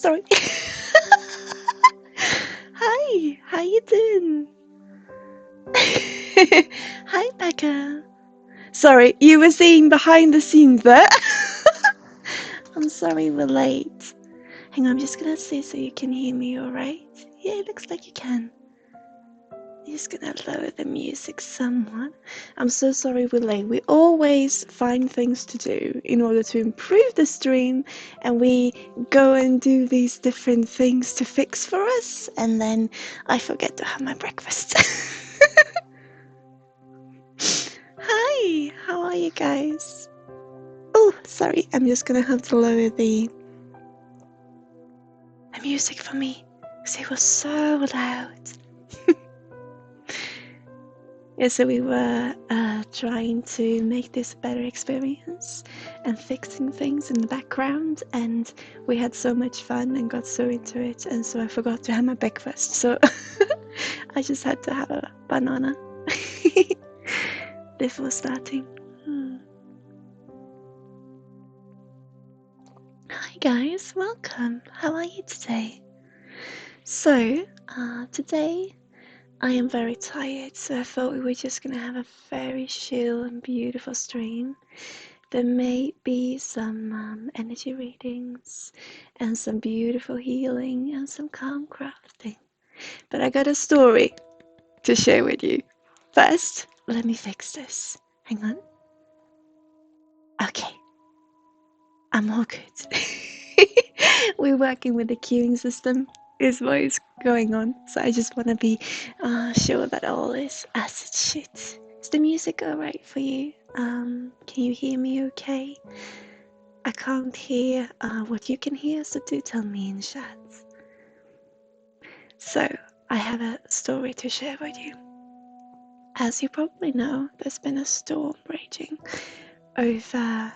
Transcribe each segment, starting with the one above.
Sorry. Hi, how you doing? Hi, Becca. Sorry, you were seeing behind the scenes there. I'm sorry we're late. Hang on, I'm just gonna see so you can hear me alright. Yeah, it looks like you can. I'm just gonna lower the music somewhat. I'm so sorry we're late. We always find things to do in order to improve the stream, and we go and do these different things to fix for us, and then I forget to have my breakfast. Hi, how are you guys? Oh, sorry, I'm just gonna have to lower the music for me because it was so loud. Yeah, so we were trying to make this a better experience and fixing things in the background, and we had so much fun and got so into it, and so I forgot to have my breakfast, so I just had to have a banana before starting. Hi guys, welcome. How are you today? So, today I am very tired, so I thought we were just gonna have a very chill and beautiful stream. There may be some energy readings and some beautiful healing and some calm crafting. But I got a story to share with you. First, let me fix this. Hang on. Okay, I'm all good. We're working with the queuing system is what is going on, so I just want to be sure that all is as it should. Is the music alright for you? Can you hear me okay? I can't hear what you can hear, so do tell me in chat. So, I have a story to share with you. As you probably know, there's been a storm raging over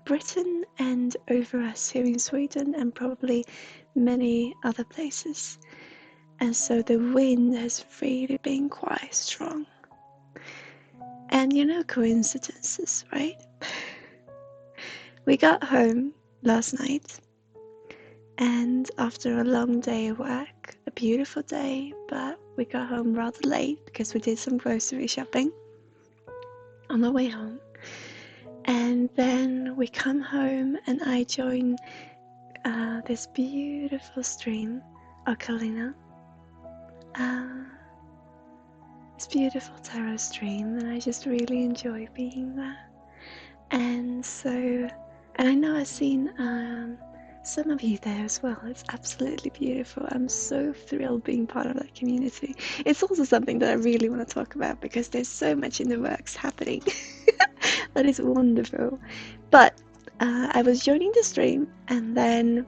Britain and over us here in Sweden and probably many other places. And so the wind has really been quite strong. And you know coincidences, right? We got home last night, and after a long day of work, a beautiful day, but we got home rather late because we did some grocery shopping on the way home. And then we come home and I join this beautiful stream, Ocarina. This beautiful tarot stream, and I just really enjoy being there. And so, and I know I've seen some of you there as well. It's absolutely beautiful. I'm so thrilled being part of that community. It's also something that I really want to talk about because there's so much in the works happening that is wonderful. But I was joining the stream, and then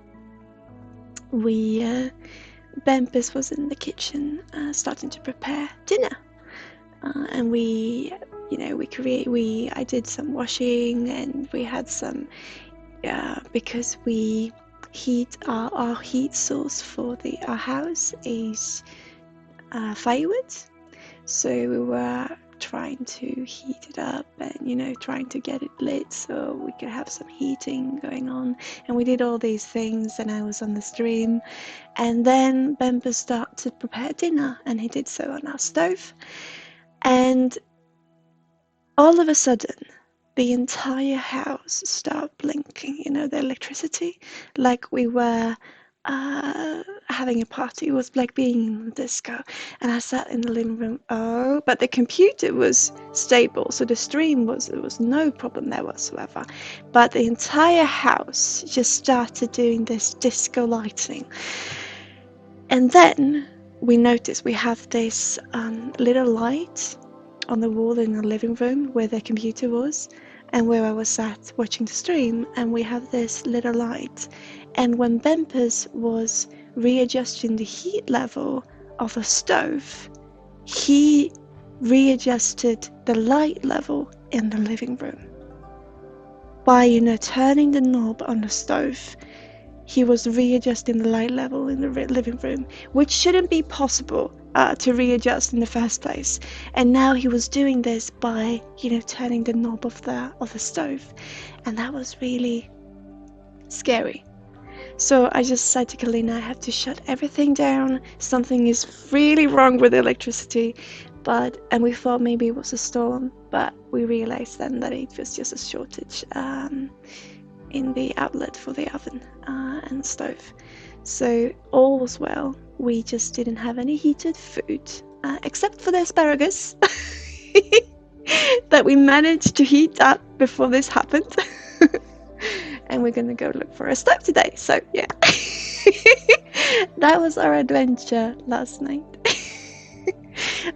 Bempis was in the kitchen starting to prepare dinner. And I did some washing, and we had some, because we heat our heat source for our house is firewood, so we were trying to heat it up and trying to get it lit so we could have some heating going on, and we did all these things, and I was on the stream, and then Bemba started to prepare dinner, and he did so on our stove. And all of a sudden, the entire house started blinking, the electricity, like we were having a party. It was like being in a disco. And I sat in the living room, but the computer was stable, so the stream there was no problem there whatsoever. But the entire house just started doing this disco lighting. And then we noticed we have this little light on the wall in the living room where the computer was and where I was sat watching the stream, and we have this little light. And when Bempers was readjusting the heat level of the stove, he readjusted the light level in the living room. By turning the knob on the stove, he was readjusting the light level in the living room, which shouldn't be possible to readjust in the first place. And now he was doing this by, turning the knob of the stove, and that was really scary. So I just said to Kalina, I have to shut everything down. Something is really wrong with the electricity. And we thought maybe it was a storm, but we realized then that it was just a shortage in the outlet for the oven and stove. So all was well. We just didn't have any heated food, except for the asparagus that we managed to heat up before this happened. And we're gonna go look for a stove today. So yeah, that was our adventure last night.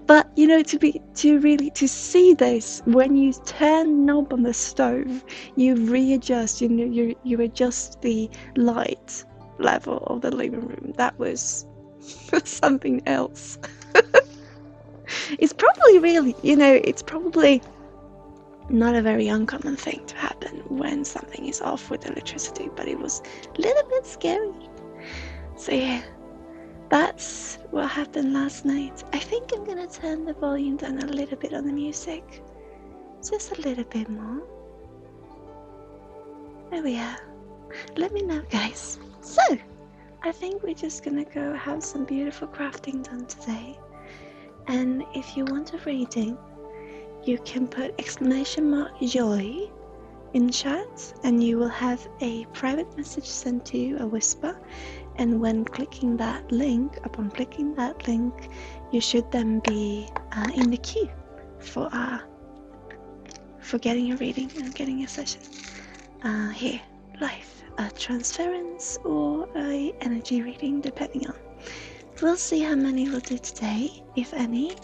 But you know, to see this, when you turn the knob on the stove, you readjust. You know, you adjust the light level of the living room. That was something else. It's probably really, you know, it's probably not a very uncommon thing to happen when something is off with electricity, but it was a little bit scary. So yeah, that's what happened last night. I think I'm gonna turn the volume down a little bit on the music. Just a little bit more. There we are. Let me know, guys. So, I think we're just gonna go have some beautiful crafting done today. And if you want a reading, you can put !joy in chat and you will have a private message sent to you, a whisper. And when clicking that link, upon clicking that link, you should then be in the queue for getting a reading and getting a session here live, a transference or a energy reading, depending on. We'll see how many we'll do today, if any.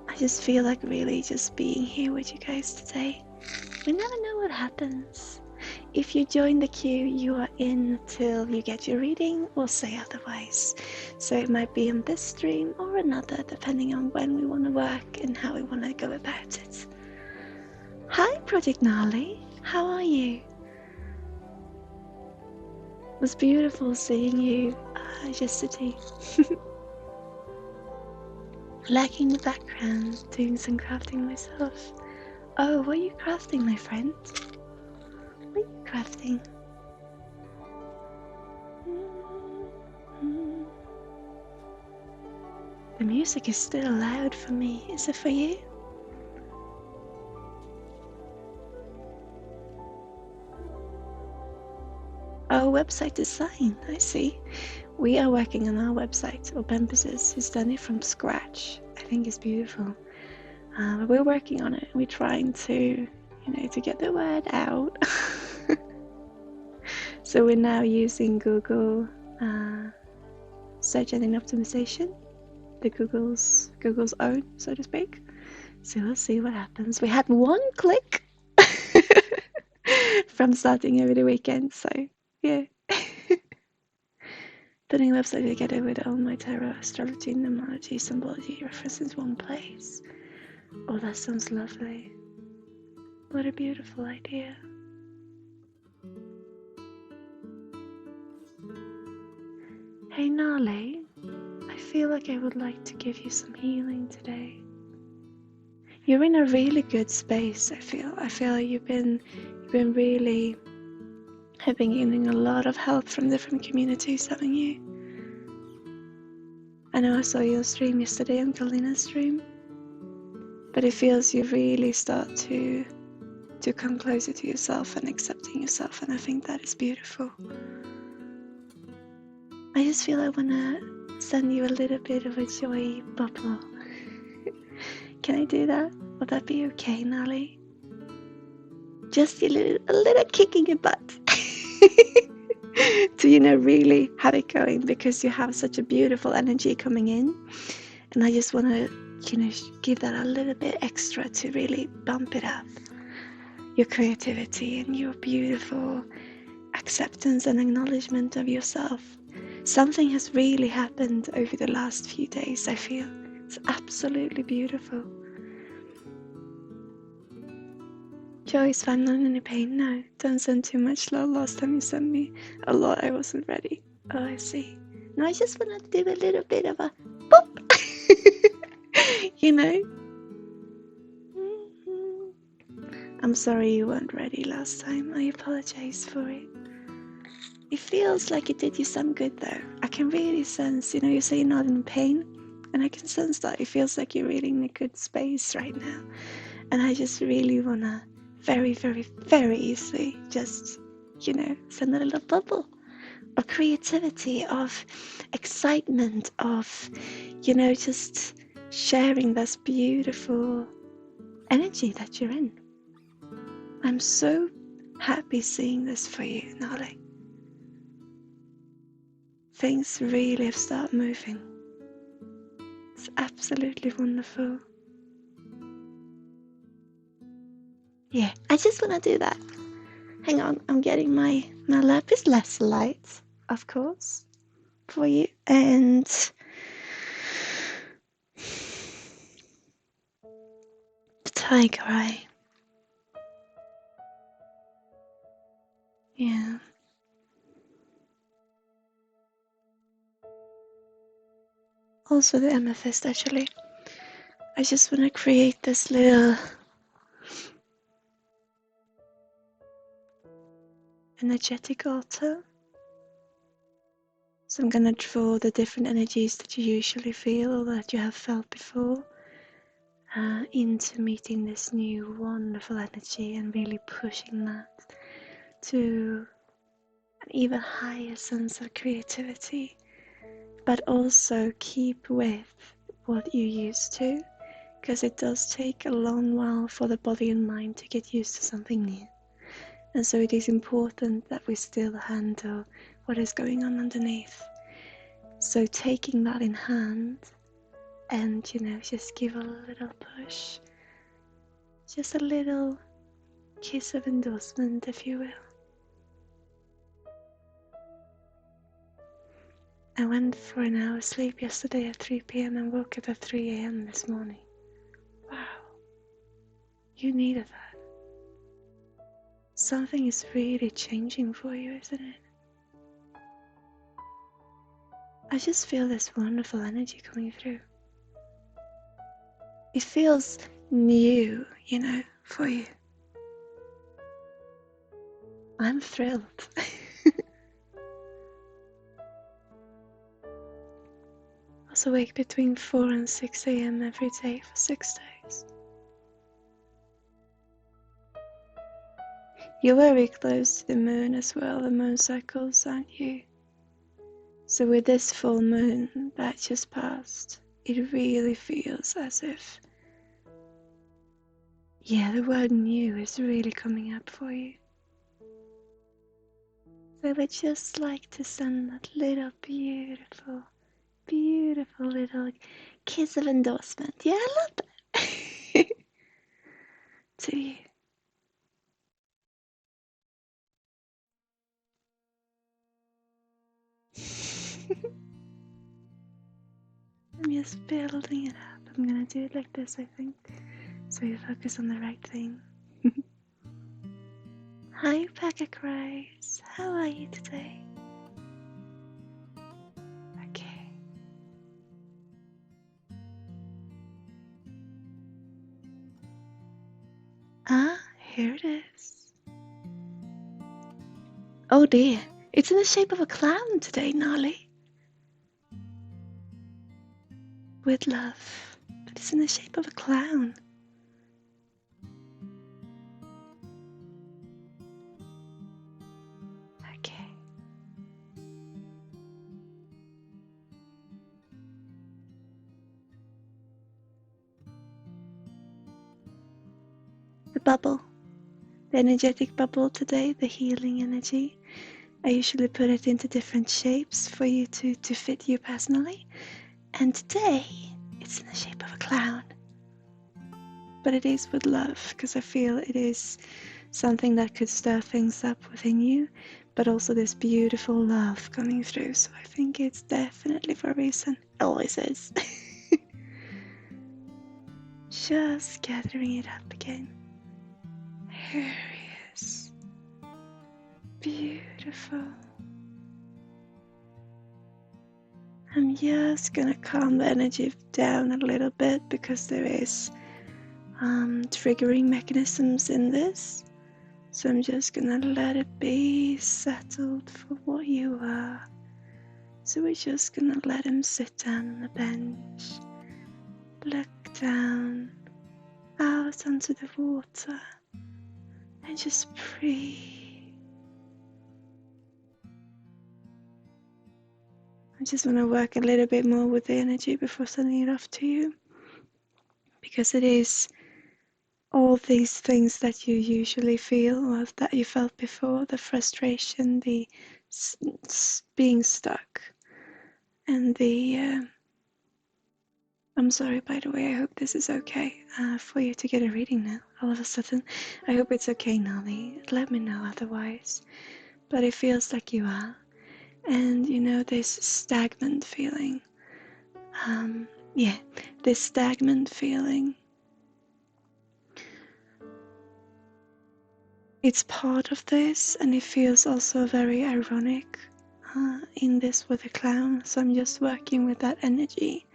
I just feel like really just being here with you guys today. We never know what happens. If you join the queue, you are in till you get your reading or say otherwise. So it might be on this stream or another, depending on when we want to work and how we want to go about it. Hi, Project Gnarly. How are you? It was beautiful seeing you yesterday. Lacking in the background, doing some crafting myself. Oh, what are you crafting, my friend? What are you crafting? The music is still loud for me. Is it for you? Oh, website design. I see. We are working on our website. Olympus has done it from scratch. I think it's beautiful. We're working on it. We're trying to, to get the word out. So we're now using Google search engine optimization, the Google's own, so to speak. So we'll see what happens. We had 1 click from starting over the weekend. So yeah. Putting a website together with all my tarot, astrology, numerology, symbology references in one place. Oh, that sounds lovely. What a beautiful idea. Hey Nale, I feel like I would like to give you some healing today. You're in a really good space, I feel. I feel like you've been really getting a lot of help from different communities, haven't you? I know I saw your stream yesterday on Kalina's stream, but it feels you really start to come closer to yourself and accepting yourself, and I think that is beautiful. I just feel I want to send you a little bit of a joy bubble. Can I do that? Would that be okay, Nali? Just a little kick in your butt to really have it going, because you have such a beautiful energy coming in, and I just want to give that a little bit extra to really bump it up. Your creativity and your beautiful acceptance and acknowledgement of yourself. Something has really happened over the last few days, I feel. It's absolutely beautiful. Joyce, I'm not in any pain now. Don't send too much love. Last time you sent me a lot, I wasn't ready. Oh, I see. No, I just wanted to do a little bit of a pop. I'm sorry you weren't ready last time. I apologize for it. It feels like it did you some good though. I can really sense, you say you're not in pain, and I can sense that it feels like you're really in a good space right now. And I just really wanna very, very, very easily just, send a little bubble of creativity, of excitement, of, just sharing this beautiful energy that you're in. I'm so happy seeing this for you, Nali. Things really have started moving. It's absolutely wonderful. Yeah, I just want to do that. Hang on, I'm getting my lapis lazuli, of course, for you. And the tiger eye. Yeah. Also the amethyst, actually. I just want to create this little energetic altar. So I'm going to draw the different energies that you usually feel or that you have felt before into meeting this new wonderful energy and really pushing that to an even higher sense of creativity, but also keep with what you're used to, because it does take a long while for the body and mind to get used to something new. And so it is important that we still handle what is going on underneath. So taking that in hand and, just give a little push, just a little kiss of endorsement, if you will. I went for an hour's sleep yesterday at 3 p.m. and woke up at 3 a.m. this morning. Wow, you needed that. Something is really changing for you, isn't it? I just feel this wonderful energy coming through. It feels new, for you. I'm thrilled. I was awake between 4 and 6 a.m. every day for 6 days. You're very close to the moon as well, the moon cycles, aren't you? So with this full moon that just passed, it really feels as if, the word new is really coming up for you. So I would just like to send that little beautiful, beautiful little kiss of endorsement. Yeah, I love that. To you. I'm just building it up. I'm gonna do it like this, I think, so you focus on the right thing. Hi, Packet Cries. How are you today? Okay. Here it is. Oh dear, it's in the shape of a clown today, Nolly. With love, but it's in the shape of a clown. Okay. The bubble, the energetic bubble today, the healing energy. I usually put it into different shapes for you to fit you personally. And today, it's in the shape of a clown. But it is with love, because I feel it is something that could stir things up within you, but also this beautiful love coming through. So I think it's definitely for a reason. It always is. Just gathering it up again. Here he is. Beautiful. I'm just gonna calm the energy down a little bit because there is triggering mechanisms in this. So I'm just gonna let it be settled for what you are. So we're just gonna let him sit down on the bench, look down out onto the water, and just breathe. I just want to work a little bit more with the energy before sending it off to you, because it is all these things that you usually feel, or that you felt before, the frustration, the being stuck, and the I'm sorry, by the way, I hope this is okay for you to get a reading now, all of a sudden. I hope it's okay, Nolly. Let me know otherwise. But it feels like you are. And you know, this stagnant feeling. This stagnant feeling. It's part of this, and it feels also very ironic in this with the clown. So I'm just working with that energy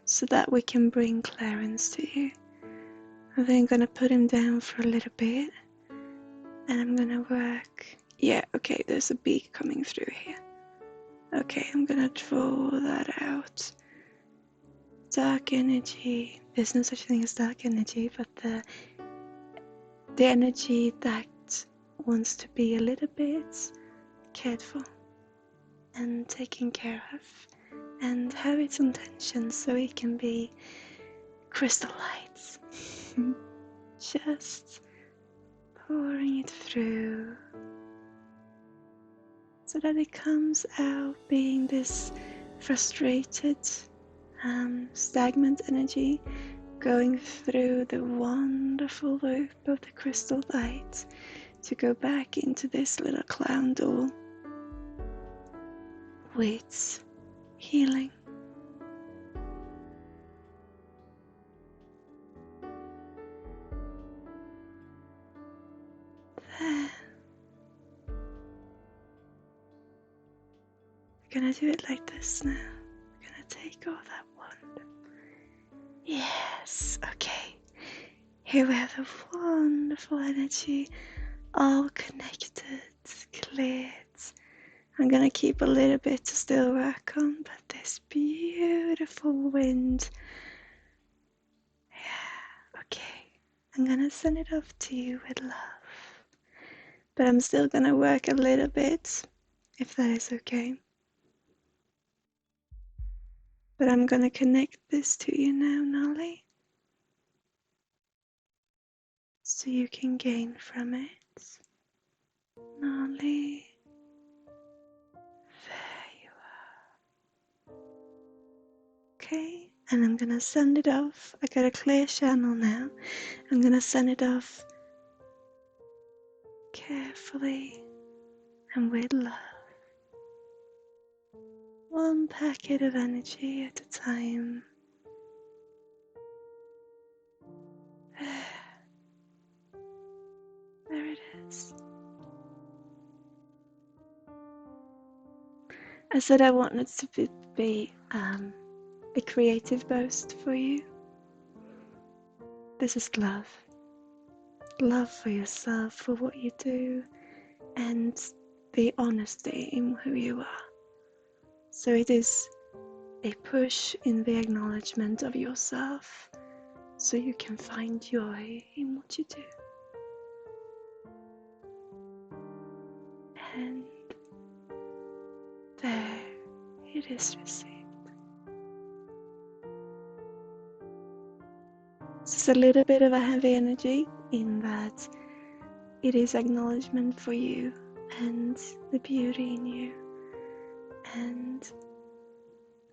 so that we can bring clearance to you. And then I'm gonna put him down for a little bit, and I'm gonna work. Yeah, okay, there's a bee coming through here. Okay, I'm gonna draw that out. Dark energy. There's no such thing as dark energy, but the energy that wants to be a little bit cared for and taken care of, and have its intentions so it can be crystal lights. Just pouring it through so that it comes out being this frustrated, stagnant energy going through the wonderful loop of the crystal light to go back into this little clown doll with healing. There. We're gonna do it like this now. We're gonna take all that wand. Yes, okay. Here we have the wonderful energy, all connected, cleared. I'm gonna keep a little bit to still work on, but this beautiful wind. Yeah, okay. I'm gonna send it off to you with love. But I'm still gonna work a little bit, if that is okay. But I'm gonna connect this to you now, Nolly, so you can gain from it. Nolly, there you are. Okay, and I'm gonna send it off. I got a clear channel now. I'm gonna send it off carefully and with love. One packet of energy at a time. There it is. I said I wanted to be a creative boast for you. This is love. Love for yourself, for what you do, and the honesty in who you are. So it is a push in the acknowledgement of yourself, so you can find joy in what you do. And there it is received. This is a little bit of a heavy energy in that it is acknowledgement for you and the beauty in you, and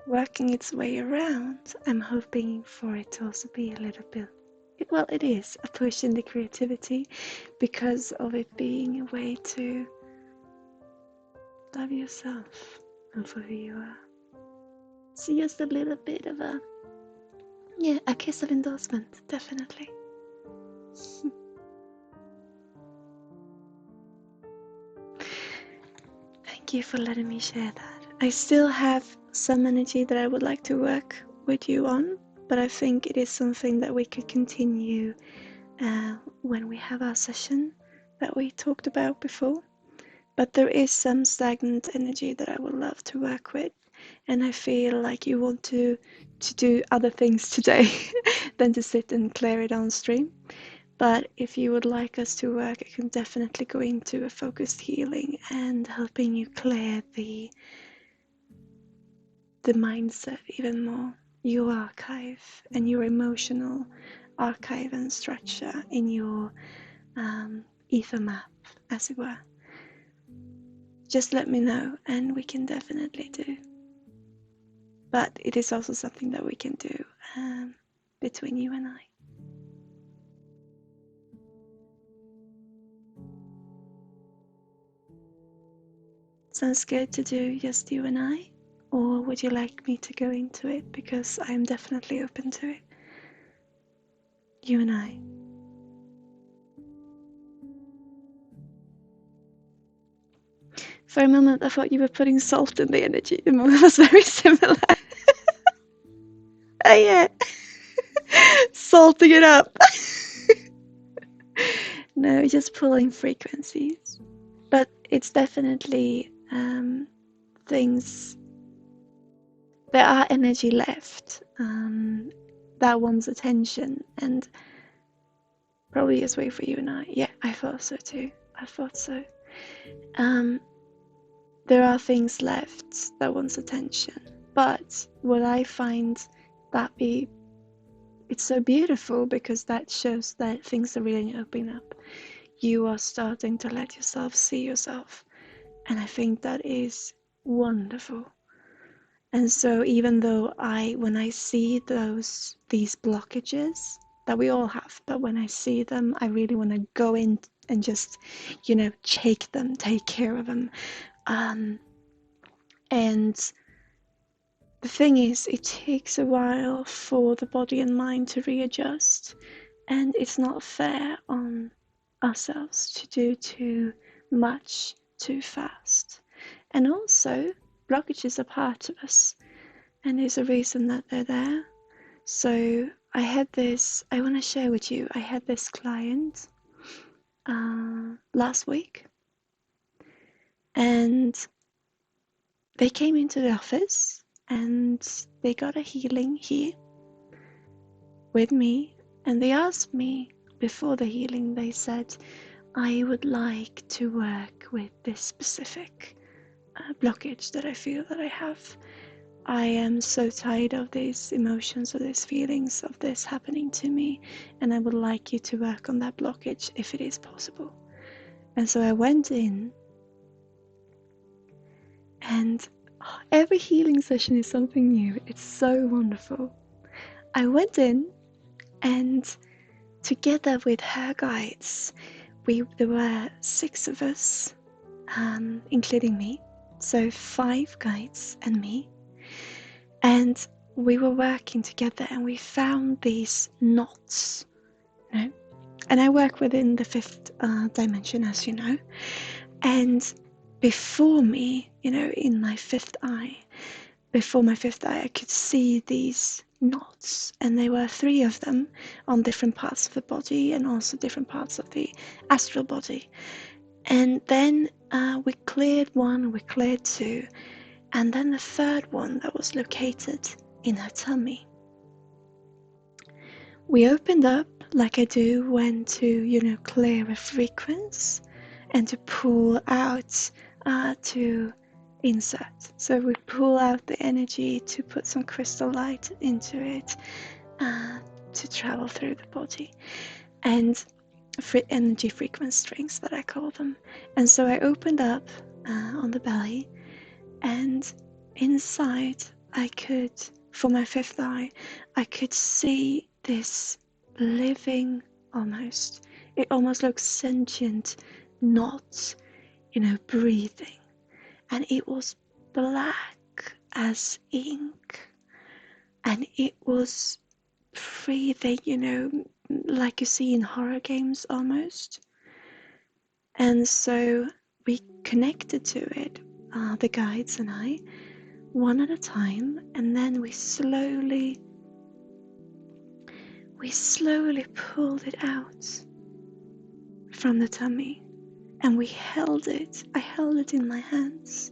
working its way around. I'm hoping for it to also be a little bit, well, it is a push in the creativity because of it being a way to love yourself and for who you are. So just a little bit of a kiss of endorsement, definitely. Thank you for letting me share that. I still have some energy that I would like to work with you on, but I think it is something that we could continue when we have our session, that we talked about before. But there is some stagnant energy that I would love to work with. And I feel like you want to do other things today than to sit and clear it on stream. But if you would like us to work, I can definitely go into a focused healing and helping you clear the mindset even more, your archive and your emotional archive and structure in your ether map, as it were. Just let me know and we can definitely do. But it is also something that we can do between you and I. Sounds good to do just you and I? Or would you like me to go into it? Because I'm definitely open to it. You and I. For a moment I thought you were putting salt in the energy. The moment was very similar. Oh yeah. Salting it up. No, just pulling frequencies. But it's definitely things. There are energy left that wants attention, and probably is way for you and I. Yeah, I thought so too. I thought so. There are things left that wants attention, but what I find that it's so beautiful because that shows that things are really opening up. You are starting to let yourself see yourself, and I think that is wonderful. And so even though when I see these blockages that we all have, but when I see them, I really want to go in and just, take care of them. And the thing is, it takes a while for the body and mind to readjust, and it's not fair on ourselves to do too much too fast. And also, blockages are part of us, and there's a reason that they're there. So I want to share with you, I had this client last week, and they came into the office and they got a healing here with me, and they asked me before the healing, they said, I would like to work with this specific blockage that I feel that I have. I am so tired of these emotions or these feelings of this happening to me, and I would like you to work on that blockage if it is possible. And so I went in, and every healing session is something new. It's so wonderful. I went in, and together with her guides, there were 6 of us, including me, so 5 guides and me. And we were working together and we found these knots, and I work within the 5th dimension, as you know. And before me, in my 5th eye, I could see these knots, and there were 3 of them on different parts of the body and also different parts of the astral body. And then we cleared 1, we cleared 2, and then the 3rd one that was located in her tummy. We opened up like I do when to, clear a frequency and to pull out to insert. So we pull out the energy to put some crystal light into it to travel through the body, and energy frequency strings that I call them. And so I opened up on the belly, and inside I could, for my 5th eye, I could see this living, it almost looks sentient, knots, breathing. And it was black as ink, and it was breathing, like you see in horror games almost. And so we connected to it, the guides and I, one at a time, and then we slowly pulled it out from the tummy. and we held it. I held it in my hands.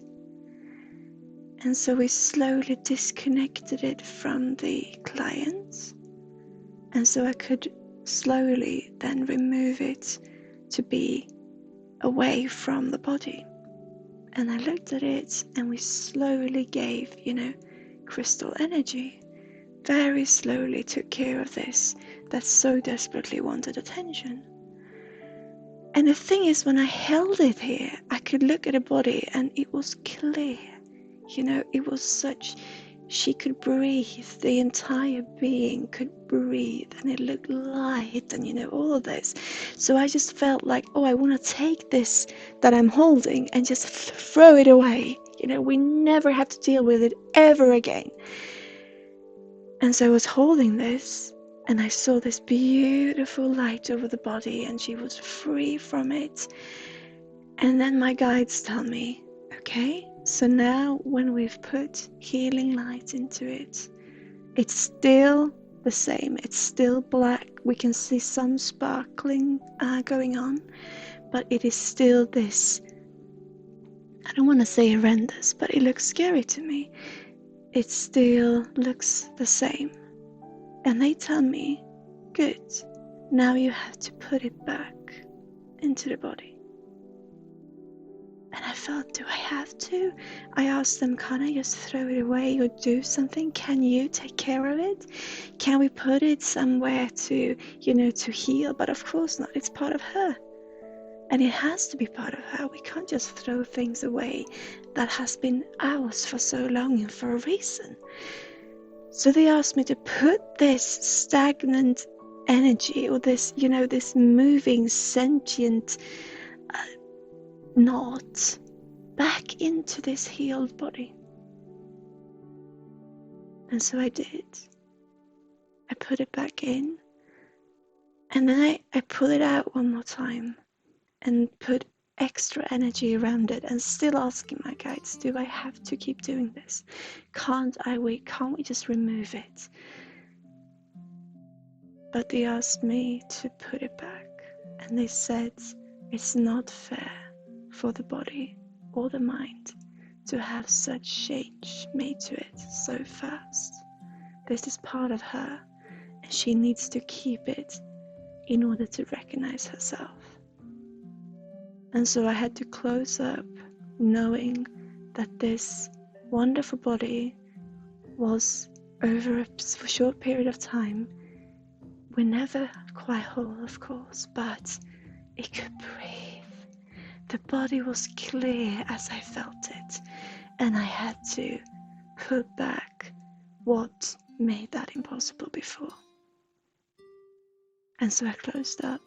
And so we slowly disconnected it from the client. And so I could slowly then remove it to be away from the body. And I looked at it, and we slowly gave, crystal energy. Very slowly took care of this that so desperately wanted attention. And the thing is, when I held it here, I could look at the body and it was clear. It was such, she could breathe, the entire being could breathe, and it looked light, and all of this. So I just felt like, I want to take this that I'm holding and just throw it away. We never have to deal with it ever again. And so I was holding this, and I saw this beautiful light over the body, and she was free from it. And then my guides tell me, okay, so now when we've put healing light into it, it's still the same. It's still black. We can see some sparkling going on, but it is still this, I don't want to say horrendous, but it looks scary to me. It still looks the same. And they tell me, good, now you have to put it back into the body. And I felt, do I have to? I asked them, can I just throw it away or do something? Can you take care of it? Can we put it somewhere to heal? But of course not, it's part of her. And it has to be part of her. We can't just throw things away that has been ours for so long and for a reason. So they asked me to put this stagnant energy, or this, this moving, sentient knot back into this healed body. And so I did. I put it back in, and then I pull it out one more time and put extra energy around it, and still asking my guides, do I have to keep doing this? Can't we just remove it? But they asked me to put it back, and they said it's not fair for the body or the mind to have such change made to it so fast. This is part of her, and she needs to keep it in order to recognize herself. And so I had to close up, knowing that this wonderful body was, over a short period of time, we're never quite whole, of course, but it could breathe. The body was clear as I felt it, and I had to put back what made that impossible before. And so I closed up,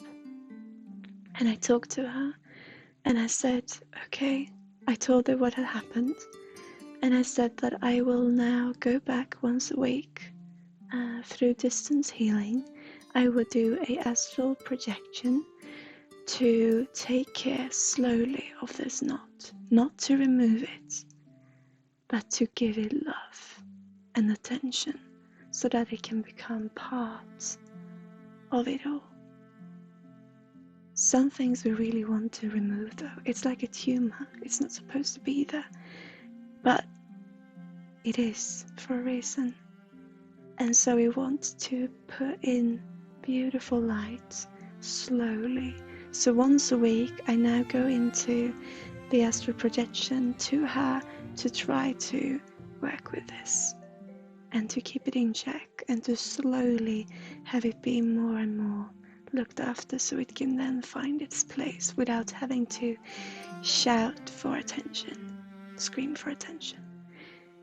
and I talked to her. And I said, okay, I told her what had happened. And I said that I will now go back once a week through distance healing. I will do a astral projection to take care slowly of this knot. Not to remove it, but to give it love and attention so that it can become part of it all. Some things we really want to remove, though. It's like a tumor. It's not supposed to be there. But it is for a reason. And so we want to put in beautiful light slowly. So once a week, I now go into the astral projection to her to try to work with this and to keep it in check and to slowly have it be more and more looked after, so it can then find its place without having to shout for attention, scream for attention.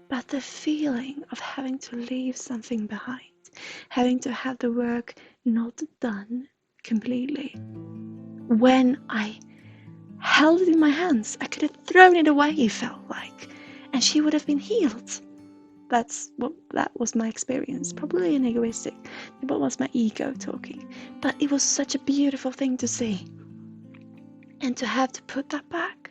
But the feeling of having to leave something behind, having to have the work not done completely. When I held it in my hands, I could have thrown it away, it felt like, and she would have been healed. That was my experience. Probably an egoistic, but was my ego talking. But it was such a beautiful thing to see. And to have to put that back.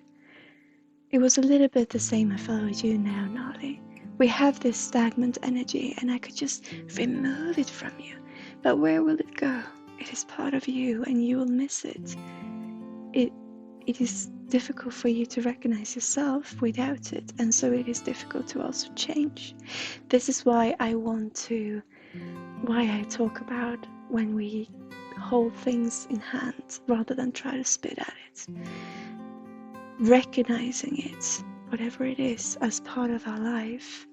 It was a little bit the same I felt with you now, Nali. We have this stagnant energy, and I could just remove it from you. But where will it go? It is part of you, and you will miss it. it is difficult for you to recognize yourself without it, and so it is difficult to also change. This is why I talk about when we hold things in hand rather than try to spit at it. Recognizing it, whatever it is, as part of our life,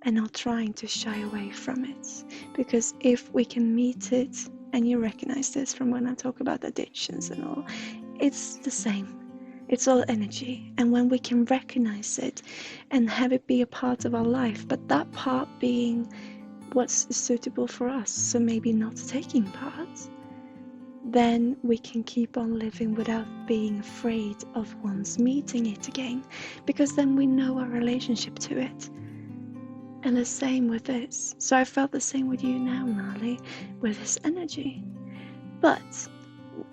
and not trying to shy away from it. Because if we can meet it, and you recognize this from when I talk about addictions and all, it's the same. It's all energy. And when we can recognize it and have it be a part of our life, but that part being what's suitable for us, so maybe not taking part, then we can keep on living without being afraid of once meeting it again, because then we know our relationship to it. And the same with this. So I felt the same with you now, Nali, with this energy. But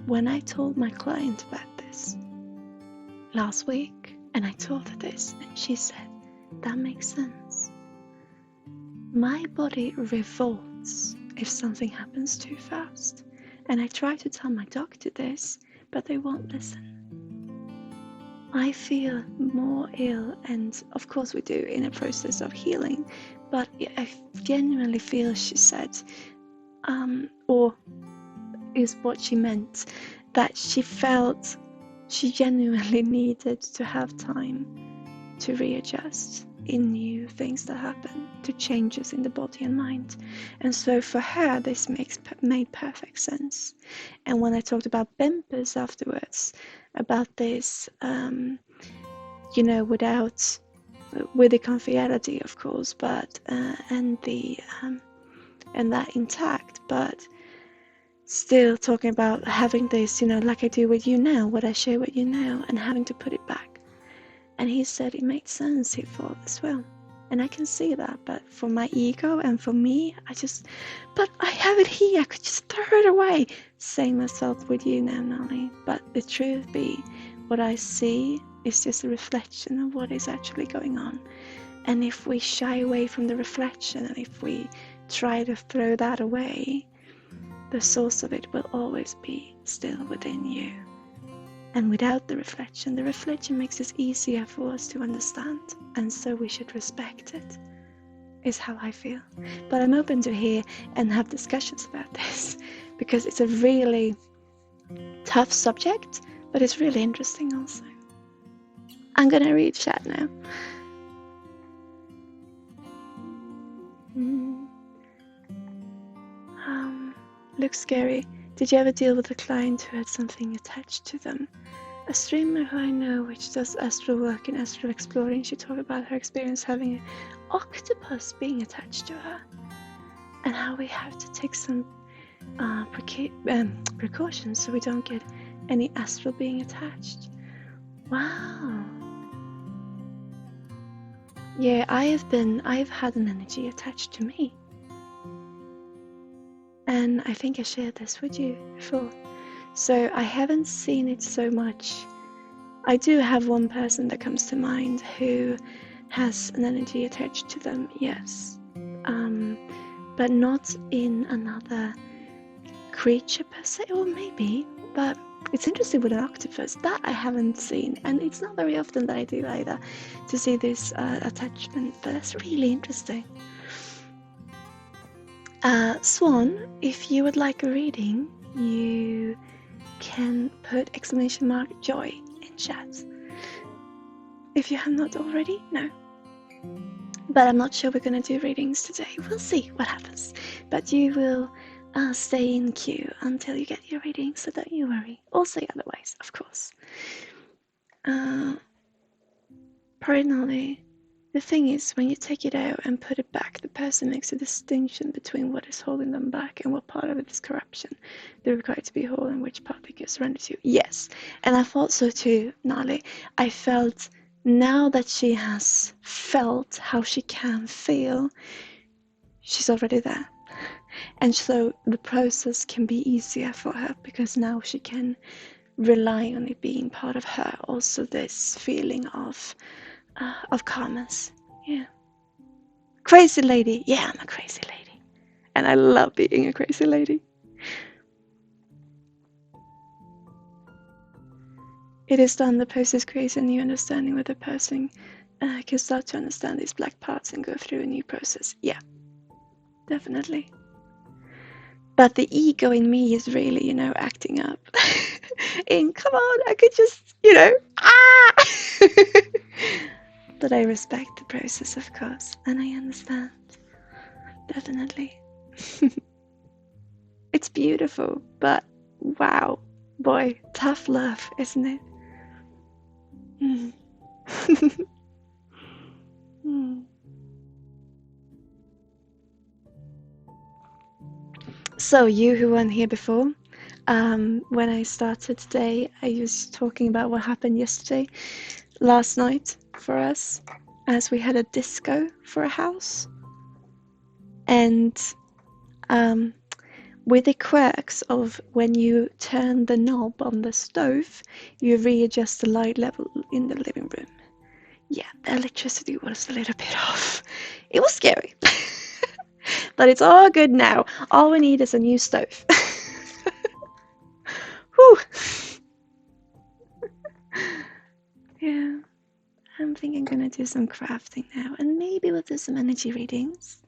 when I told my client about this last week, and I told her this, and she said, that makes sense. My body revolts if something happens too fast. And I try to tell my doctor this, but they won't listen. I feel more ill, and of course we do in a process of healing, but I genuinely feel, she said, or is what she meant, that she felt she genuinely needed to have time to readjust in new things that happen, to changes in the body and mind. And so for her, this made perfect sense. And when I talked about Bempus afterwards, about this, with the confidentiality, of course, but and that intact, but still talking about having this, like I do with you now, what I share with you now, and having to put it back. And he said it made sense, he thought as well. And I can see that, but for my ego and for me, but I have it here, I could just throw it away. Same as felt with you now, Nali. But the truth be, what I see is just a reflection of what is actually going on. And if we shy away from the reflection, and if we try to throw that away, the source of it will always be still within you. And without the reflection makes it easier for us to understand, and so we should respect it, is how I feel. But I'm open to hear and have discussions about this, because it's a really tough subject, but it's really interesting also. I'm gonna read chat now. Looks scary. Did you ever deal with a client who had something attached to them? A streamer who I know, which does astral work and astral exploring, she talked about her experience having an octopus being attached to her, and how we have to take some precautions so we don't get any astral being attached. Wow. Yeah, I've had an energy attached to me. And I think I shared this with you before. So I haven't seen it so much. I do have one person that comes to mind who has an energy attached to them, yes. But not in another creature per se, or maybe. But it's interesting with an octopus, that I haven't seen. And it's not very often that I do either, to see this attachment, but that's really interesting. Swan, if you would like a reading, you can put !joy in chat. If you have not already, no. But I'm not sure we're going to do readings today. We'll see what happens. But you will stay in queue until you get your reading, so don't you worry. Or say otherwise, of course. Personally, the thing is, when you take it out and put it back, the person makes a distinction between what is holding them back and what part of it is corruption. They're required to be whole, and which part they give surrender to. Yes, and I thought so too, Nali. I felt, now that she has felt how she can feel, she's already there. And so the process can be easier for her, because now she can rely on it being part of her. Also this feeling of calmness. Yeah. Crazy lady. Yeah, I'm a crazy lady. And I love being a crazy lady. It is done. The process creates a new understanding where the person can start to understand these black parts and go through a new process. Yeah, definitely. But the ego in me is really, acting up. Come on, I could just, But I respect the process, of course, and I understand. Definitely. It's beautiful, but wow, boy, tough love, isn't it? Mm. Mm. So, you who weren't here before, when I started today, I was talking about what happened yesterday, last night for us, as we had a disco for a house. And with the quirks of when you turn the knob on the stove, you readjust the light level in the living room. Yeah, the electricity was a little bit off. It was scary. But it's all good now. All we need is a new stove. Whew. Yeah, I'm thinking I'm gonna do some crafting now, and maybe we'll do some energy readings.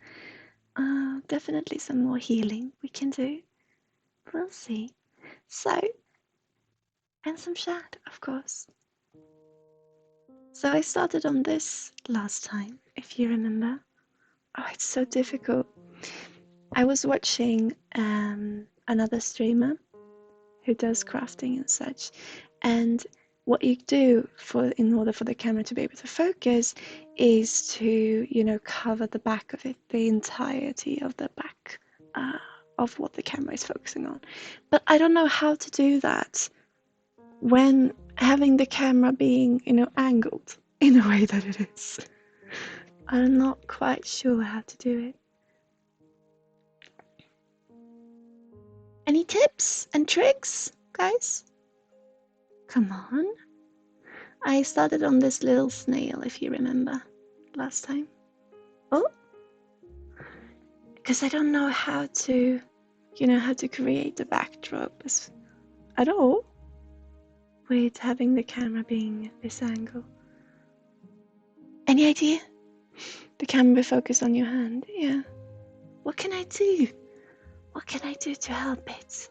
Definitely some more healing we can do. We'll see. So, and some chat, of course. So I started on this last time, if you remember. Oh, it's so difficult. I was watching another streamer who does crafting and such, and what you do in order for the camera to be able to focus is to cover the back of it, the entirety of the back of what the camera is focusing on. But I don't know how to do that when having the camera being angled in a way that it is. I'm not quite sure how to do it. Any tips and tricks, guys? Come on. I started on this little snail, if you remember, last time. Oh, because I don't know how to, how to create the backdrop at all with having the camera being this angle. Any idea? The camera focus on your hand, yeah. What can I do? What can I do to help it?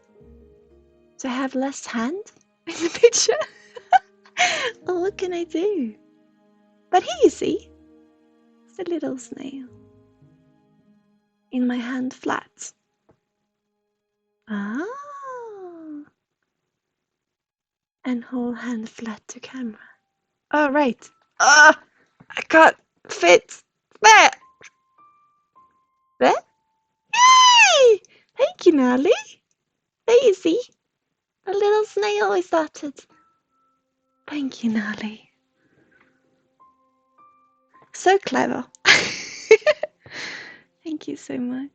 To have less hand in the picture? Well, what can I do? But here you see, it's a little snail in my hand flat. Ah, and whole hand flat to camera. Oh, right. Ah, I can't fit there. There? Yay! Thank you, Nally. There you see, a little snail I started. Thank you, Nally. So clever. Thank you so much.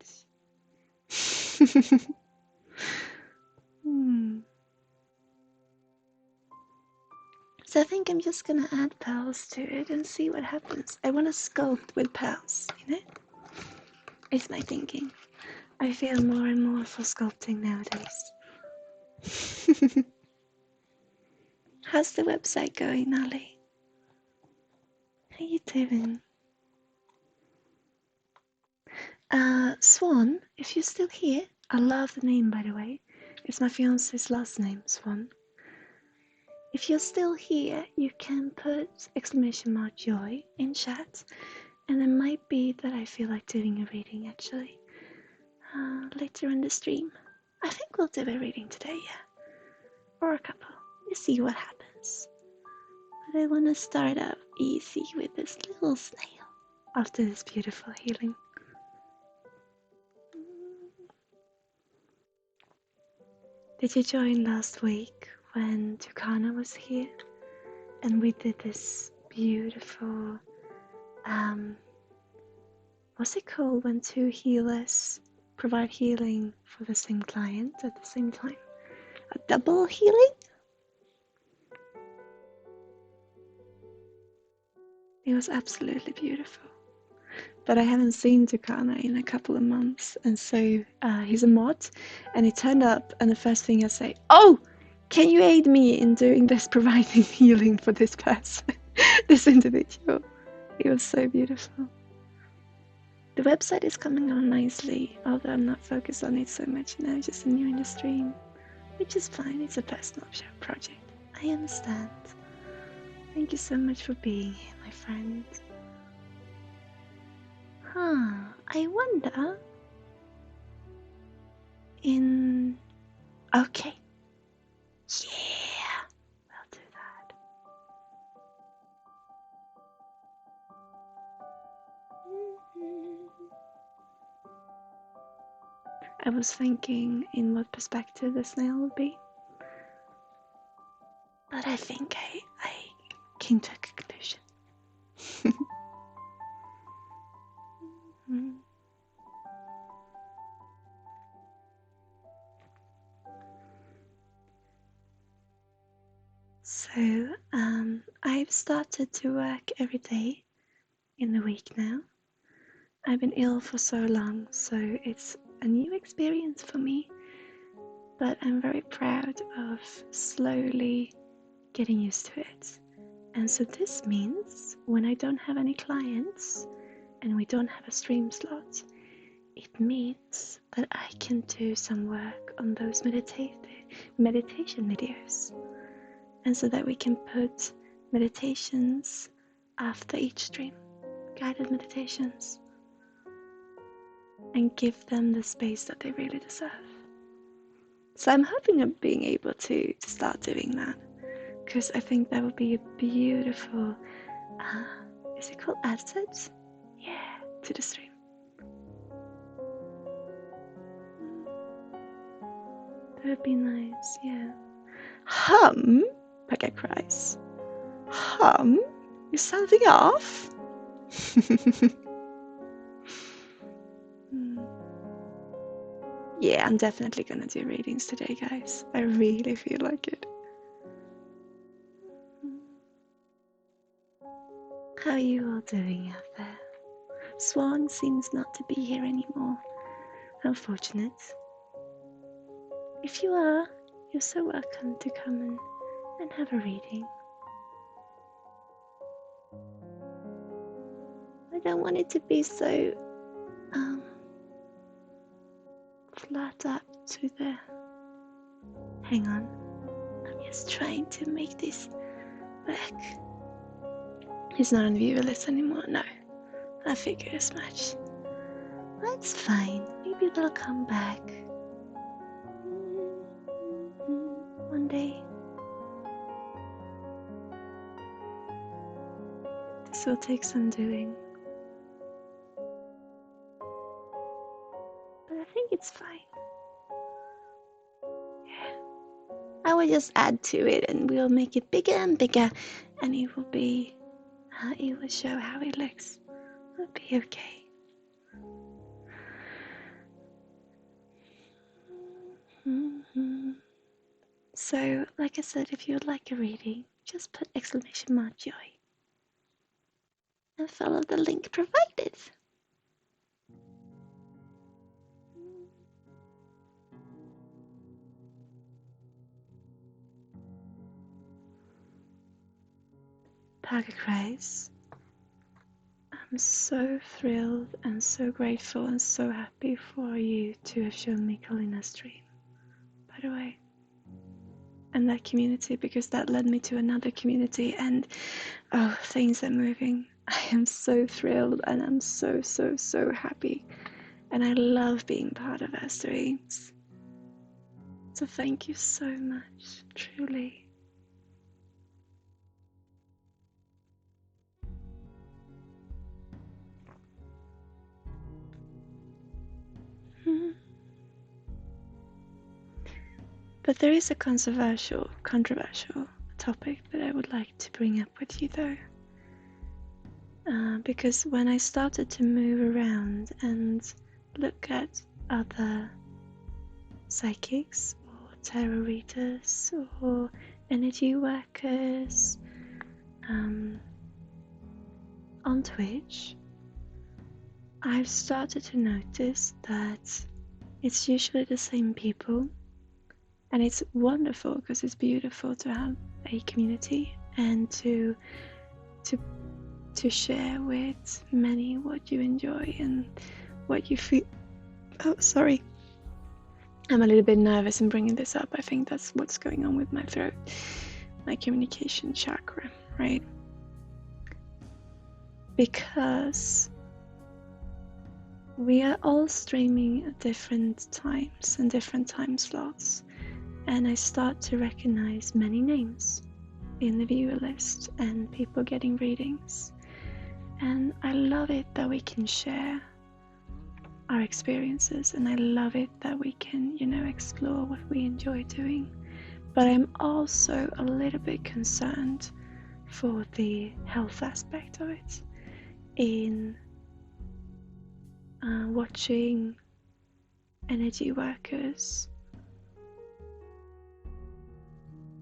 So I think I'm just gonna add pearls to it and see what happens. I want to sculpt with pearls, It's my thinking. I feel more and more for sculpting nowadays. How's the website going, Nally? How you doing? Swan, if you're still here, I love the name, by the way. It's my fiance's last name, Swan. If you're still here, you can put !joy in chat, and it might be that I feel like doing a reading actually later in the stream. I think we'll do a reading today, yeah, or a couple. We'll see what happens. But I want to start out easy with this little snail after this beautiful healing. Did you join last week when Tukana was here and we did this beautiful what's it called when two healers provide healing for the same client at the same time? A double healing? It was absolutely beautiful. But I haven't seen Tukana in a couple of months, and so he's a mod, and he turned up, and the first thing I say, oh, Can you aid me in doing this, providing healing for this person, this individual? It was so beautiful. The website is coming on nicely, although I'm not focused on it so much now, just enjoying the stream, which is fine. It's a personal project. I understand. Thank you so much for being here, my friend. I wonder okay. Yeah, we'll do that. I was thinking in what perspective the snail would be, but I think I came to a conclusion. So, I've started to work every day in the week now. I've been ill for so long, so it's a new experience for me, but I'm very proud of slowly getting used to it. And so this means when I don't have any clients and we don't have a stream slot, it means that I can do some work on those meditation videos. And so that we can put meditations after each stream, guided meditations, and give them the space that they really deserve. So I'm hoping of being able to start doing that, because I think that would be a beautiful, is it called asset? Yeah, to the stream. That would be nice, yeah. Pekka cries. Is something off? Yeah, I'm definitely gonna do readings today, guys. I really feel like it. How are you all doing out there? Swan seems not to be here anymore. How fortunate. If you are, you're so welcome to come and have a reading. I don't want it to be so flat up to the... Hang on. I'm just trying to make this work. He's not on viewer list anymore, no. I figured as much. That's fine. Maybe they'll come back. One day. This will take some doing. But I think it's fine. Yeah. I will just add to it and we'll make it bigger and bigger, and it will be, it will show how it looks. It'll be okay. So, like I said, if you would like a reading, just put exclamation mark joy and follow the link provided. Parker cries. I'm so thrilled and so grateful and so happy for you to have shown me Kalina's stream, by the way, and that community, because that led me to another community, and oh, things are moving. I am so thrilled and I'm so happy, and I love being part of our streams. So thank you so much, truly. But there is a controversial topic that I would like to bring up with you, though. Because when I started to move around and look at other psychics or tarot readers or energy workers on Twitch, I've started to notice that it's usually the same people, And it's wonderful because it's beautiful to have a community and to share with many what you enjoy and what you feel. Oh, sorry. I'm a little bit nervous in bringing this up. I think that's what's going on with my throat, my communication chakra, right? Because we are all streaming at different times and different time slots, and I start to recognize many names in the viewer list and people getting readings. And I love it that we can share our experiences, and I love it that we can, explore what we enjoy doing. But I'm also a little bit concerned for the health aspect of it in watching energy workers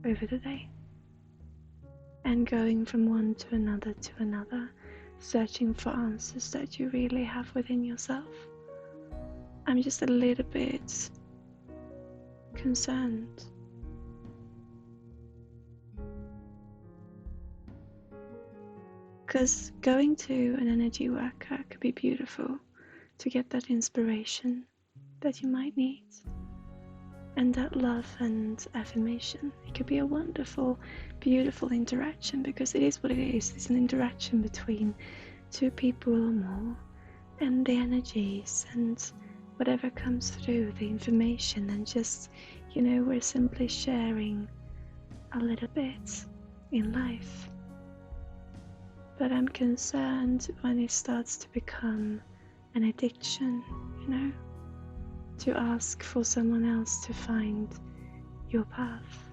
over the day and going from one to another, searching for answers that you really have within yourself. I'm just a little bit concerned. Because going to an energy worker could be beautiful to get that inspiration that you might need and that love and affirmation. It could be a wonderful, beautiful interaction, because it is what it is. It's an interaction between two people or more, and the energies and whatever comes through, the information, and just, we're simply sharing a little bit in life. But I'm concerned when it starts to become an addiction, to ask for someone else to find your path.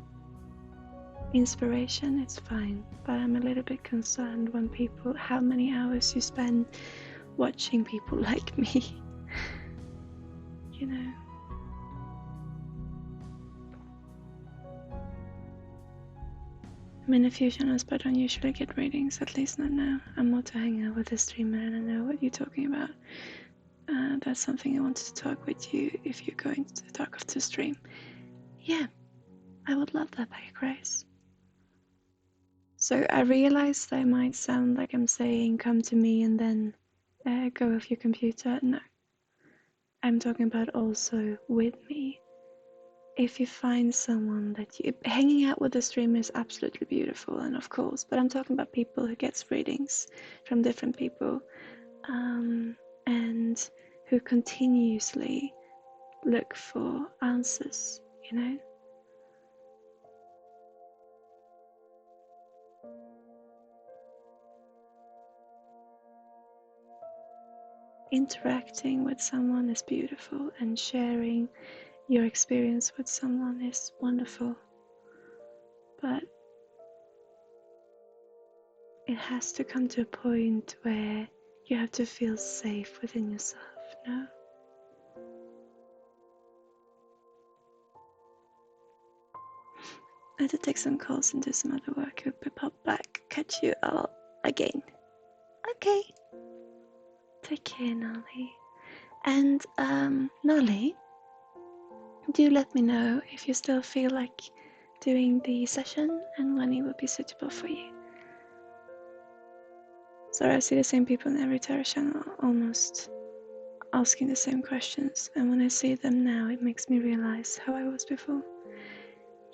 Inspiration, it's fine, but I'm a little bit concerned when how many hours you spend watching people like me, I'm in a few channels, but don't usually get readings, at least not now. I'm more to hang out with a streamer and I know what you're talking about. That's something I wanted to talk with you if you're going to talk off the stream. Yeah, I would love that, Becky Grace. So I realized I might sound like I'm saying come to me and then go off your computer. No, I'm talking about also with me. If you find someone that hanging out with a streamer is absolutely beautiful, and of course, but I'm talking about people who gets readings from different people, and who continuously look for answers, Interacting with someone is beautiful, and sharing your experience with someone is wonderful, but it has to come to a point where you have to feel safe within yourself, no? I had to take some calls and do some other work. Hope I pop back. Catch you all again. Okay. Take care, Nolly. And Nolly, do let me know if you still feel like doing the session and when it would be suitable for you. Sorry, I see the same people in every tarot channel, almost asking the same questions, and when I see them now, it makes me realize how I was before.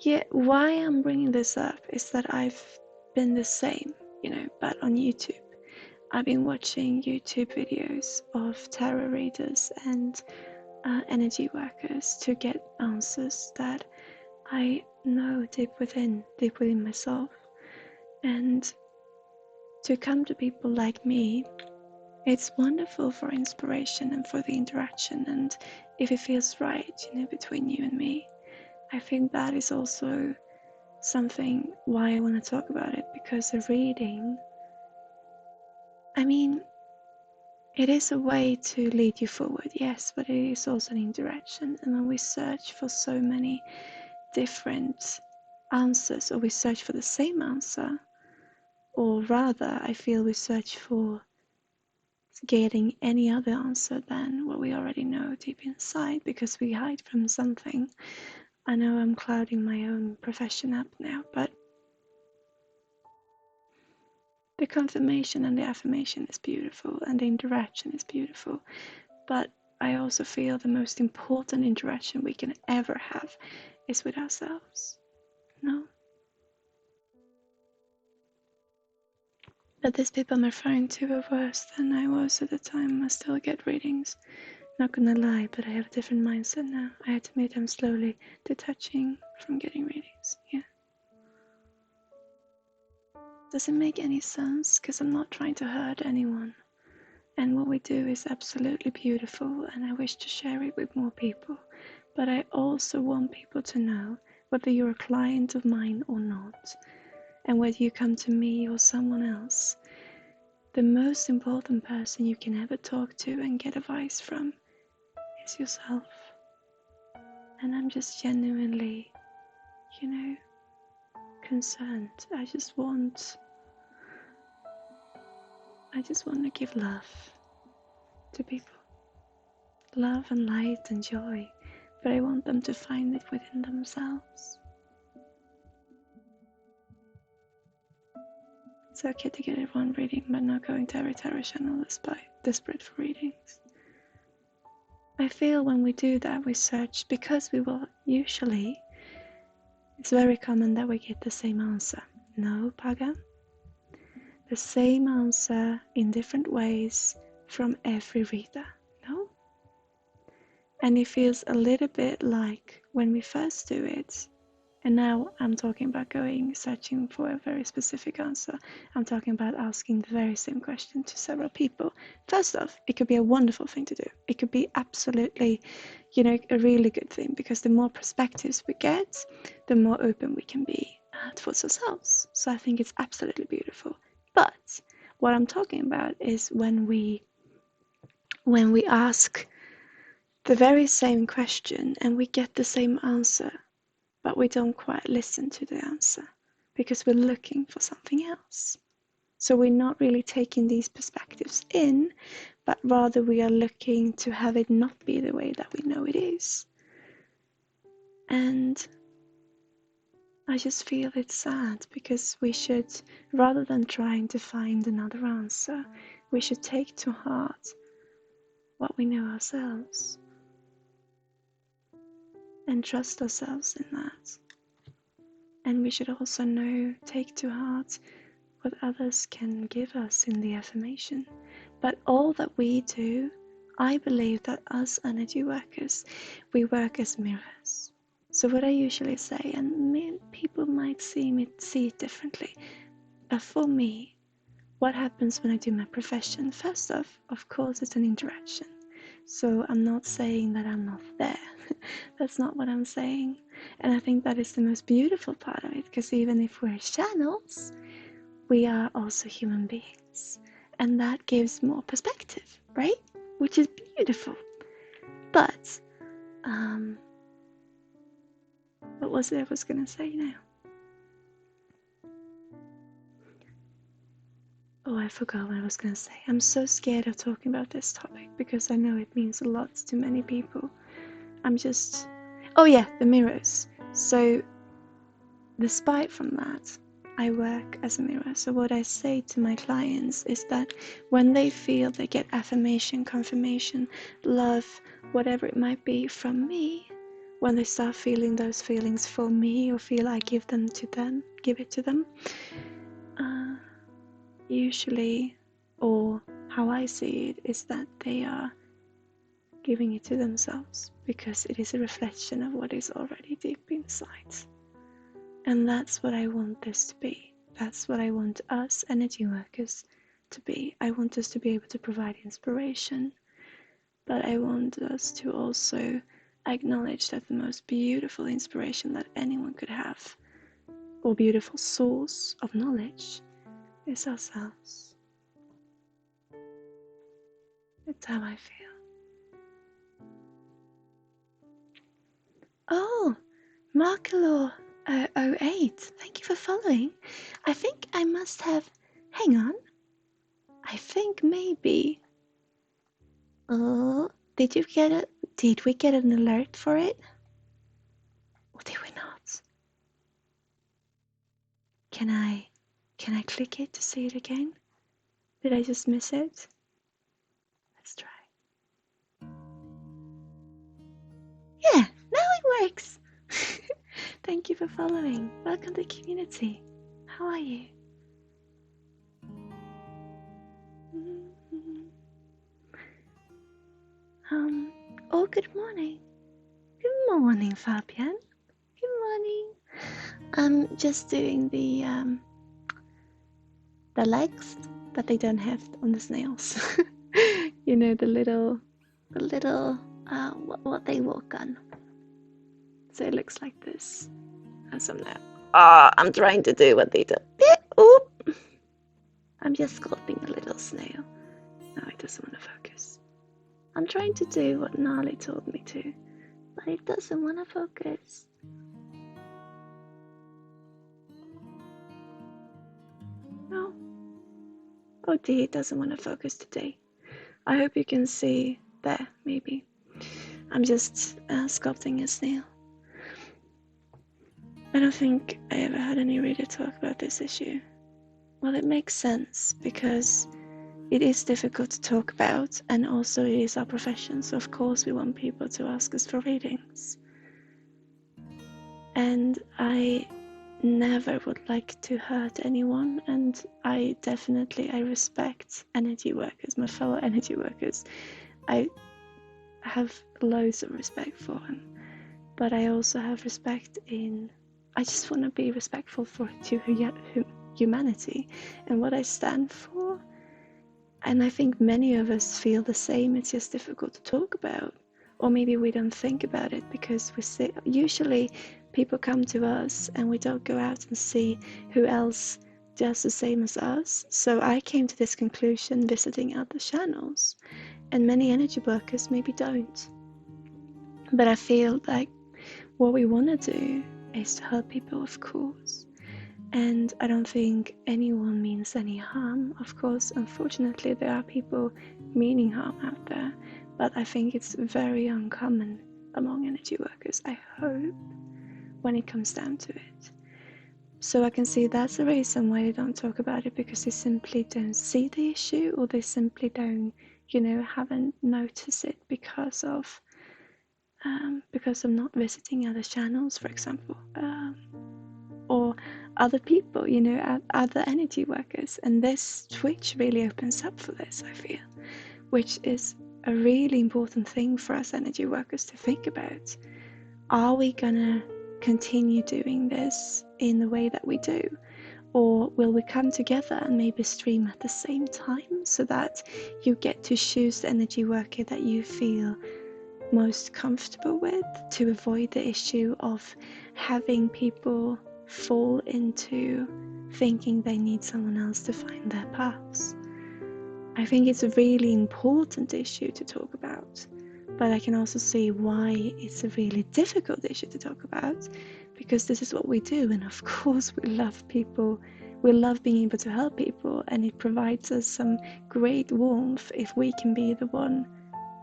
Yeah, why I'm bringing this up is that I've been the same, but on YouTube. I've been watching YouTube videos of tarot readers and energy workers to get answers that I know deep within myself. And to come to people like me, it's wonderful for inspiration and for the interaction, and if it feels right, between you and me. I think that is also something why I want to talk about it, because the reading, it is a way to lead you forward, yes, but it is also an interaction. And when we search for so many different answers, or we search for the same answer, or rather, I feel we search for getting any other answer than what we already know deep inside, because we hide from something. I know I'm clouding my own profession up now, but the confirmation and the affirmation is beautiful and the interaction is beautiful. But I also feel the most important interaction we can ever have is with ourselves. No? But these people I'm referring to are worse than I was at the time. I still get readings. Not gonna lie, but I have a different mindset now. I had to admit I'm slowly detaching from getting readings. Yeah. Does it make any sense? Because I'm not trying to hurt anyone. And what we do is absolutely beautiful, and I wish to share it with more people. But I also want people to know, whether you're a client of mine or not, and whether you come to me or someone else, the most important person you can ever talk to and get advice from is yourself. And I'm just genuinely, concerned. I just want to give love to people. Love and light and joy. But I want them to find it within themselves. It's okay to get everyone reading, but not going to every tarot channel despite desperate for readings. I feel when we do that, we search, because we will usually, it's very common that we get the same answer. No, Paga? The same answer in different ways from every reader. No? And it feels a little bit like when we first do it, and now I'm talking about searching for a very specific answer. I'm talking about asking the very same question to several people. First off, it could be a wonderful thing to do. It could be absolutely, a really good thing, because the more perspectives we get, the more open we can be towards ourselves. So I think it's absolutely beautiful. But what I'm talking about is when we ask the very same question and we get the same answer, but we don't quite listen to the answer because we're looking for something else. So we're not really taking these perspectives in, but rather we are looking to have it not be the way that we know it is. And I just feel it's sad, because we should, rather than trying to find another answer, we should take to heart what we know ourselves and trust ourselves in that. And we should also take to heart what others can give us in the affirmation. But all that we do, I believe that us energy workers, we work as mirrors. So what I usually say, and people might see it differently, but for me, what happens when I do my profession? First off, of course, it's an interaction. So I'm not saying that I'm not there. That's not what I'm saying. And I think that is the most beautiful part of it, because even if we're channels, we are also human beings. And that gives more perspective, right? Which is beautiful. But, what was it I was going to say now? Oh, I forgot what I was going to say. I'm so scared of talking about this topic because I know it means a lot to many people. Oh yeah, the mirrors. So, despite from that, I work as a mirror. So what I say to my clients is that when they feel they get affirmation, confirmation, love, whatever it might be from me, when they start feeling those feelings for me, or feel I give it to them, usually, or how I see it, is that they are giving it to themselves, because it is a reflection of what is already deep inside. And that's what I want this to be. That's what I want us energy workers to be. I want us to be able to provide inspiration, but I want us to also acknowledge that the most beautiful inspiration that anyone could have, or beautiful source of knowledge, is ourselves. It's how I feel. Oh, Markalor 008, thank you for following. I think I must have, hang on, I think maybe, did we get an alert for it? Or did we not? Can I click it to see it again? Did I just miss it? Let's try. Yeah, now it works. Thank you for following. Welcome to the community. How are you? Oh, good morning. Good morning, Fabian. Good morning. I'm just doing the legs, but they don't have on the snails. You know, the little what they walk on. So it looks like this. As I'm now. I'm trying to do what they do. Oop. I'm just sculpting a little snail. No, it doesn't want to focus. I'm trying to do what Nali told me to, but it doesn't want to focus. No. Oh dear, it doesn't want to focus today. I hope you can see there, maybe. I'm just sculpting a snail. I don't think I ever had any reader talk about this issue. Well, it makes sense because it is difficult to talk about, and also it is our profession, so of course we want people to ask us for readings. And I never would like to hurt anyone, and I respect energy workers, my fellow energy workers. I have loads of respect for them, but I also have respect I just want to be respectful to humanity and what I stand for. And I think many of us feel the same. It's just difficult to talk about, or maybe we don't think about it because usually people come to us and we don't go out and see who else does the same as us. So I came to this conclusion visiting other channels, and many energy workers maybe don't. But I feel like what we want to do is to help people, of course. And I don't think anyone means any harm. Of course, unfortunately, there are people meaning harm out there, but I think it's very uncommon among energy workers, I hope, when it comes down to it. So I can see that's the reason why they don't talk about it, because they simply don't see the issue, or they simply don't, haven't noticed it because of not visiting other channels, for example, or other people, other energy workers. And this Twitch really opens up for this, I feel, which is a really important thing for us energy workers to think about. Are we gonna continue doing this in the way that we do, or will we come together and maybe stream at the same time so that you get to choose the energy worker that you feel most comfortable with, to avoid the issue of having people fall into thinking they need someone else to find their paths. I think it's a really important issue to talk about, but I can also see why it's a really difficult issue to talk about, because this is what we do, and of course we love people, we love being able to help people, and it provides us some great warmth if we can be the one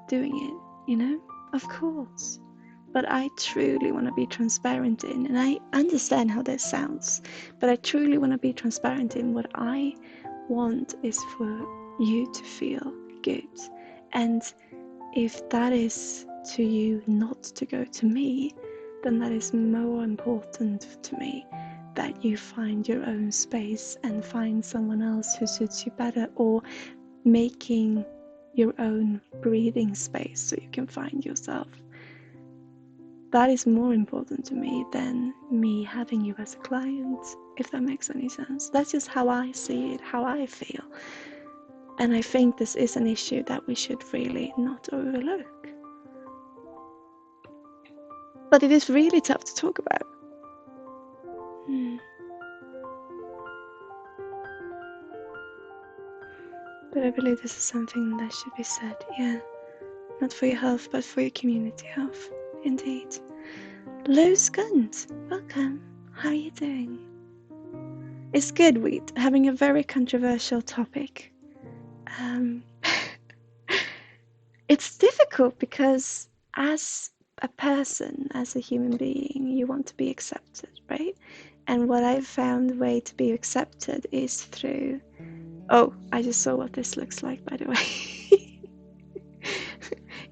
doing it, of course. But I truly want to be transparent in, and I understand how this sounds, but I truly want to be transparent in what I want is for you to feel good. And if that is to you not to go to me, then that is more important to me, that you find your own space and find someone else who suits you better, or making your own breathing space so you can find yourself. That is more important to me than me having you as a client, if that makes any sense. That's just how I see it, how I feel. And I think this is an issue that we should really not overlook. But it is really tough to talk about. But I believe this is something that should be said, yeah. Not for your health, but for your community health, indeed. Loose Guns, welcome. How are you doing? It's good, we're having a very controversial topic. It's difficult because as a person, as a human being, you want to be accepted, right? And what I've found the way to be accepted is through... Oh, I just saw what this looks like, by the way.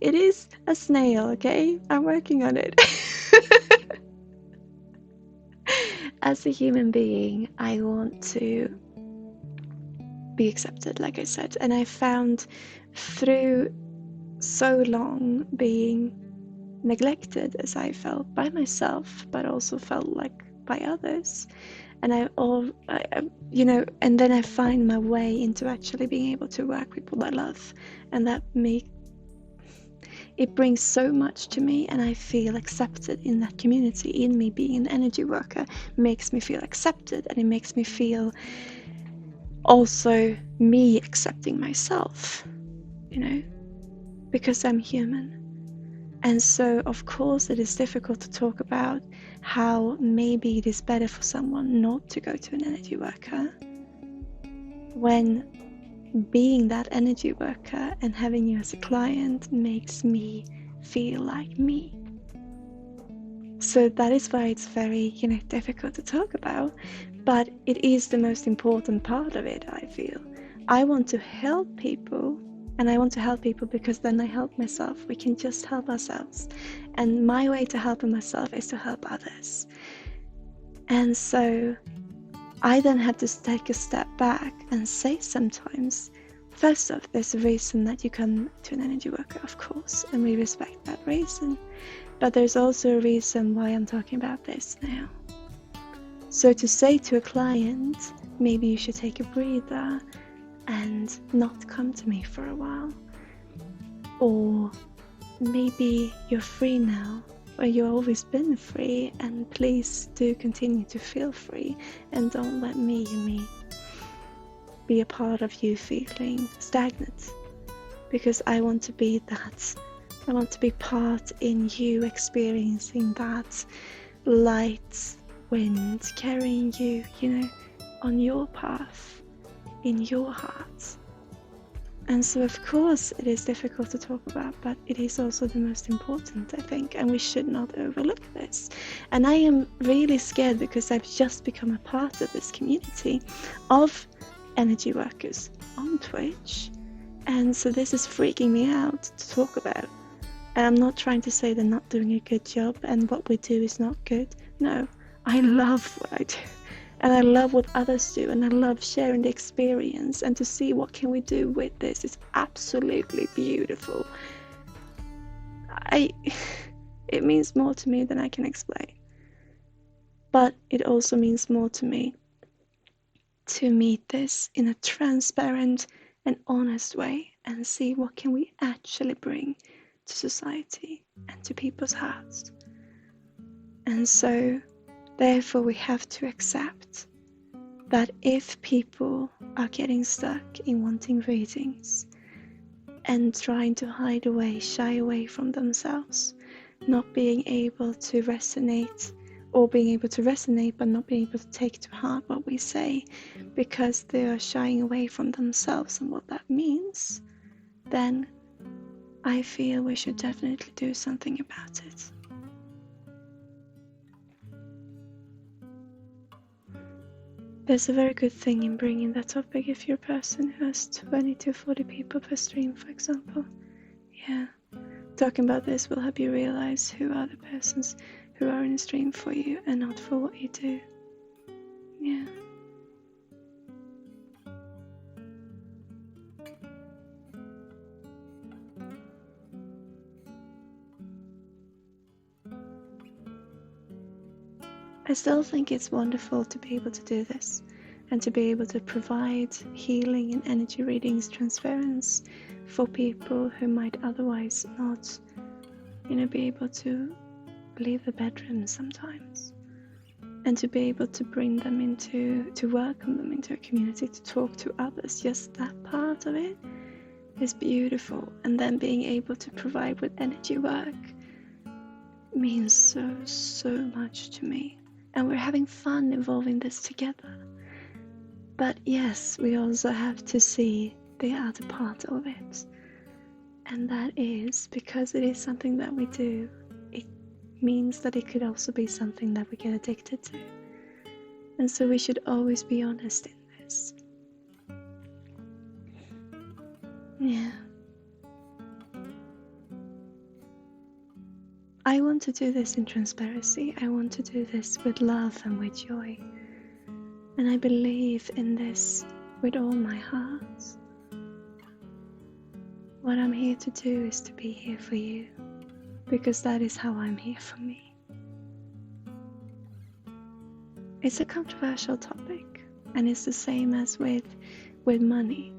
It is a snail, okay? I'm working on it. As a human being, I want to be accepted, like I said. And I found through so long being neglected, as I felt by myself, but also felt like by others. And and then I find my way into actually being able to work with people I love, and it brings so much to me, and I feel accepted in that community. In me being an energy worker makes me feel accepted, and it makes me feel also me accepting myself, because I'm human. And so, of course, it is difficult to talk about how maybe it is better for someone not to go to an energy worker when being that energy worker and having you as a client makes me feel like me. So that is why it's very, difficult to talk about, but it is the most important part of it, I feel. I want to help people, and I want to help people because then I help myself. We can just help ourselves. And my way to helping myself is to help others. And so I then have to take a step back and say sometimes, first off, there's a reason that you come to an energy worker, of course, and we respect that reason. But there's also a reason why I'm talking about this now. So to say to a client, maybe you should take a breather and not come to me for a while. Or maybe you're free now, or you've always been free, and please do continue to feel free, and don't let me be a part of you feeling stagnant, because I want to be that. I want to be part in you experiencing that light wind carrying you, on your path, in your heart. And so, of course, it is difficult to talk about, but it is also the most important, I think, and we should not overlook this. And I am really scared because I've just become a part of this community of energy workers on Twitch. And so this is freaking me out to talk about. And I'm not trying to say they're not doing a good job and what we do is not good. No, I love what I do. And I love what others do, and I love sharing the experience, and to see what can we do with this is absolutely beautiful. It means more to me than I can explain. But it also means more to me to meet this in a transparent and honest way and see what can we actually bring to society and to people's hearts. And so therefore, we have to accept that if people are getting stuck in wanting readings and trying to hide away, shy away from themselves, not being able to resonate, or being able to resonate but not being able to take to heart what we say because they are shying away from themselves and what that means, then I feel we should definitely do something about it. There's a very good thing in bringing that topic if you're a person who has 20 to 40 people per stream, for example. Yeah, talking about this will help you realize who are the persons who are in a stream for you and not for what you do. Yeah. I still think it's wonderful to be able to do this and to be able to provide healing and energy readings transference for people who might otherwise not, be able to leave the bedroom sometimes, and to be able to bring them to welcome them into a community, to talk to others. Just that part of it is beautiful. And then being able to provide with energy work means so much to me. And we're having fun evolving this together. But yes, we also have to see the other part of it. And that is, because it is something that we do, it means that it could also be something that we get addicted to. And so we should always be honest in this. Yeah. I want to do this in transparency. I want to do this with love and with joy. And I believe in this with all my heart. What I'm here to do is to be here for you, because that is how I'm here for me. It's a controversial topic, and it's the same as with money.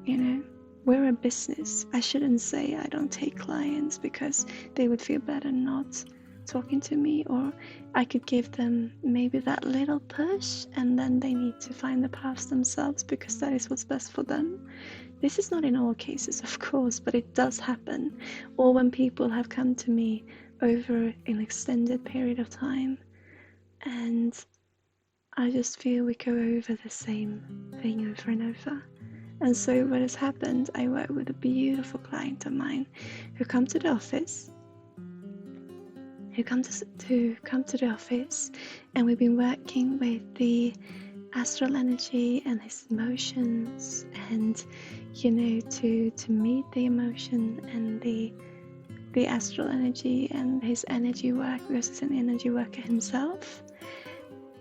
You know, we're a business. I shouldn't say I don't take clients because they would feel better not talking to me, or I could give them maybe that little push and then they need to find the path themselves because that is what's best for them. This is not in all cases, of course, but it does happen. Or when people have come to me over an extended period of time and I just feel we go over the same thing over and over. And so what has happened, I work with a beautiful client of mine who come to the office, and we've been working with the astral energy and his emotions, and you know, to meet the emotion and the astral energy and his energy work, because he's an energy worker himself.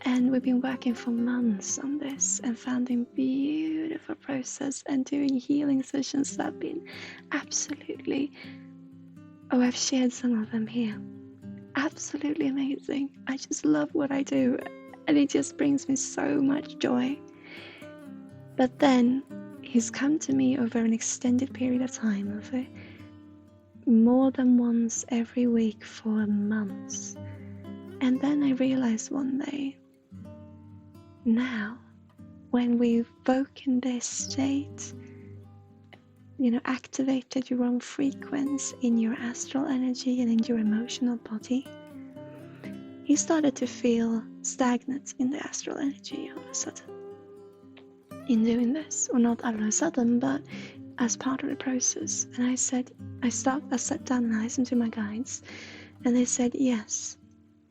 And we've been working for months on this and found a beautiful process and doing healing sessions that have been absolutely, I've shared some of them here, absolutely amazing. I just love what I do and it just brings me so much joy. But then he's come to me over an extended period of time, over more than once every week for months. And then I realized one day, now, when we've woken this state, you know, activated your own frequency in your astral energy and in your emotional body, he started to feel stagnant in the astral energy all of a sudden. In doing this, or not all of a sudden, but as part of the process. And I sat down and I listened to my guides, and they said yes.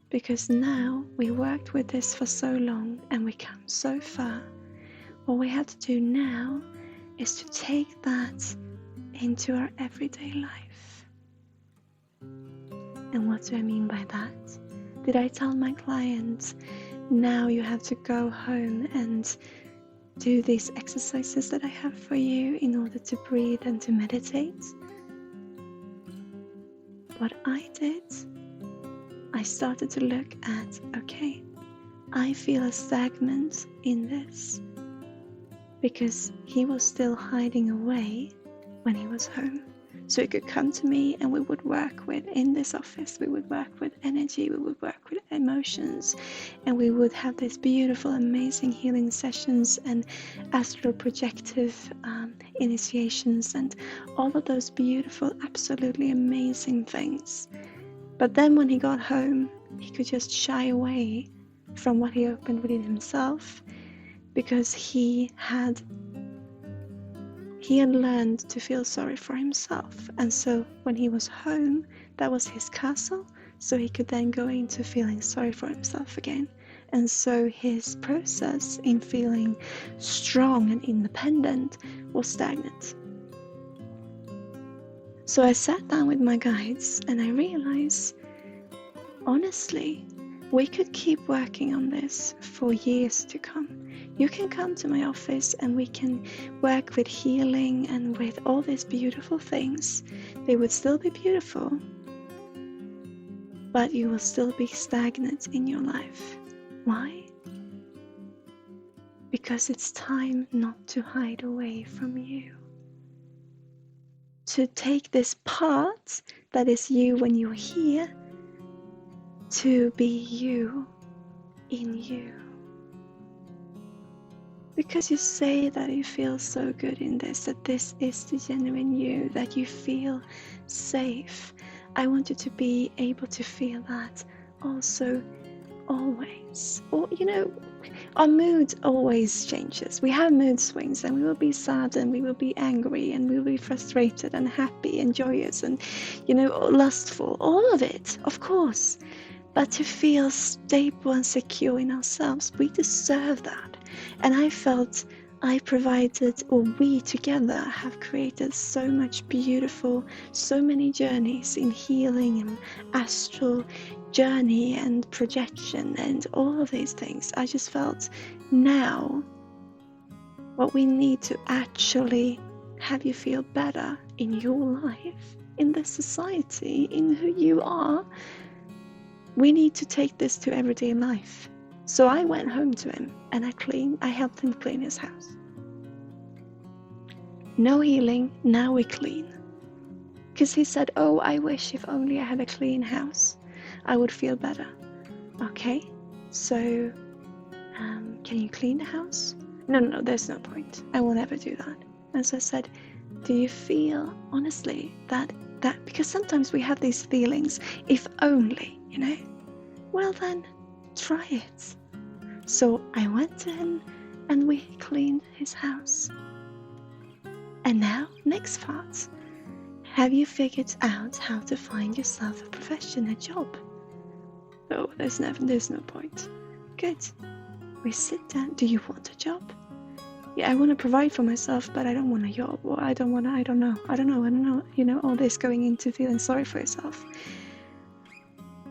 Because now we worked with this for so long and we come so far. What we have to do now is to take that into our everyday life. And what do I mean by that? Did I tell my clients, now you have to go home and do these exercises that I have for you in order to breathe and to meditate? What I did, I started to look at, okay, I feel a stagnant in this because he was still hiding away when he was home. So he could come to me and we would work with, in this office, we would work with energy, we would work with emotions, and we would have these beautiful, amazing healing sessions and astral projective initiations and all of those beautiful, absolutely amazing things. But then when he got home, he could just shy away from what he opened within himself because he had learned to feel sorry for himself. And so when he was home, that was his castle, so he could then go into feeling sorry for himself again. And so his process in feeling strong and independent was stagnant. So I sat down with my guides and I realized, honestly, we could keep working on this for years to come. You can come to my office and we can work with healing and with all these beautiful things. They would still be beautiful, but you will still be stagnant in your life. Why? Because it's time not to hide away from you. To take this part that is you when you're here, to be you in you. Because you say that you feel so good in this, that this is the genuine you, that you feel safe. I want you to be able to feel that also always. Or, you know, our mood always changes. We have mood swings, and we will be sad, and we will be angry, and we will be frustrated and happy and joyous and, lustful. All of it, of course. But to feel stable and secure in ourselves, we deserve that. And I felt I provided, or we together have created so much beautiful, so many journeys in healing and astral journey and projection and all of these things. I just felt now what we need to actually have you feel better in your life, in this society, in who you are. We need to take this to everyday life. So I went home to him and I helped him clean his house. No healing, now we clean. Because he said, oh, I wish if only I had a clean house, I would feel better. Okay, so can you clean the house? No, there's no point. I will never do that. And so I said, do you feel, honestly, that because sometimes we have these feelings, if only, well then, try it. So I went in and we cleaned his house. And now, next part. Have you figured out how to find yourself a profession, a job? Oh, there's no point. Good. We sit down. Do you want a job? Yeah, I want to provide for myself, but I don't want a job. Or I don't know. All this going into feeling sorry for yourself.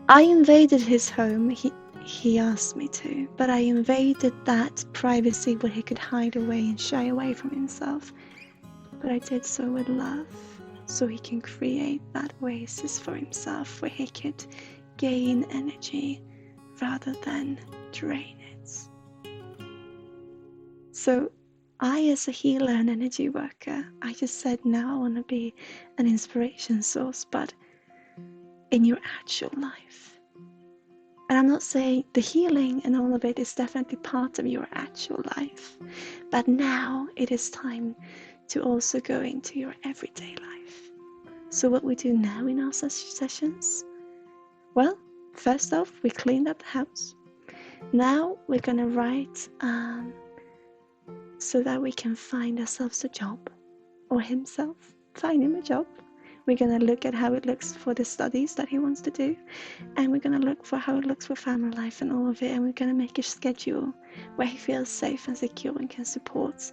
I invaded his home. He asked me to, but I invaded that privacy where he could hide away and shy away from himself. But I did so with love, so he can create that oasis for himself where he could gain energy rather than drain it. So I, as a healer and energy worker, I just said, now I want to be an inspiration source, but in your actual life. And I'm not saying the healing and all of it is definitely part of your actual life, but now it is time to also go into your everyday life. So what we do now in our sessions, well, first off, we cleaned up the house. Now we're going to write so that we can find ourselves a job, or himself, find him a job. We're going to look at how it looks for the studies that he wants to do, and we're going to look for how it looks for family life and all of it, and we're going to make a schedule where he feels safe and secure and can support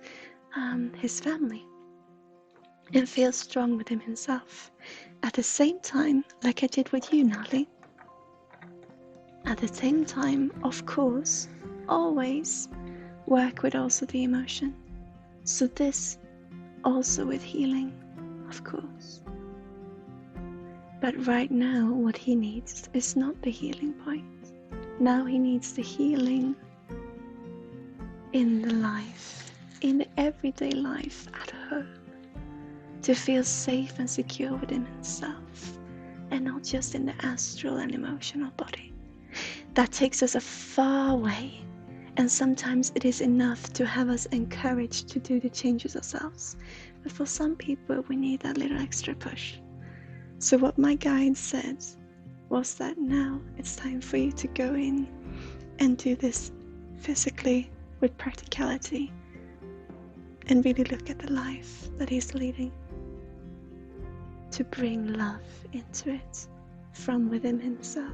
his family and feel strong within himself. At the same time, like I did with you, Nali, at the same time, of course, always work with also the emotion. So this also with healing, of course. But right now, what he needs is not the healing point. Now he needs the healing in the life, in the everyday life at home, to feel safe and secure within himself, and not just in the astral and emotional body. That takes us a far way, and sometimes it is enough to have us encouraged to do the changes ourselves. But for some people, we need that little extra push. So what my guide said was that now it's time for you to go in and do this physically with practicality and really look at the life that he's leading, to bring love into it from within himself,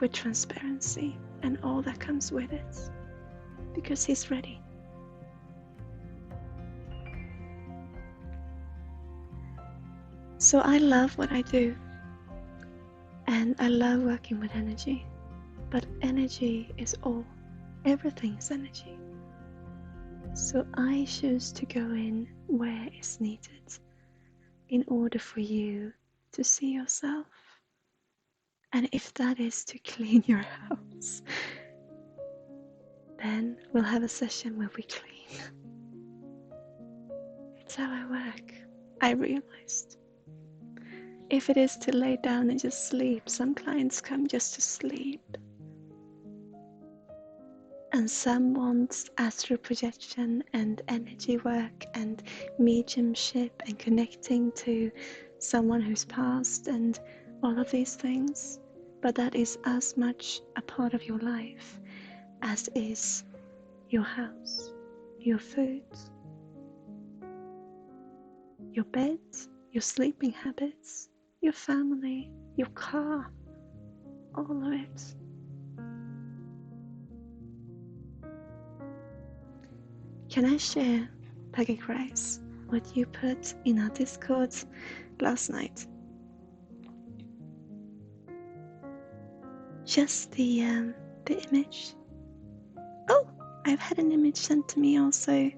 with transparency and all that comes with it, because he's ready. So I love what I do, and I love working with energy, but energy is all. Everything's energy. So I choose to go in where it's needed in order for you to see yourself. And if that is to clean your house, then we'll have a session where we clean. It's how I work, I realized. If it is to lay down and just sleep, some clients come just to sleep. And some want astral projection and energy work and mediumship and connecting to someone who's passed and all of these things. But that is as much a part of your life as is your house, your food, your bed, your sleeping habits, your family, your car, all of it. Can I share, Peggy Grace, what you put in our Discord last night? Just the image. Oh, I've had an image sent to me also.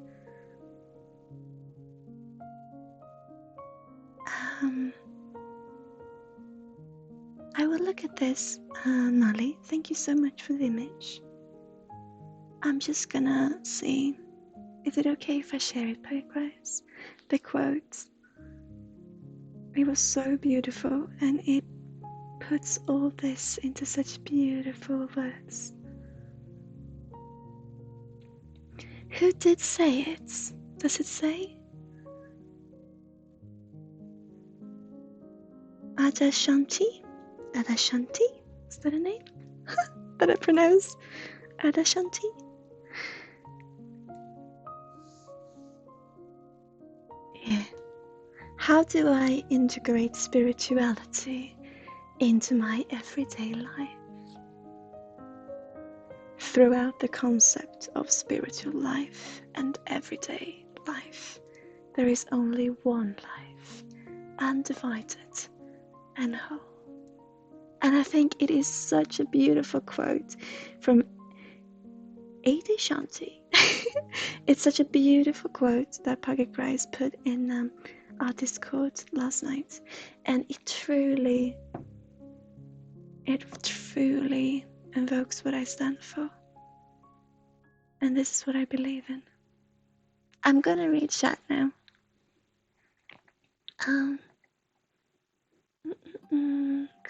I will look at this, Molly. Thank you so much for the image. I'm just gonna see. Is it okay if I share it, Grace? The quote. It was so beautiful, and it puts all this into such beautiful words. Who did say it? Does it say? Adashanti? Adashanti? Is that a name that I pronounce? Adashanti? Yeah. How do I integrate spirituality into my everyday life? Throughout the concept of spiritual life and everyday life, there is only one life, undivided and whole. And I think it is such a beautiful quote from A.D. Shanti. It's such a beautiful quote that Peggy Grace put in our Discord last night, and it truly invokes what I stand for. And this is what I believe in. I'm gonna read chat now.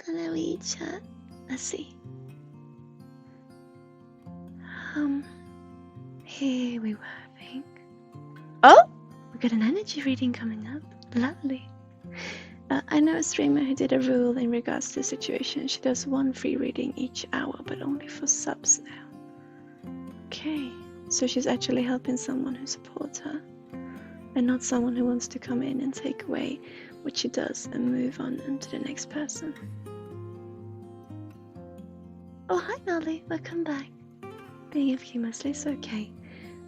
Gonna read chat. Let's see. Here we were, I think. Oh, we got an energy reading coming up. Lovely. I know a streamer who did a rule in regards to the situation. She does one free reading each hour, but only for subs now. Okay, so she's actually helping someone who supports her, and not someone who wants to come in and take away what she does and move on to the next person. Oh, hi Nolly, welcome back. Being a few mostly is okay.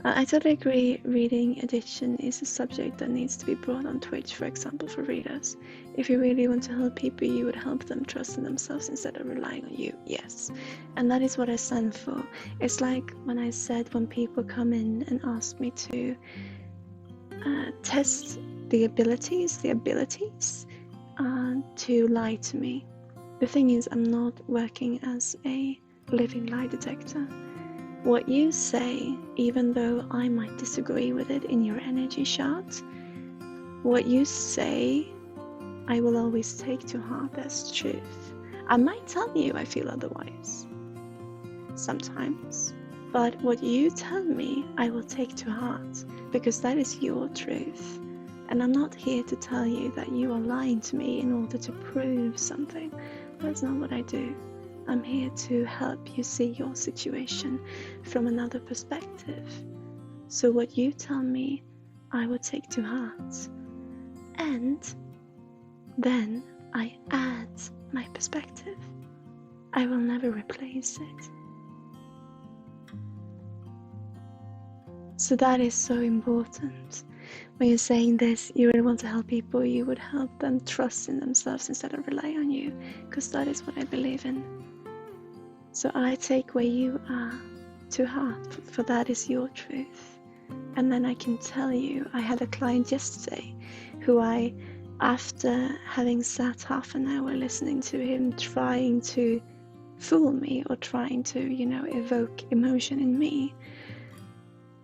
I totally agree, reading addiction is a subject that needs to be brought on Twitch, for example, for readers. If you really want to help people, you would help them trust in themselves instead of relying on you, yes. And that is what I stand for. It's like when I said when people come in and ask me to test the abilities to lie to me. The thing is, I'm not working as a living lie detector. What you say, even though I might disagree with it in your energy chart, what you say, I will always take to heart as truth. I might tell you I feel otherwise, sometimes, but what you tell me, I will take to heart, because that is your truth. And I'm not here to tell you that you are lying to me in order to prove something. That's not what I do. I'm here to help you see your situation from another perspective. So what you tell me, I will take to heart. And then I add my perspective. I will never replace it. So that is so important. When you're saying this, you really want to help people, you would help them trust in themselves instead of rely on you, because that is what I believe in. So I take where you are to heart, for that is your truth. And then I can tell you, I had a client yesterday who after having sat half an hour listening to him trying to fool me or trying to, evoke emotion in me,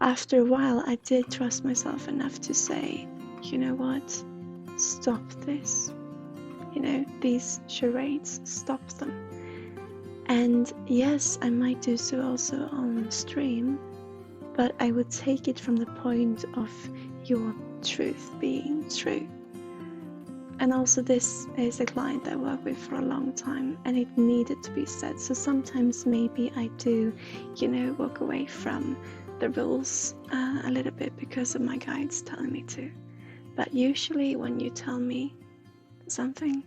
after a while I did trust myself enough to say, you know what, stop this. These charades, stop them. And yes, I might do so also on stream, but I would take it from the point of your truth being true. And also this is a client I worked with for a long time, and it needed to be said. So sometimes maybe I do, walk away from the rules a little bit because of my guides telling me to. But usually when you tell me something,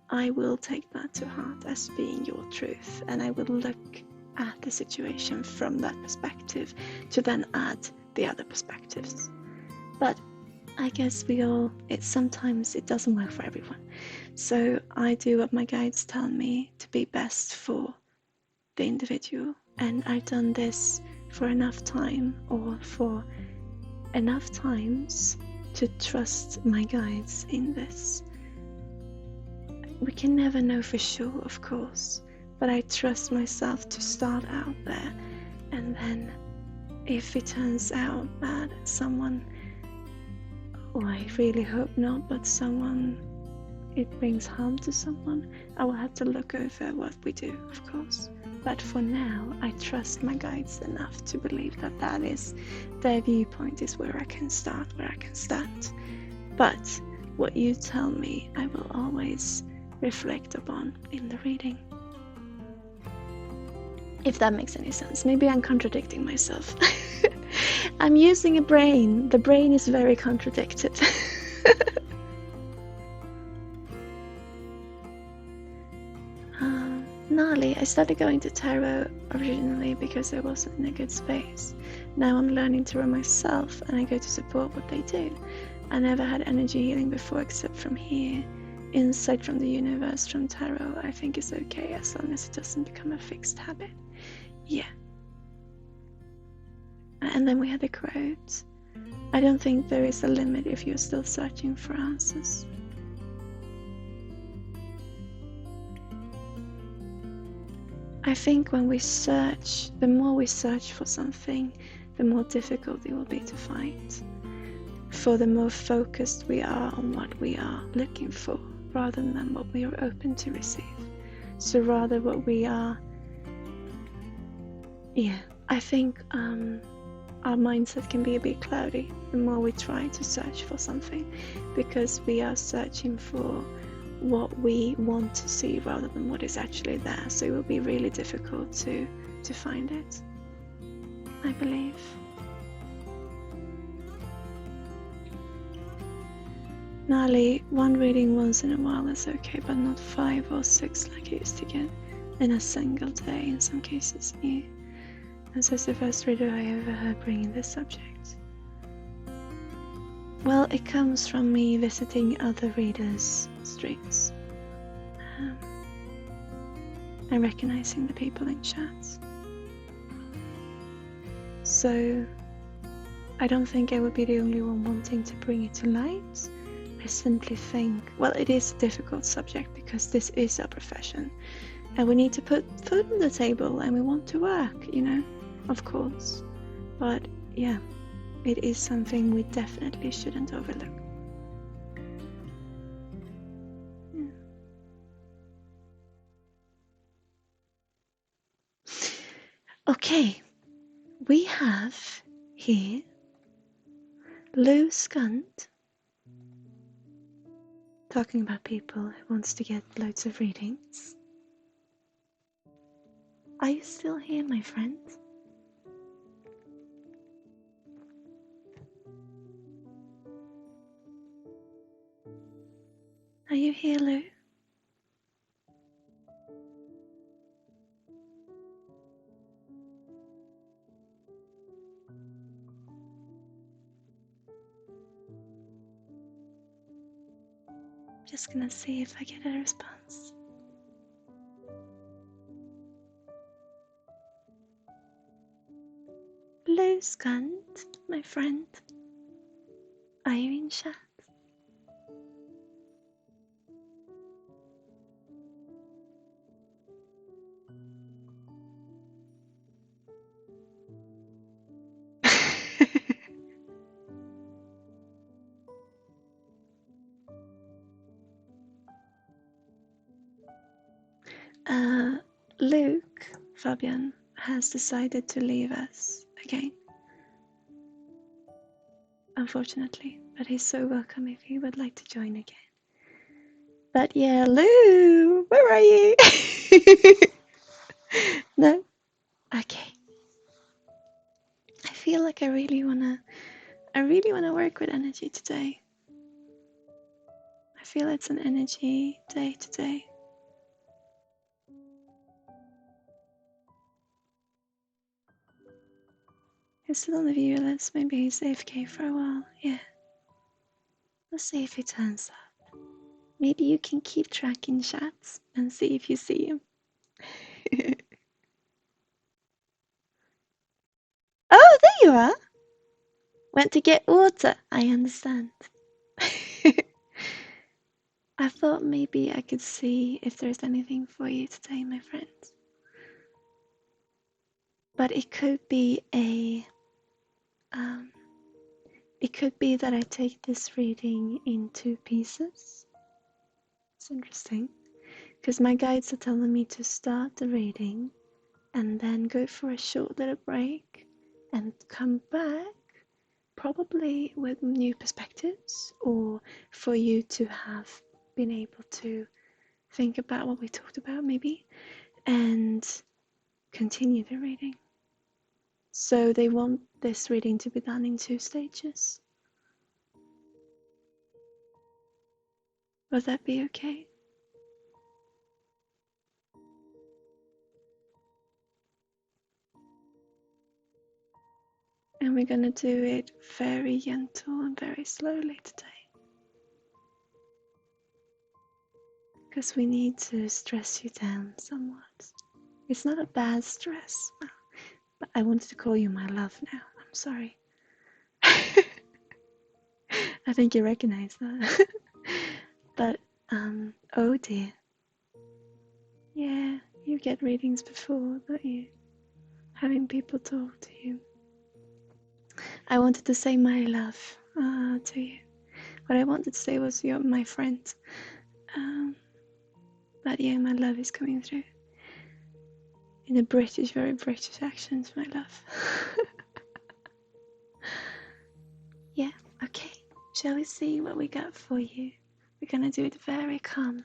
I will take that to heart as being your truth, and I will look at the situation from that perspective to then add the other perspectives. But I guess sometimes it doesn't work for everyone. So I do what my guides tell me to be best for the individual. And I've done this for enough time, or for enough times, to trust my guides in this. We can never know for sure, of course, but I trust myself to start out there. And then if it turns out that someone, or I really hope not, but it brings harm to someone, I will have to look over what we do, of course. But for now, I trust my guides enough to believe that is their viewpoint, is where I can start, where I can stand. But what you tell me, I will always reflect upon in the reading. If that makes any sense. Maybe I'm contradicting myself. I'm using a brain. The brain is very contradicted. Gnarly. I started going to tarot originally because I wasn't in a good space. Now I'm learning tarot myself, and I go to support what they do. I never had energy healing before except from here. Insight from the universe from tarot, I think, is okay as long as it doesn't become a fixed habit. Yeah. And then we had the quote. I don't think there is a limit if you're still searching for answers. I think when we search, the more we search for something, the more difficult it will be to find. For the more focused we are on what we are looking for, rather than what we are open to receive. So rather what we are, I think our mindset can be a bit cloudy the more we try to search for something, because we are searching for what we want to see rather than what is actually there. So it will be really difficult to find it, I believe. Gnarly, one reading once in a while is okay, but not 5 or 6 like I used to get in a single day, in some cases new. And so it's the first reader I ever heard bringing this subject. Well, it comes from me visiting other readers' streams and recognizing the people in chat. So I don't think I would be the only one wanting to bring it to light. I simply think, well, it is a difficult subject because this is our profession and we need to put food on the table and we want to work, of course. But yeah, it is something we definitely shouldn't overlook. Yeah. Okay, we have here Lou Skunt, talking about people who wants to get loads of readings. Are you still here, my friend? Are you here, Lou? Just gonna see if I get a response. Lou Skunt, my friend, are you in chat? Luke, Fabian, has decided to leave us again. Unfortunately, but he's so welcome if he would like to join again. But yeah, Lou, where are you? No? Okay. I feel like I really wanna work with energy today. I feel it's an energy day today. He's still on the viewer list. Maybe he's AFK for a while. Yeah. Let's see if he turns up. Maybe you can keep track in chats and see if you see him. Oh, there you are. Went to get water. I understand. I thought maybe I could see if there's anything for you today, my friend. But it could be it could be that I take this reading in 2 pieces. It's interesting, because my guides are telling me to start the reading and then go for a short little break and come back, probably with new perspectives, or for you to have been able to think about what we talked about maybe, and continue the reading. So they want this reading to be done in 2 stages. Would that be okay? And we're gonna do it very gentle and very slowly today. Because we need to stress you down somewhat. It's not a bad stress, but I wanted to call you my love now. I'm sorry. I think you recognize that. But, oh dear. Yeah, you get readings before, don't you? Having people talk to you. I wanted to say my love to you. What I wanted to say was you're my friend. But yeah, my love is coming through. In a British, very British accent, my love. Yeah, okay. Shall we see what we got for you? We're gonna do it very calmly.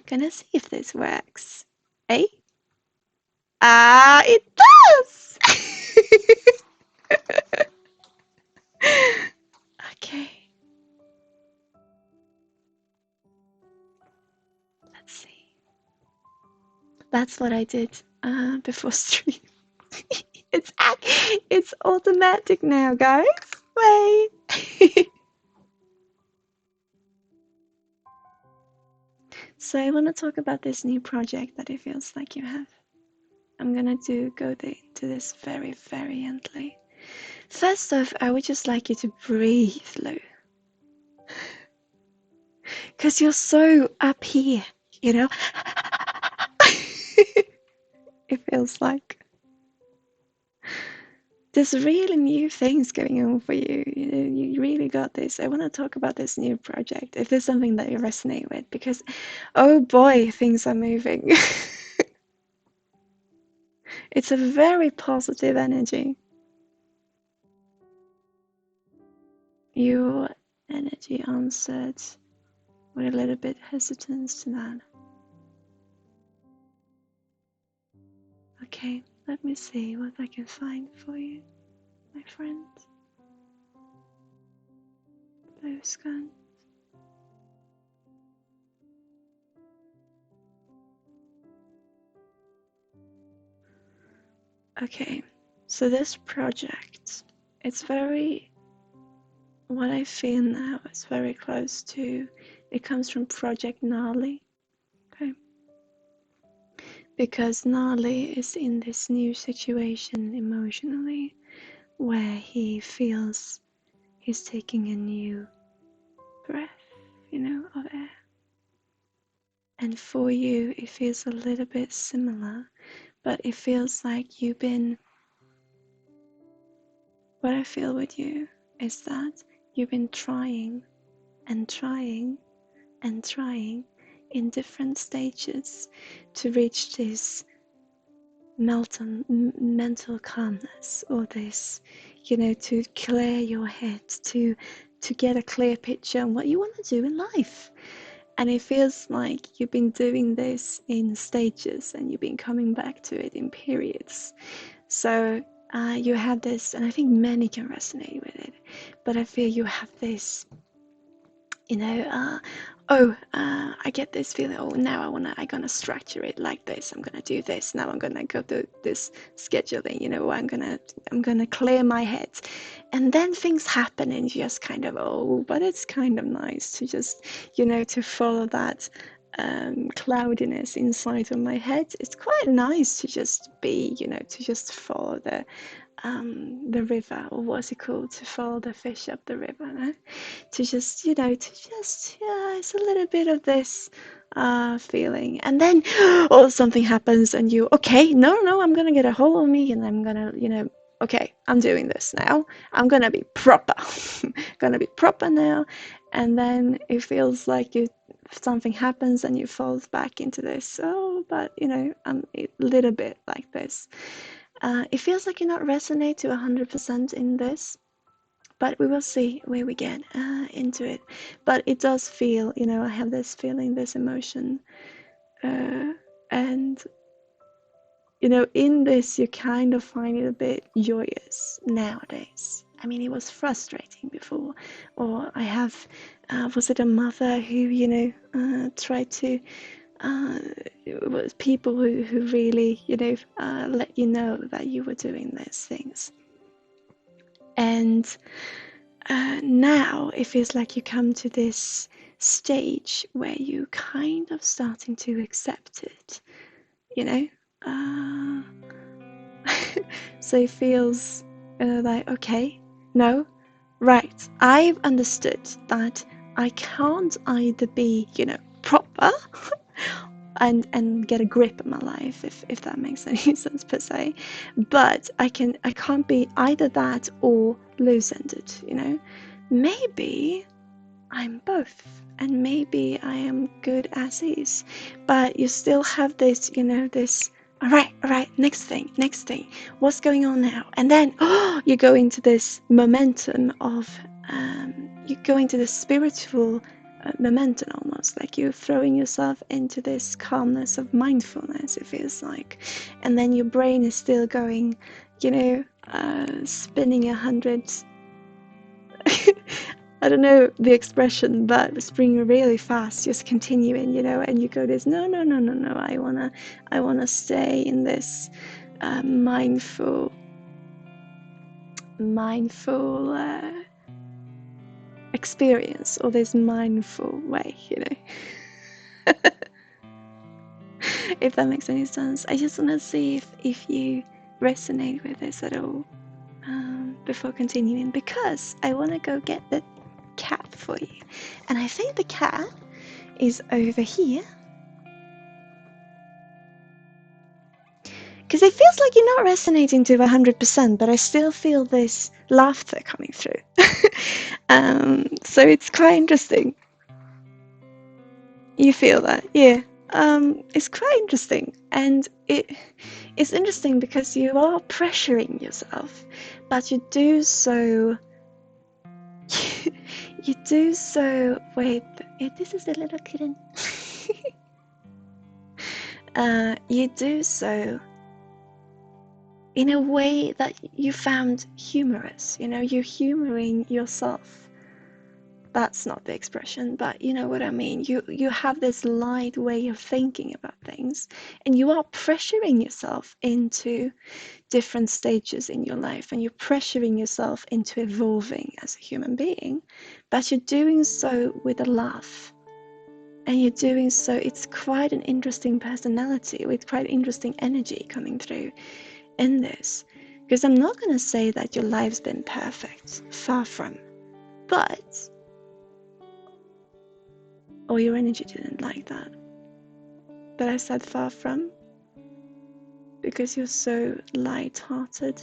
Gonna see if this works. Eh? Ah, it does! Okay. Let's see. That's what I did before stream. It's automatic now, guys. Wait. So I want to talk about this new project that it feels like you have. I'm gonna go into this very, very gently. First off, I would just like you to breathe, Lou. Because you're so up here, you know? It feels like there's really new things going on for you. You know, you really got this. I want to talk about this new project, if there's something that you resonate with, because oh boy, things are moving. It's a very positive energy. Your energy answered with a little bit hesitance to that. Okay, let me see what I can find for you, my friend. Blue scan. Okay, so this project, it's very, what I feel now is very close to, it comes from Project Gnarly, okay? Because Gnarly is in this new situation emotionally where he feels he's taking a new breath, you know, of air. And for you, it feels a little bit similar, but it feels like you've been, what I feel with you is that you've been trying and trying and trying in different stages to reach this mental calmness, or this, you know, to clear your head, to get a clear picture on what you want to do in life. And it feels like you've been doing this in stages and you've been coming back to it in periods. So you have this, and I think many can resonate with it, but I feel you have this, I get this feeling, oh, now I'm gonna structure it like this, I'm gonna do this, now I'm gonna go to this scheduling, I'm gonna clear my head. And then things happen and you just kind of, oh, but it's kind of nice to just, to follow that cloudiness inside of my head. It's quite nice to just be, to just follow the river, or what's it called, to follow the fish up the river, no? To just, yeah, it's a little bit of this feeling. And then, oh, something happens and you, okay, no, I'm gonna get a hold of me and I'm gonna, okay, I'm doing this now. I'm gonna be proper. Gonna be proper now. And then it feels like something happens and you fall back into this, oh, but, I'm a little bit like this. It feels like you're not resonate to 100% in this, but we will see where we get into it. But it does feel, I have this feeling, this emotion, and in this you kind of find it a bit joyous nowadays. I mean, it was frustrating before, or I have, was it a mother who, tried to, it was people who really, let you know that you were doing these things. And now it feels like you come to this stage where you kind of starting to accept it, so it feels like, okay, no, right, I've understood that I can't either be, proper and get a grip on my life, if that makes any sense per se, but I can't be either that or loose-ended. Maybe I'm both, and maybe I am good as is, but you still have this, this, all right, next thing, what's going on now? And then you go into this momentum of you go into the spiritual momentum, almost like you're throwing yourself into this calmness of mindfulness, it feels like. And then your brain is still going, spinning 100 I don't know the expression, but spinning really fast, just continuing, and you go this, no, I wanna stay in this mindful experience, or this mindful way, if that makes any sense. I just want to see if you resonate with this at all before continuing, because I want to go get the cat for you, and I think the cat is over here, because it feels like you're not resonating to 100%, but I still feel this laughter coming through. So it's quite interesting. You feel that, yeah. It's quite interesting, and it's interesting because you are pressuring yourself, but you do so. You do so. Wait, this is a little kitten. You do so in a way that you found humorous. You're humoring yourself. That's not the expression, but you know what I mean. You have this light way of thinking about things, and you are pressuring yourself into different stages in your life, and you're pressuring yourself into evolving as a human being, but you're doing so with a laugh, and you're doing so, it's quite an interesting personality with quite interesting energy coming through in this, because I'm not going to say that your life's been perfect, far from, but or your energy didn't like that. But I said far from because you're so light-hearted.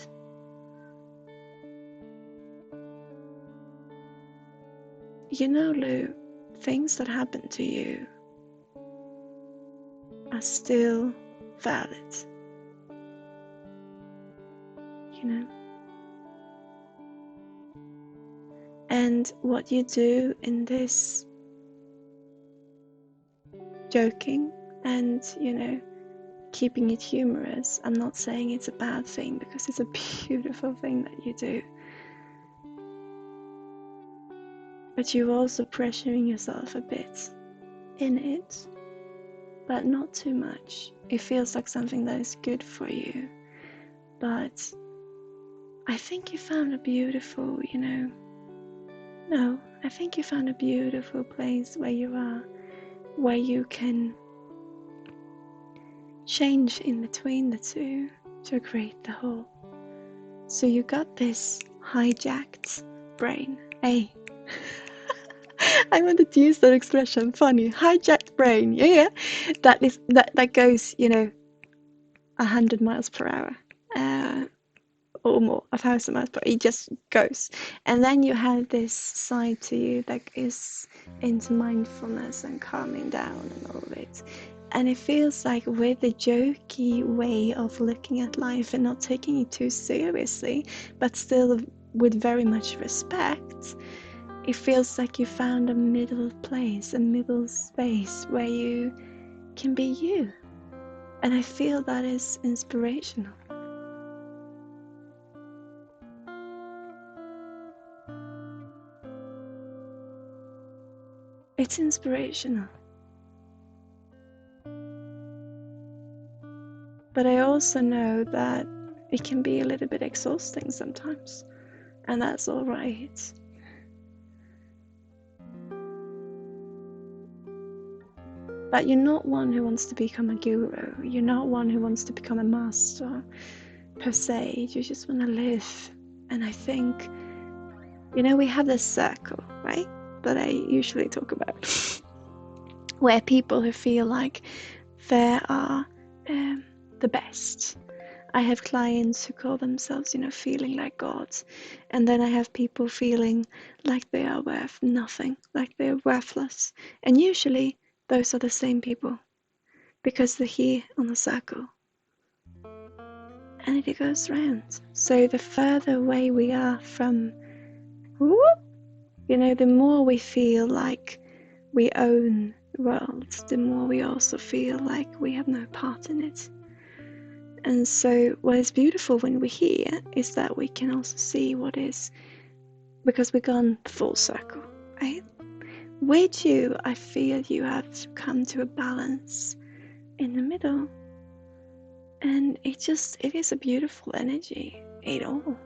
Lou, things that happen to you are still valid. And what you do in this joking and, keeping it humorous. I'm not saying it's a bad thing, because it's a beautiful thing that you do. But you're also pressuring yourself a bit in it, but not too much. It feels like something that is good for you. But I think you found a beautiful, I think you found a beautiful place where you are, where you can change in between the two to create the whole. So you got this hijacked brain. Hey, I wanted to use that expression. Funny, hijacked brain. Yeah. That goes, 100 miles per hour, or more, 1,000 miles per hour. It just goes. And then you have this side to you that is into mindfulness and calming down and all of it. And it feels like, with a jokey way of looking at life and not taking it too seriously, but still with very much respect, it feels like you found a middle place, a middle space where you can be you. And I feel that is inspirational. It's inspirational. But I also know that it can be a little bit exhausting sometimes, and that's all right. But you're not one who wants to become a guru. You're not one who wants to become a master, per se. You just want to live. And I think, we have this circle, right, that I usually talk about, where people who feel like they are the best. I have clients who call themselves, feeling like gods. And then I have people feeling like they are worth nothing, like they're worthless. And usually those are the same people, because they're here on the circle. And it goes round. So the further away we are from, the more we feel like we own the world, the more we also feel like we have no part in it. And so what is beautiful when we're here is that we can also see what is, because we've gone full circle, right? With you, I feel you have come to a balance in the middle. And it is a beautiful energy, it all.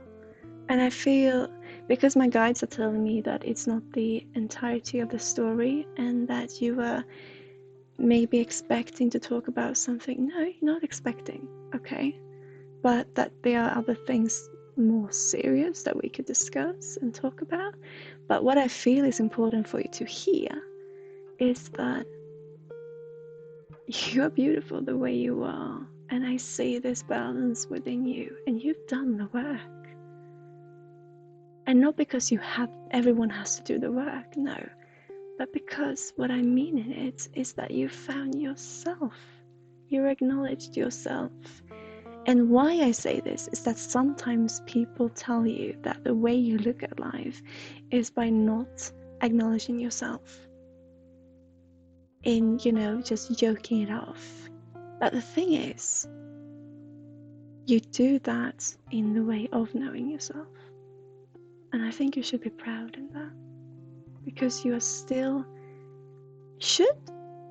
And I feel, because my guides are telling me that it's not the entirety of the story, and that you were maybe expecting to talk about something. No, you're not expecting, okay? But that there are other things more serious that we could discuss and talk about. But what I feel is important for you to hear is that you are beautiful the way you are. And I see this balance within you, and you've done the work. And not because everyone has to do the work, no. But because what I mean in it is that you found yourself. You acknowledged yourself. And why I say this is that sometimes people tell you that the way you look at life is by not acknowledging yourself. In, just joking it off. But the thing is, you do that in the way of knowing yourself. And I think you should be proud in that. Because you are still,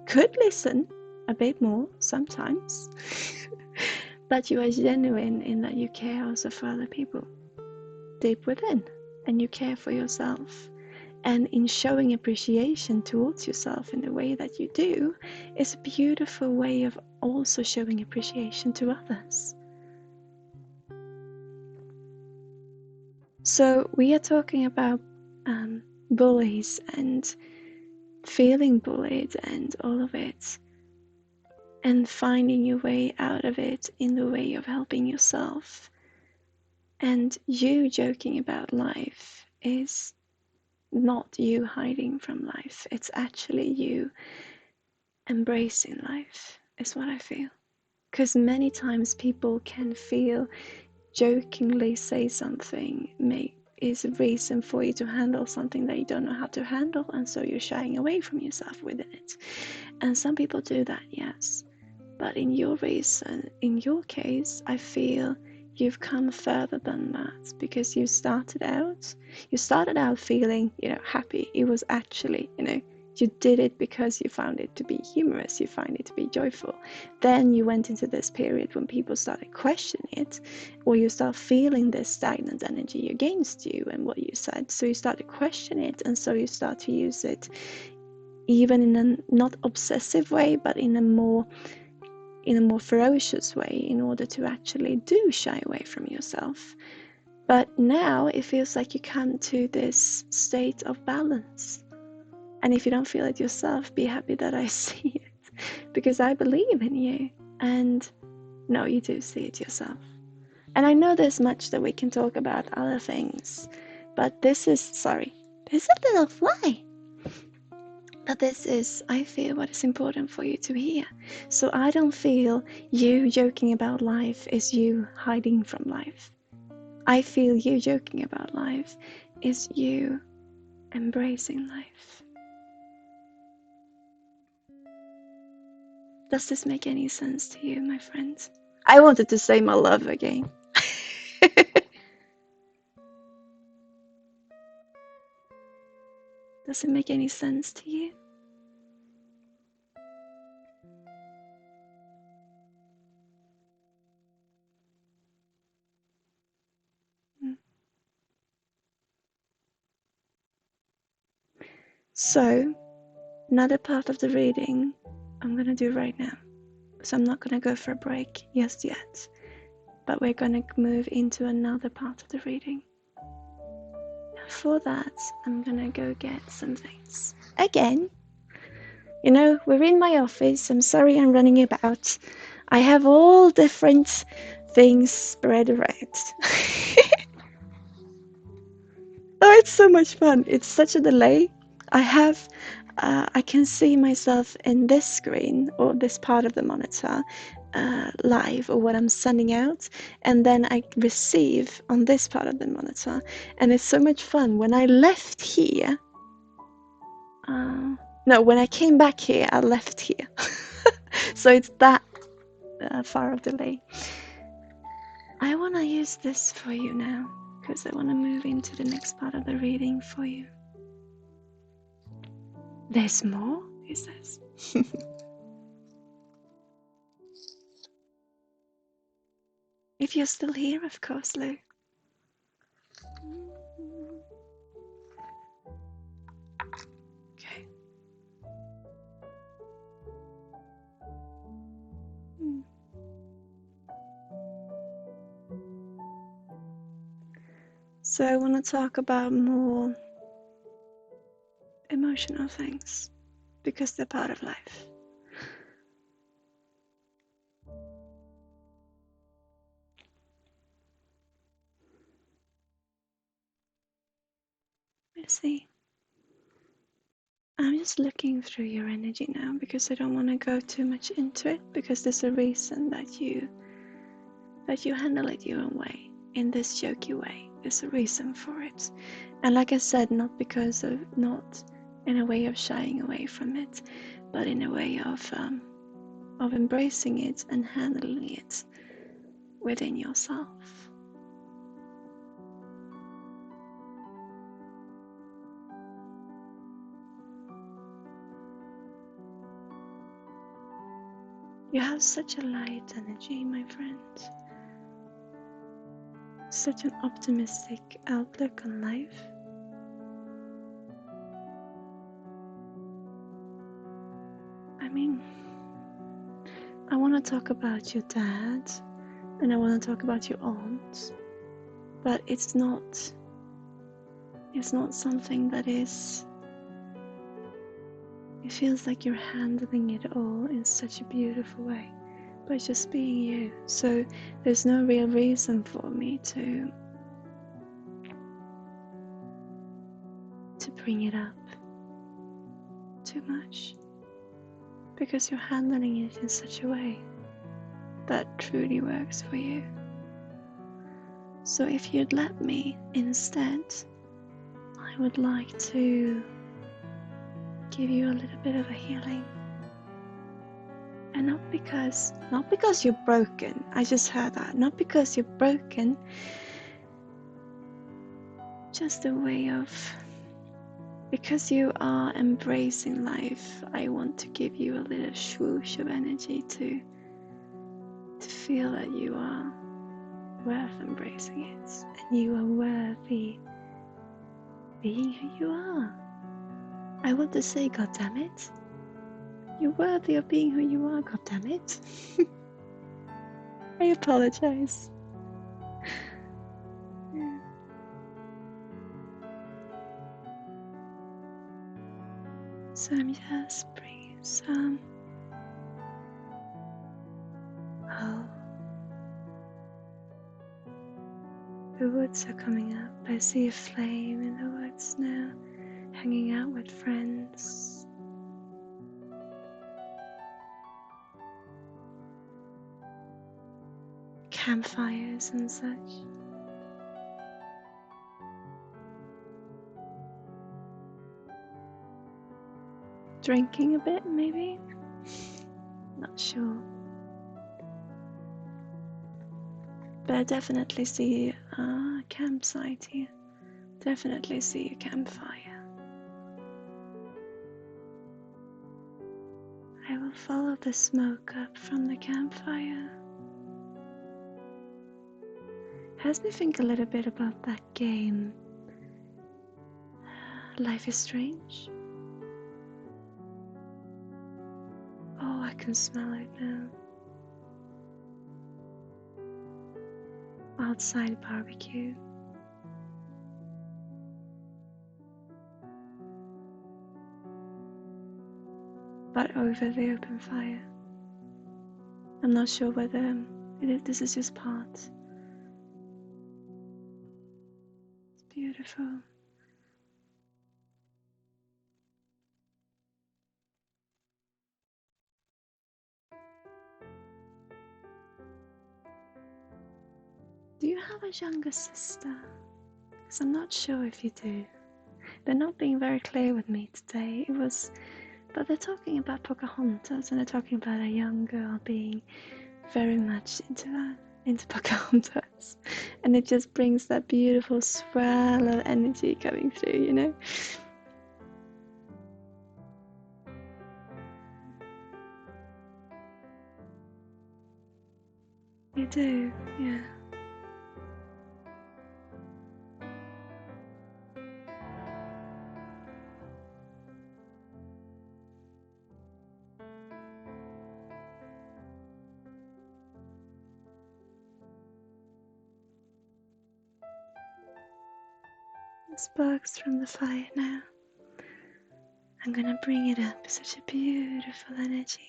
could listen a bit more sometimes. But you are genuine in that you care also for other people deep within, and you care for yourself. And in showing appreciation towards yourself in the way that you do is a beautiful way of also showing appreciation to others. So we are talking about bullies and feeling bullied and all of it, and finding your way out of it in the way of helping yourself. And you joking about life is not you hiding from life. It's actually you embracing life, is what I feel. Because many times people can feel jokingly say something, is a reason for you to handle something that you don't know how to handle, and so you're shying away from yourself within it. And some people do that, yes. But in your reason, in your case, I feel you've come further than that, because you started out feeling, happy. It was actually, you did it because you found it to be humorous, you find it to be joyful. Then you went into this period when people started questioning it, or you start feeling this stagnant energy against you and what you said. So you start to question it, and so you start to use it even in a not obsessive way, but in a more ferocious way, in order to actually do shy away from yourself. But now it feels like you come to this state of balance. And if you don't feel it yourself, be happy that I see it, because I believe in you. And no, you do see it yourself. And I know there's much that we can talk about other things, but there's a little fly. But this is, I feel, what is important for you to hear. So I don't feel you joking about life is you hiding from life. I feel you joking about life is you embracing life. Does this make any sense to you, my friends? I wanted to say my love again. Does it make any sense to you? So, another part of the reading I'm going to do right now. So I'm not going to go for a break just yet, but we're going to move into another part of the reading. And for that, I'm going to go get some things. Again, we're in my office. I'm sorry I'm running about. I have all different things spread around. Oh, it's so much fun. It's such a delay. I can see myself in this screen, or this part of the monitor, live, or what I'm sending out, and then I receive on this part of the monitor. And it's so much fun. When I left here, when I came back here, I left here. So it's that far of delay. I want to use this for you now, because I want to move into the next part of the reading for you. There's more, he says. If you're still here, of course, Lou. Okay. So I want to talk about more emotional things, because they're part of life. Let's see. I'm just looking through your energy now, because I don't want to go too much into it, because there's a reason that you handle it your own way, in this jokey way. There's a reason for it. And like I said, not in a way of shying away from it, but in a way of embracing it and handling it within yourself. You have such a light energy, my friend. Such an optimistic outlook on life. I mean, I want to talk about your dad, and I want to talk about your aunt, but it's not something that is. It feels like you're handling it all in such a beautiful way by just being you. So there's no real reason for me to bring it up too much, because you're handling it in such a way that truly works for you. So if you'd let me instead, I would like to give you a little bit of a healing. And not because you're broken. I just heard that. Not because you're broken. Just a way of, because you are embracing life, I want to give you a little swoosh of energy to feel that you are worth embracing it. And you are worthy being who you are. I want to say, God damn it. You're worthy of being who you are, God damn it. I apologize. Yeah. So I'm just bringing some. Oh, the woods are coming up. I see a flame in the woods now, hanging out with friends. Campfires and such. Drinking a bit, maybe? Not sure. But I definitely see a campsite here. Definitely see a campfire. I will follow the smoke up from the campfire. Has me think a little bit about that game. Life is Strange. Oh, I can smell it now. Outside barbecue. But over the open fire. I'm not sure whether this is just part. It's beautiful. Do you have a younger sister? Because I'm not sure if you do. They're not being very clear with me today. But they're talking about Pocahontas, and they're talking about a young girl being very much into Pocahontas. And it just brings that beautiful swirl of energy coming through, you know? You do, yeah. Sparks from the fire now. I'm gonna bring it up, such a beautiful energy.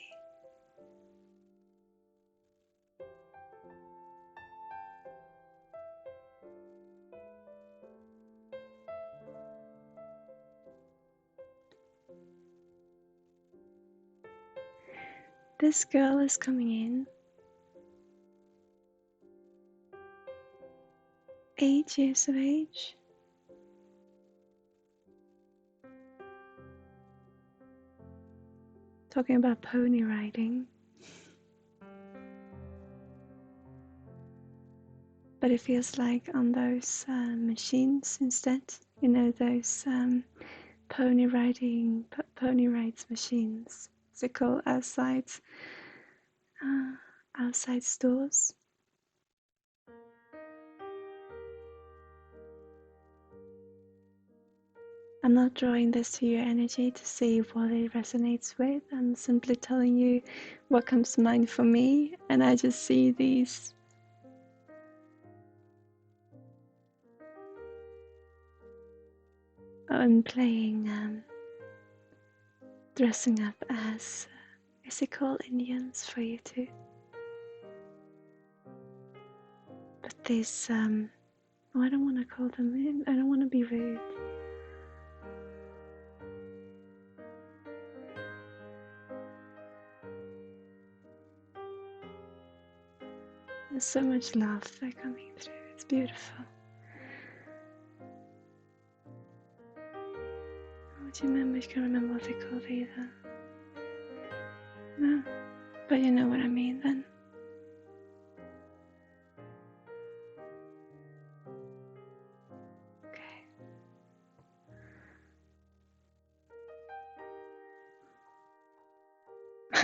This girl is coming in. 8 years of age. Talking about pony riding. But it feels like on those machines instead. You know, those pony rides machines. What's it called? Outside stores. I'm not drawing this to your energy to see what it resonates with. I'm simply telling you what comes to mind for me, and I just see these I'm playing dressing up as is it called Indians for you too? But these oh, I don't want to call them, I don't want to be rude. There's so much laughter coming through. It's beautiful. Do you remember? You can't remember what they're called either. No, but you know what I mean then. Okay.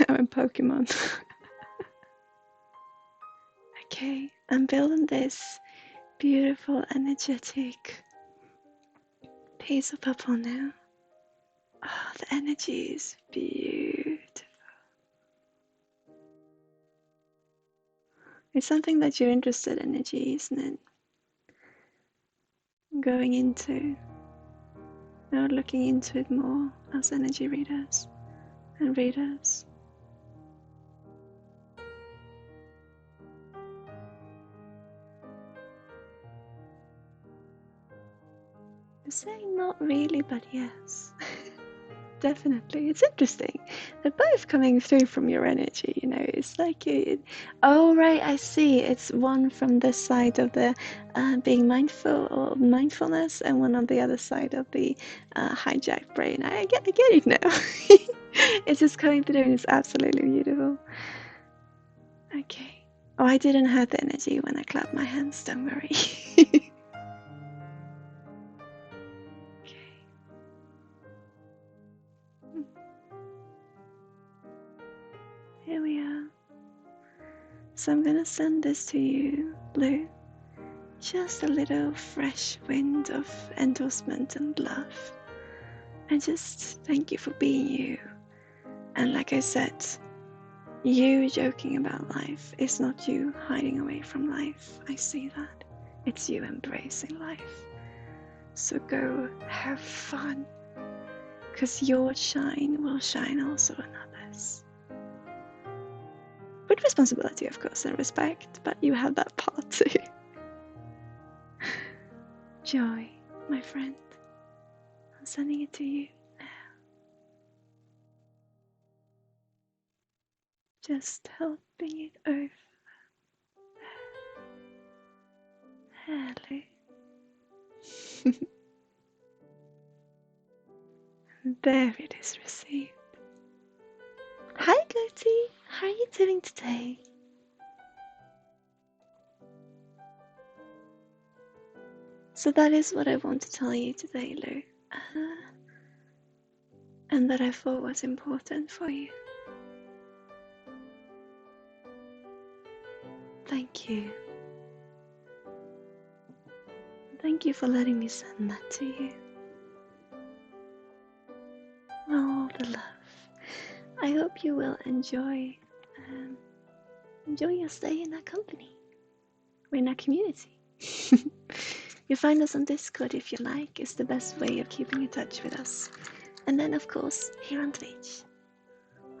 I'm in Pokemon. Okay, I'm building this beautiful, energetic piece of purple now. Oh, the energy is beautiful. It's something that you're interested in, energy, isn't it? Going into, or looking into it more as energy readers and readers. I'm saying not really, but yes. Definitely, it's interesting. They're both coming through from your energy, you know. It's like oh right, I see. It's one from this side of the being mindful or mindfulness, and one on the other side of the hijacked brain. I get it now. It's just coming through, and it's absolutely beautiful. Okay. Oh, I didn't have the energy when I clapped my hands. Don't worry. Here we are. So I'm gonna send this to you, Blue. Just a little fresh wind of endorsement and love. And just thank you for being you. And like I said, you joking about life is not you hiding away from life. I see that. It's you embracing life. So go have fun. Because your shine will shine also on others. With responsibility, of course, and respect, but you have that part too. Joy, my friend. I'm sending it to you now. Just helping it over. Hello. There it is received. Hi, Gertie. How are you doing today? So that is what I want to tell you today, Lou. And that I thought was important for you. Thank you. Thank you for letting me send that to you. All the love. I hope you will enjoy your stay in our company. We're in our community. You find us on Discord if you like. It's the best way of keeping in touch with us. And then, of course, here on Twitch.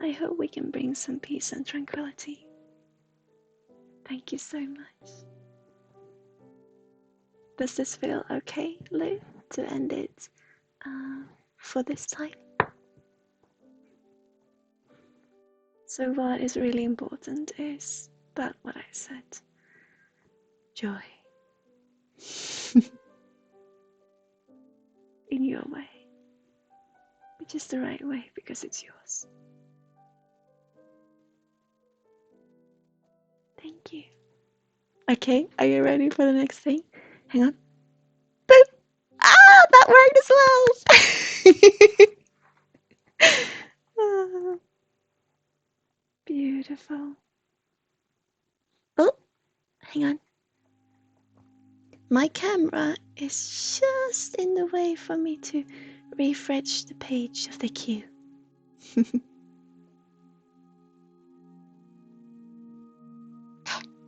I hope we can bring some peace and tranquility. Thank you so much. Does this feel okay, Lou, to end it for this time? So what is really important is that what I said. Joy. In your way. Which is the right way because it's yours. Thank you. Okay, are you ready for the next thing? Hang on. Boop! Ah, that worked as well! Beautiful. Oh, hang on. My camera is just in the way for me to refresh the page of the queue.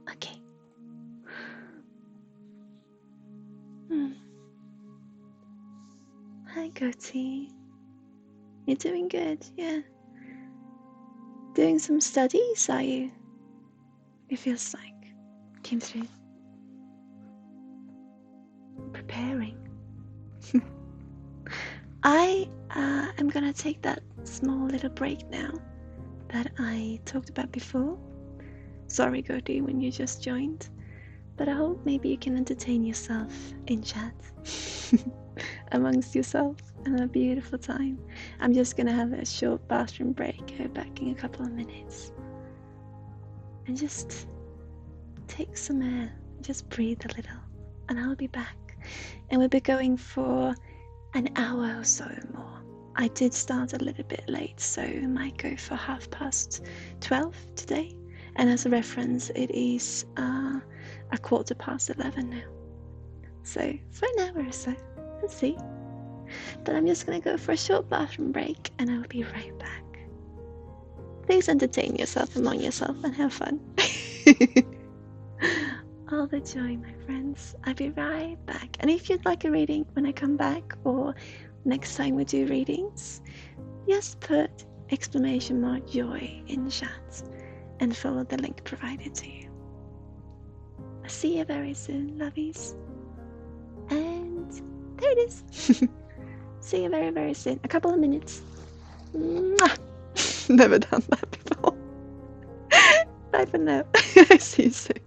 Okay. Hi, Goatee. You're doing good, yeah. Doing some studies, are you? It feels like. Came through. Preparing. I am gonna take that small little break now that I talked about before. Sorry, Goatee, when you just joined. But I hope maybe you can entertain yourself in chat amongst yourself and a beautiful time. I'm just gonna have a short bathroom break. Go back in a couple of minutes and just take some air, just breathe a little, and I'll be back. And we'll be going for an hour or so more. I did start a little bit late, so we might go for 12:30 today. And as a reference, it is 11:15 now. So for an hour or so, let's see. But I'm just gonna go for a short bathroom break, and I'll be right back. Please entertain yourself among yourself and have fun. All the joy, my friends. I'll be right back. And if you'd like a reading when I come back, or next time we do readings, just put !joy in chat and follow the link provided to you. I'll see you very soon, lovies. And there it is. See you very, very soon. A couple of minutes. Mwah! Never done that before. Bye for now. See you soon.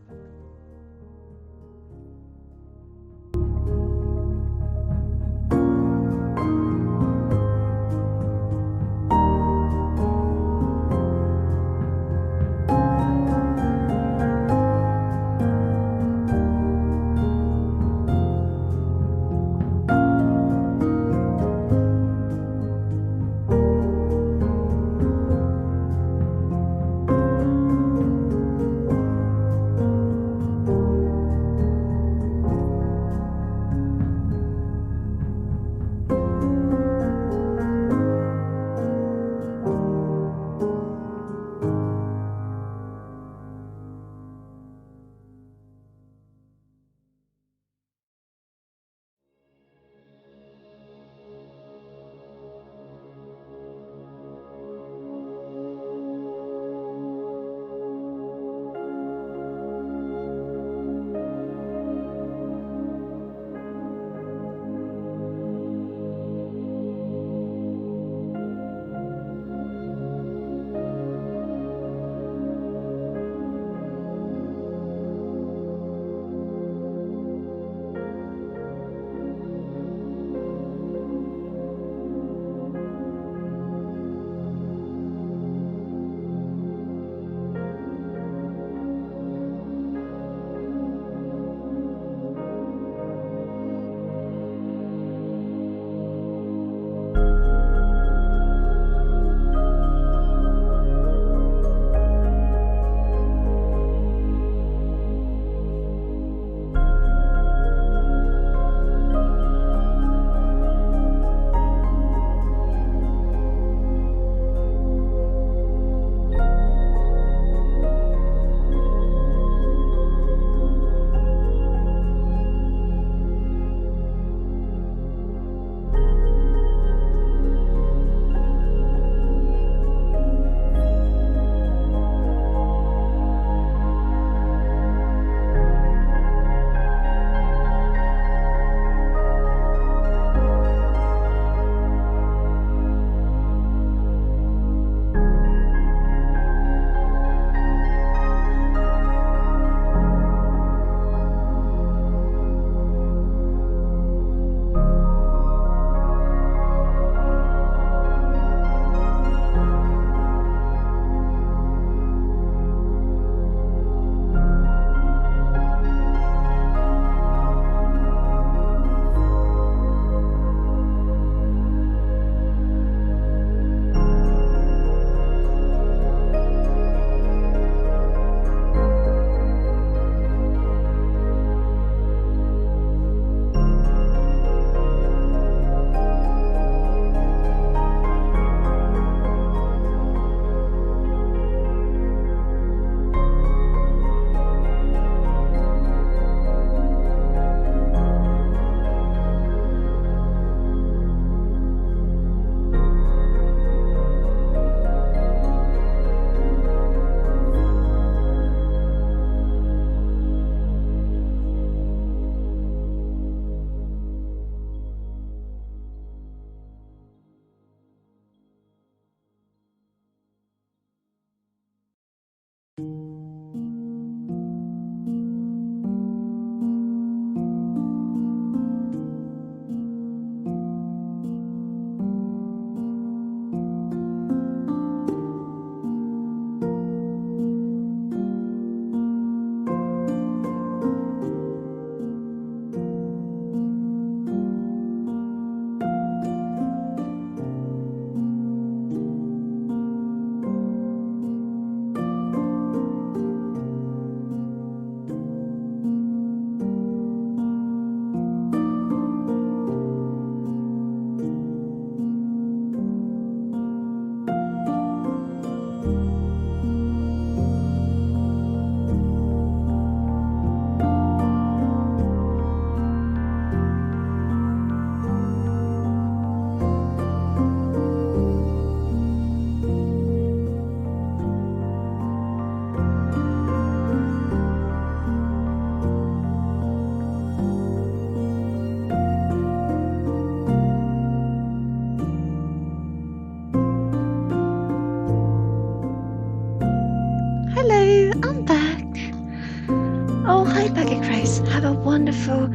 wonderful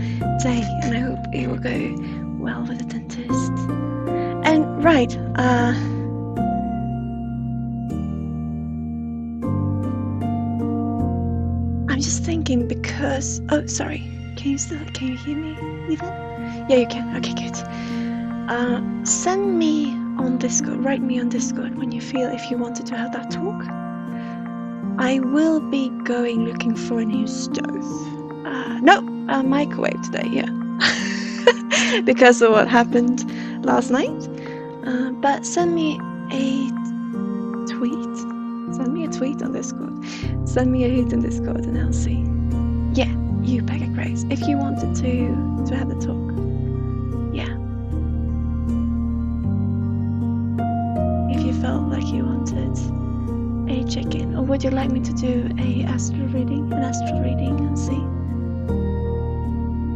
day, and I hope it will go well with the dentist. And right, I'm just thinking because sorry, can you hear me even? Yeah, you can. Okay, good. Send me on Discord, write me on Discord when you feel if you wanted to have that talk. I will be going looking for a new stove. No, a microwave today, yeah. Because of what happened last night. But send me a tweet. Send me a tweet on Discord. Send me a hit on Discord and I'll see. Yeah, you, Pekka Grace. If you wanted to have the talk. Yeah. If you felt like you wanted a check-in, or would you like me to do an astral reading and see?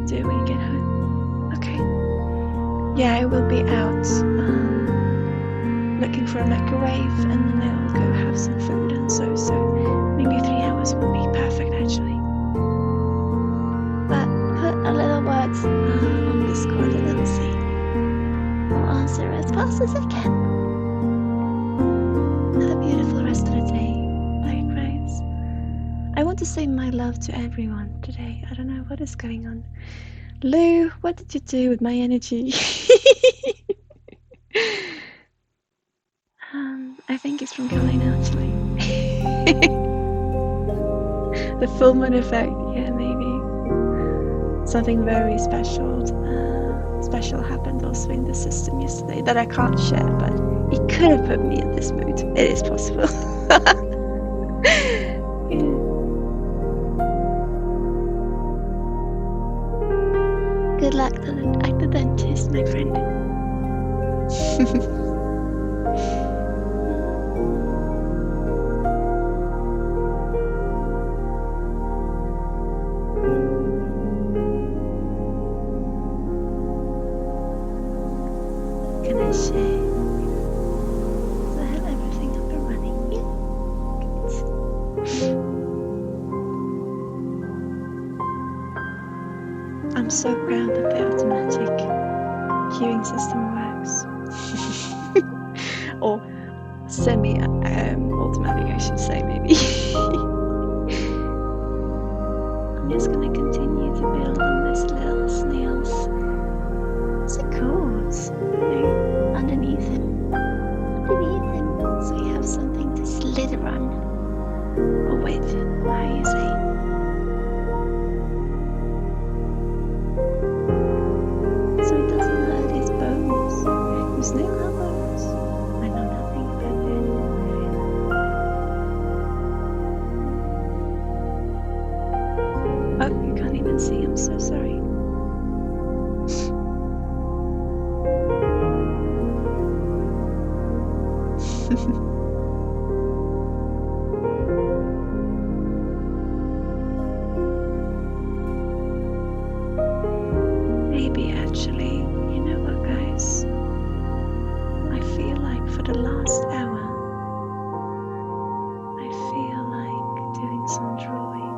Do when you get home? Okay. Yeah, I will be out looking for a microwave, and then I'll go have some food and so maybe 3 hours would be perfect actually. But put a little words on Discord and let's see. I'll answer as fast as I can. Have a beautiful rest of the day. Bye, Grace. I want to say my love to everyone today. I don't know what is going on. Lou, what did you do with my energy? I think it's from Carolina actually. The full moon effect, yeah, maybe. Something very special happened also in the system yesterday that I can't share, but it could have put me in this mood. It is possible. Yeah. Good luck at the dentist, my friend. Can I share? So I have everything up and running. Yeah. Good. I'm so proud that the automatic queuing system works. Or semi-automatic, I should say, maybe. I'm just gonna continue to build on this little snail's. What's it called? Underneath him. So you have something to slither on. Or with, or how you say. So it doesn't hurt his bones. You snail have bones. I know nothing about the animal area. Oh, you can't even see. I'm so sorry. Maybe actually, you know what, guys? I feel like for the last hour, I feel like doing some drawing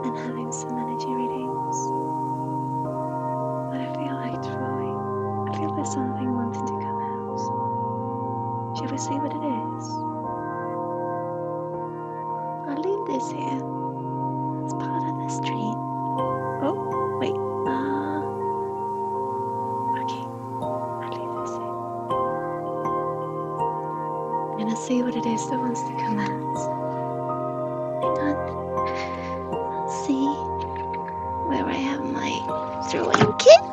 and having some energy readings. But I feel like drawing. I feel there's something wanting to come out. Shall we see what it is? I'll leave this here as part of the stream. Oh, wait. Okay. I'll leave this here. I'm gonna see what it is that wants to come out. Hang on. I'll see where I have my drawing kit.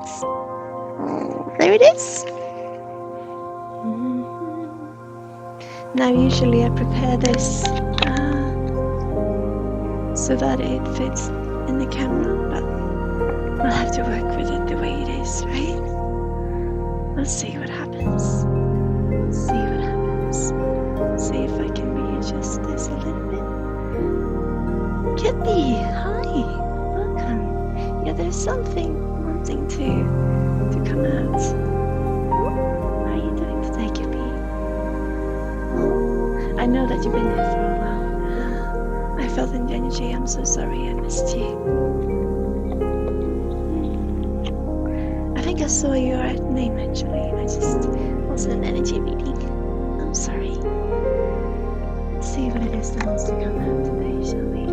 There it is. Now usually I prepare this so that it fits in the camera, but I'll have to work with it the way it is, right? Let's see what happens. See if I can readjust this a little bit. Kitty, hi, welcome. Yeah, there's something wanting to come out. How are you doing today, Kitty? I know that you've been here for a while. I felt in the energy. I'm so sorry I missed you. I think I saw your name actually. I just wasn't an energy reading. I'm sorry. Let's see what it is that wants to come out today, shall we?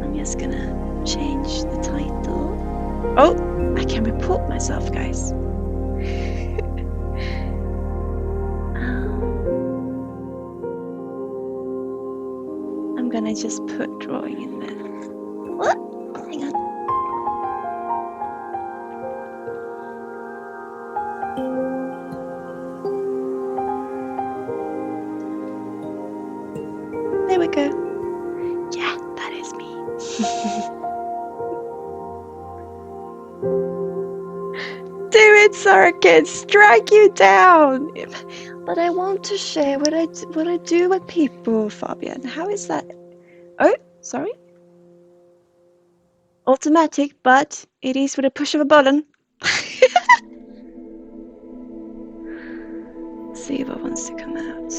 I'm just gonna change the title. Oh, I can report myself, guys. I'm gonna just put drawing in there. What? Hang on. There we go. Yeah, that is me. Do it, Circuit! Strike you down! But I want to share what I do with people, Fabian. How is that? Oh, sorry. Automatic, but it is with a push of a button. See what wants to come out.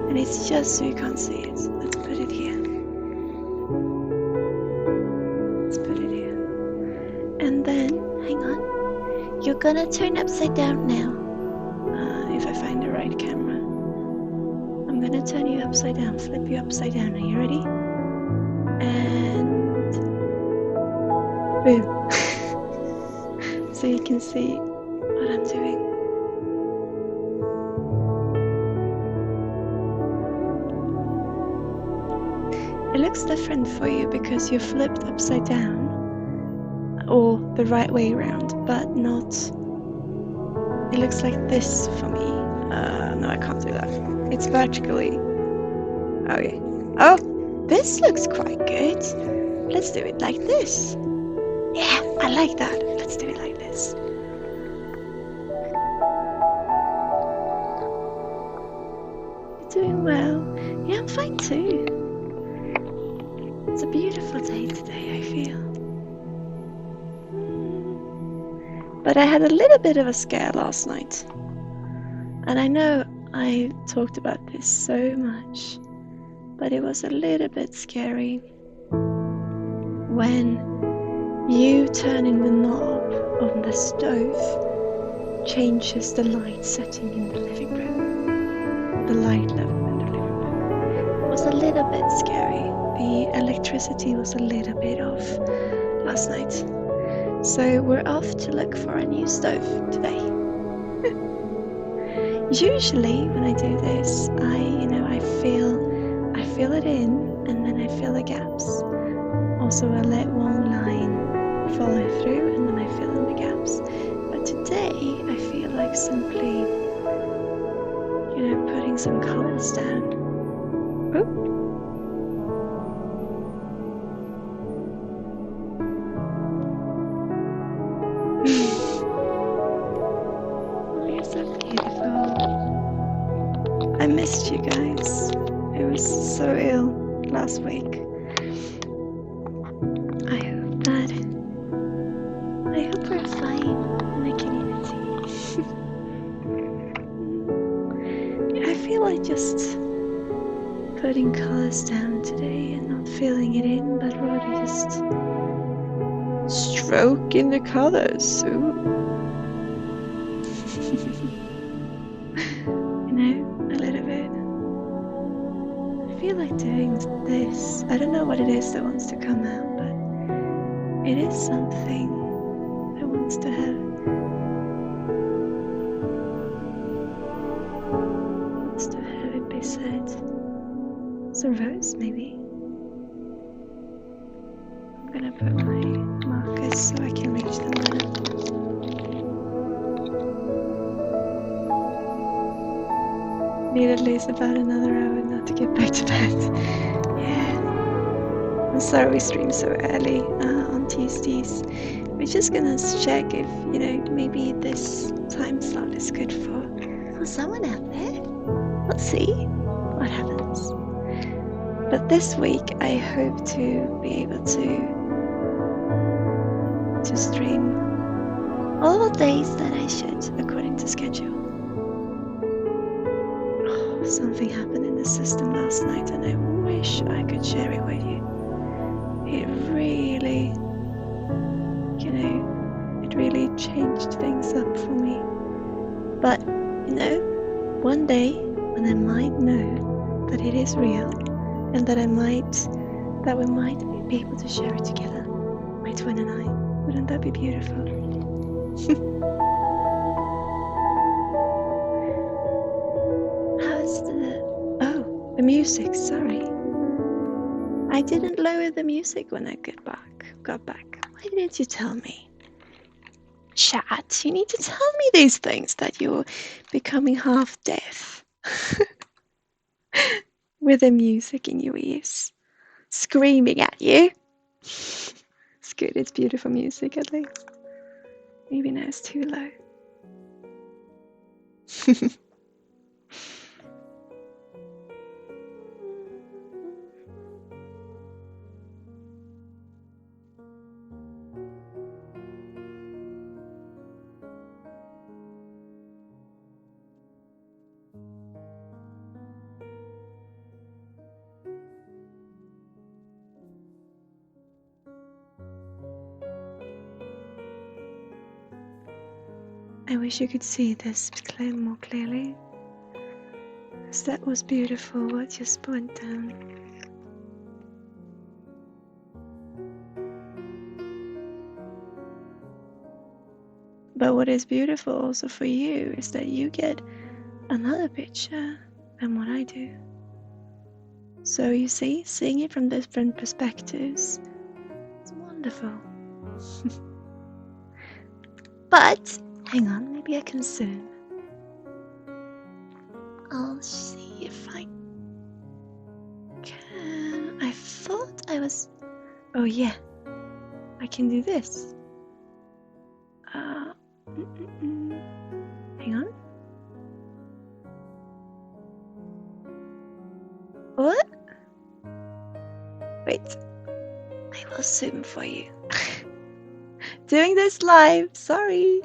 And it's just so you can't see it. Let's put it here. Let's put it here. And then, hang on. You're gonna turn upside down now. If I find the right camera. I'm gonna turn you upside down, flip you upside down. Are you ready? And boom. So you can see what I'm doing. It looks different for you because you're flipped upside down or the right way around, but not. It looks like this for me. No, I can't do that. It's vertically. Okay. Oh, this looks quite good. Let's do it like this. Yeah, I like that. Let's do it like this. You're doing well. Yeah, I'm fine too. It's a beautiful day today, I feel. But I had a little bit of a scare last night. And I know I talked about this so much, but it was a little bit scary when you turning the knob on the stove changes the light setting in the living room, the light level in the living room. It was a little bit scary. The electricity was a little bit off last night. So we're off to look for a new stove today. Usually when I do this, I feel it in and then I fill the gaps. Also I let one line follow through and then I fill in the gaps. But today I feel like simply, putting some colors down. Oh. I missed you guys. I was so ill last week. I hope we're fine in the community. I feel like just putting colors down today and not filling it in, but rather just stroking the colors. Ooh. A little bit. I feel like doing this. I don't know what it is that wants to come out, but it is something that wants to have it be said. It's a rose, maybe. I'm gonna put my markers so I can reach them better. Need at least about another hour now to get back to bed. Yeah. I'm sorry we stream so early on Tuesdays. We're just gonna check if, maybe this time slot is good for someone out there. Let's see what happens. But this week I hope to be able to to stream all the days that I should, according to schedule. Oh, something happened in the system last night, and I wish I could share it with you. It really, it really changed things up for me. But, one day when I might know that it is real, and that we might be able to share it together, my twin and I, wouldn't that be beautiful? How's the music, sorry. I didn't lower the music when I got back. Why didn't you tell me? Chat, you need to tell me these things, that you're becoming half deaf with the music in your ears, screaming at you. It's good, it's beautiful music at least. Maybe now it's too low. I wish you could see this more clearly, because that was beautiful what just went down. But what is beautiful also for you is that you get another picture than what I do. So you see, seeing it from different perspectives, it's wonderful. But hang on, maybe I can zoom. I'll see if I can. I thought I was. Oh yeah, I can do this. Hang on. What? Wait, I will zoom for you. Doing this live. Sorry.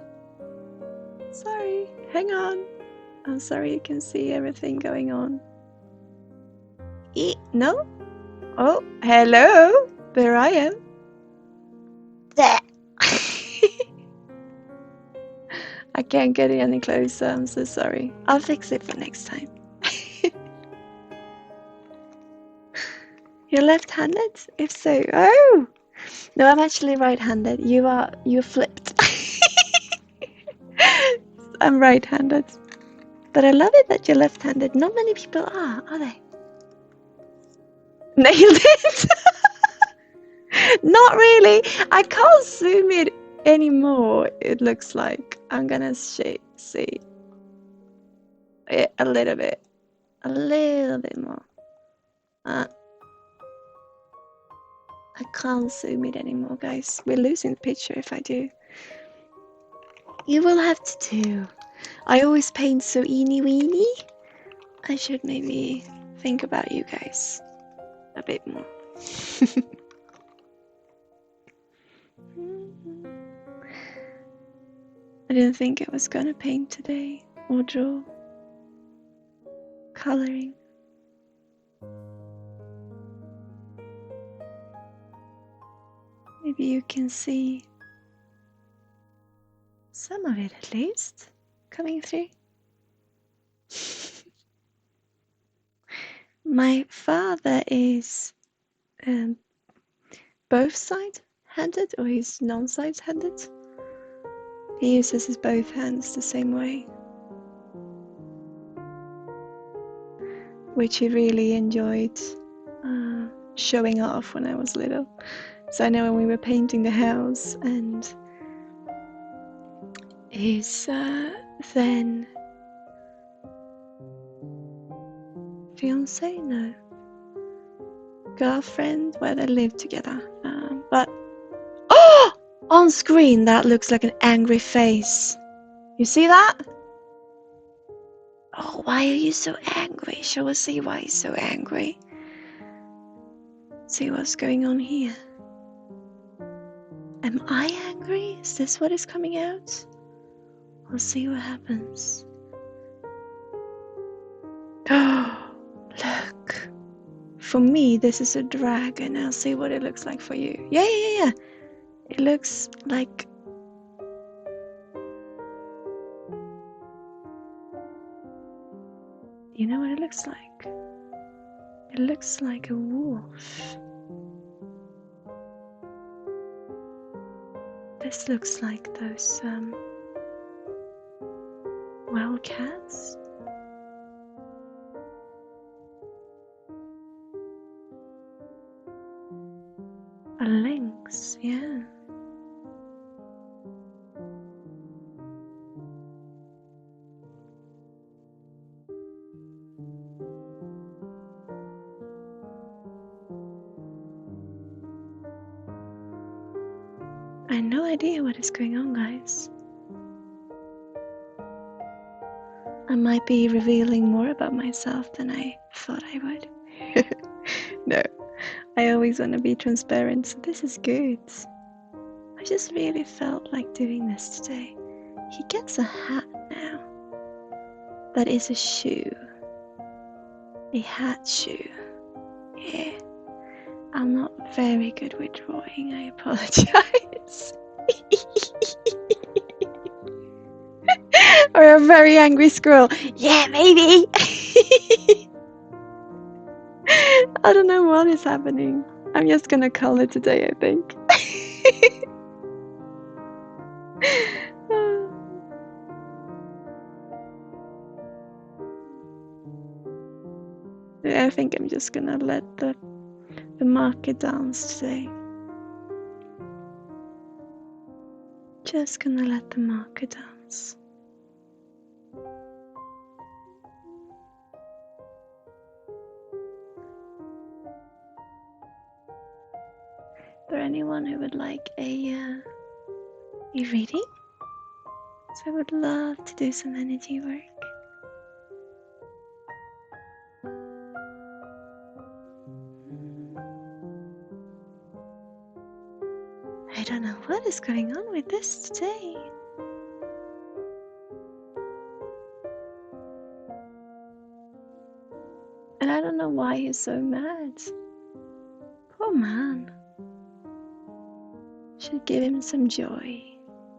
Hang on. I'm sorry you can see everything going on. No? Oh, hello. There I am. There. I can't get any closer. I'm so sorry. I'll fix it for next time. You're left-handed? If so, oh! No, I'm actually right-handed. You're flipped. I'm right-handed. But I love it that you're left-handed. Not many people are they? Nailed it! Not really. I can't zoom it anymore, it looks like. I'm gonna see it a little bit more. I can't zoom it anymore, guys. We're losing the picture if I do. You will have to do. I always paint so eeny weeny. I should maybe think about you guys a bit more. I didn't think I was gonna paint today or draw. Coloring. Maybe you can see some of it at least coming through. My father is both side-handed, or he's non-side-handed. He uses his both hands the same way, which he really enjoyed showing off when I was little. So I know when we were painting the house, and his then fiance, no, girlfriend, where they lived together. But on screen that looks like an angry face. You see that? Oh, why are you so angry? Shall we see why he's so angry? See what's going on here. Am I angry? Is this what is coming out? We'll see what happens. Look. For me, this is a dragon. I'll see what it looks like for you. Yeah. It looks like... You know what it looks like? It looks like a wolf. This looks like those wild cats. A lynx, yeah. I have no idea what is going on, guys. I might be revealing more about myself than I thought I would. No, I always want to be transparent, so this is good. I just really felt like doing this today. He gets a hat now. That is a shoe. A hat shoe. Yeah. I'm not very good with drawing, I apologize. Or a very angry squirrel. Yeah, maybe. I don't know what is happening. I'm just gonna call it today, I think. I think I'm just gonna let the market dance today. Just gonna let the market dance. Is there anyone who would like a reading? So I would love to do some energy work. I don't know what is going on with this today. And I don't know why he's so mad. Poor man. Should give him some joy.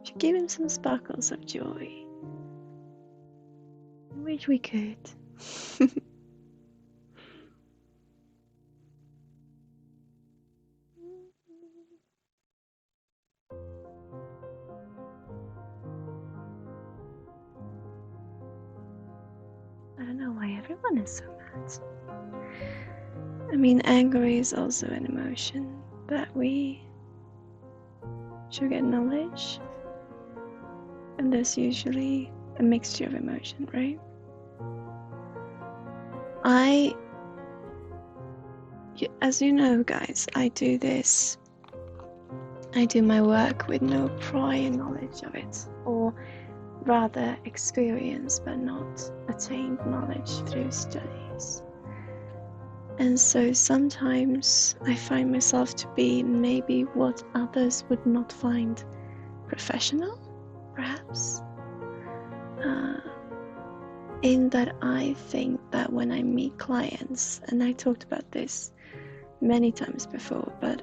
Should give him some sparkles of joy. I wish we could. I don't know why everyone is so mad. I mean, anger is also an emotion that we should acknowledge. And there's usually a mixture of emotion, right? As you know, guys, I do my work with no prior knowledge of it, or rather experience but not attained knowledge through studies. And so sometimes I find myself to be maybe what others would not find professional, perhaps. In that I think that when I meet clients, and I talked about this many times before, but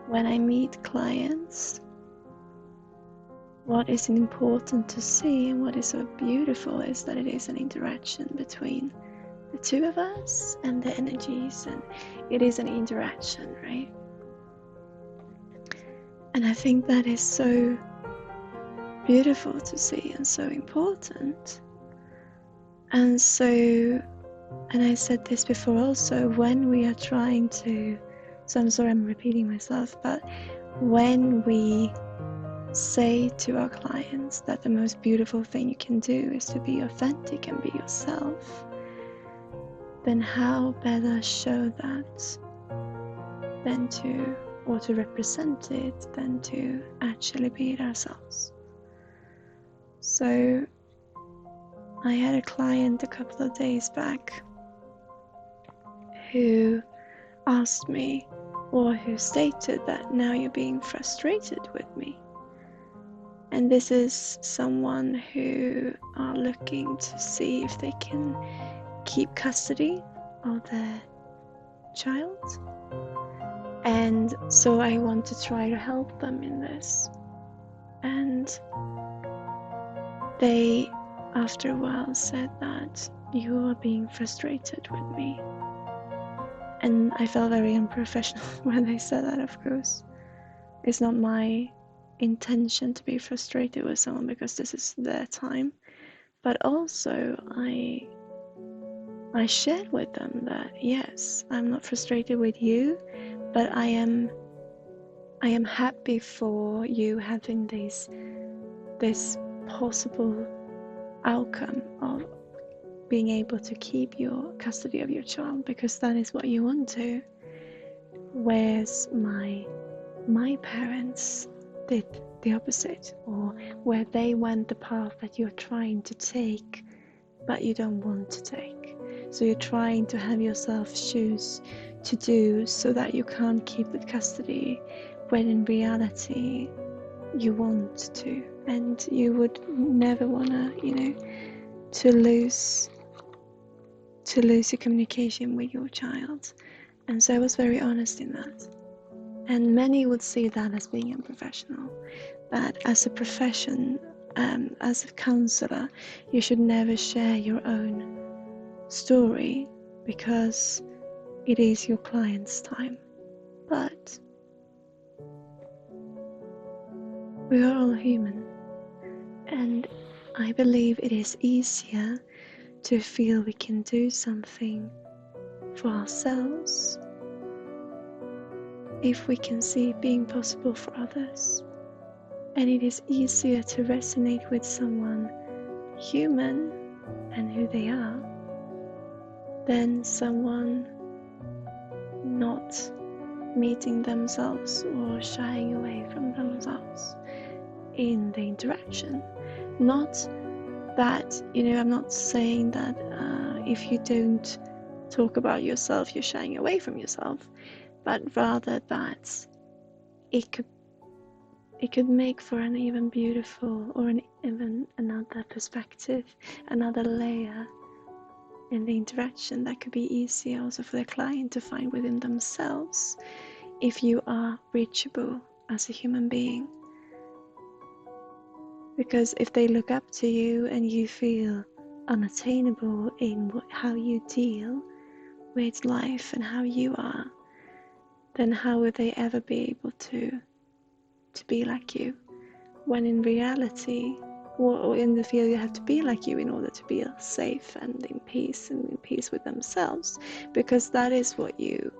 when I meet clients, what is important to see and what is so beautiful is that it is an interaction between the two of us and the energies, and it is an interaction, right? And I think that is so beautiful to see and so important. And so, and I said this before also, when we are trying to, so I'm sorry I'm repeating myself, but when we say to our clients that the most beautiful thing you can do is to be authentic and be yourself, then how better show that than to, or to represent it, than to actually be it ourselves. So I had a client a couple of days back who asked me, or who stated that now you're being frustrated with me. And this is someone who are looking to see if they can keep custody of their child. And so I want to try to help them in this. And they, after a while, said that you are being frustrated with me. And I felt very unprofessional when they said that, of course. It's not my intention to be frustrated with someone because this is their time. But also, I shared with them that yes, I'm not frustrated with you, but I am happy for you having this possible outcome of being able to keep your custody of your child, because that is what you want to. Whereas my parents did the opposite, or where they went the path that you're trying to take but you don't want to take. So you're trying to have yourself choose to do so that you can't keep the custody, when in reality you want to, and you would never want to lose your communication with your child. And so I was very honest in that. And many would see that as being unprofessional, that as a profession, as a counselor, you should never share your own story because it is your client's time. But we are all human, and I believe it is easier to feel we can do something for ourselves if we can see it being possible for others. And it is easier to resonate with someone human and who they are than someone not meeting themselves or shying away from themselves in the interaction. Not that, I'm not saying that if you don't talk about yourself, you're shying away from yourself, but rather that it could make for an even beautiful, or even another perspective, another layer in the interaction that could be easier also for the client to find within themselves if you are reachable as a human being. Because if they look up to you and you feel unattainable in how you deal with life and how you are, then how would they ever be able to be like you? When in reality, or in the field, you have to be like you in order to be safe and in peace with themselves, because that is what you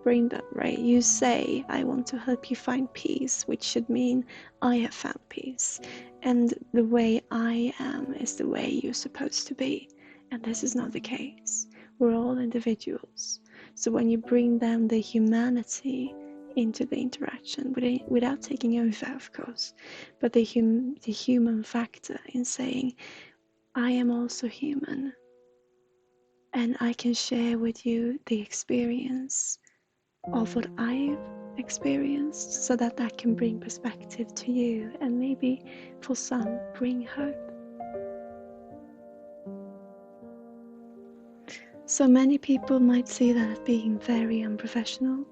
bring them, right? You say, I want to help you find peace, which should mean I have found peace, and the way I am is the way you're supposed to be. And this is not the case. We're all individuals. So when you bring down the humanity into the interaction, without taking over, of course, but the human factor in saying, I am also human, and I can share with you the experience of what I've experienced, so that can bring perspective to you, and maybe for some bring hope. So many people might see that as being very unprofessional,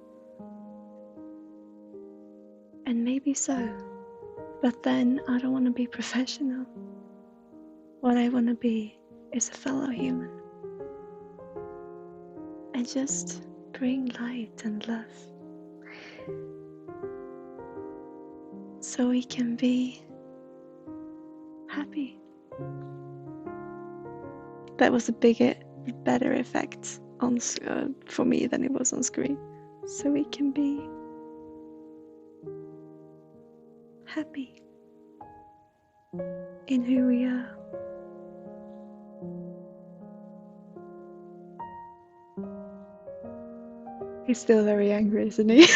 and maybe so, but then I don't want to be professional. What I want to be is a fellow human, and just bring light and love, so we can be happy. That was a better effect for me than it was on screen. So we can be happy in who we are. He's still very angry, isn't he?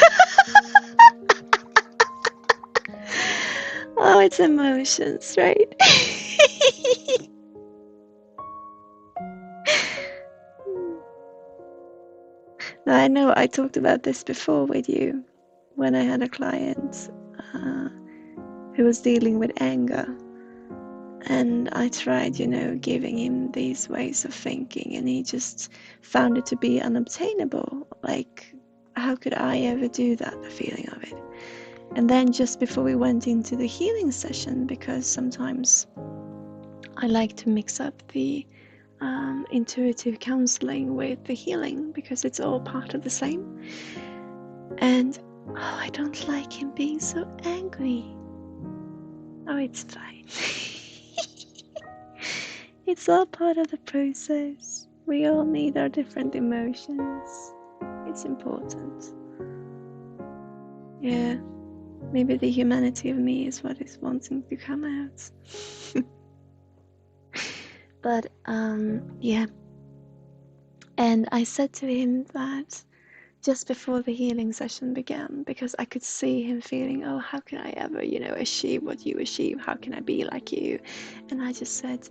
Oh, it's emotions, right? Now, I know I talked about this before with you when I had a client who was dealing with anger. And I tried, giving him these ways of thinking, and he just found it to be unobtainable. Like, how could I ever do that, the feeling of it? And then just before we went into the healing session, because sometimes I like to mix up the intuitive counseling with the healing, because it's all part of the same. And I don't like him being so angry. Oh, it's fine. It's all part of the process. We all need our different emotions. It's important. Yeah, maybe the humanity of me is what is wanting to come out. But yeah. And I said to him that just before the healing session began, because I could see him feeling, oh, how can I ever, achieve what you achieve? How can I be like you? And I just said,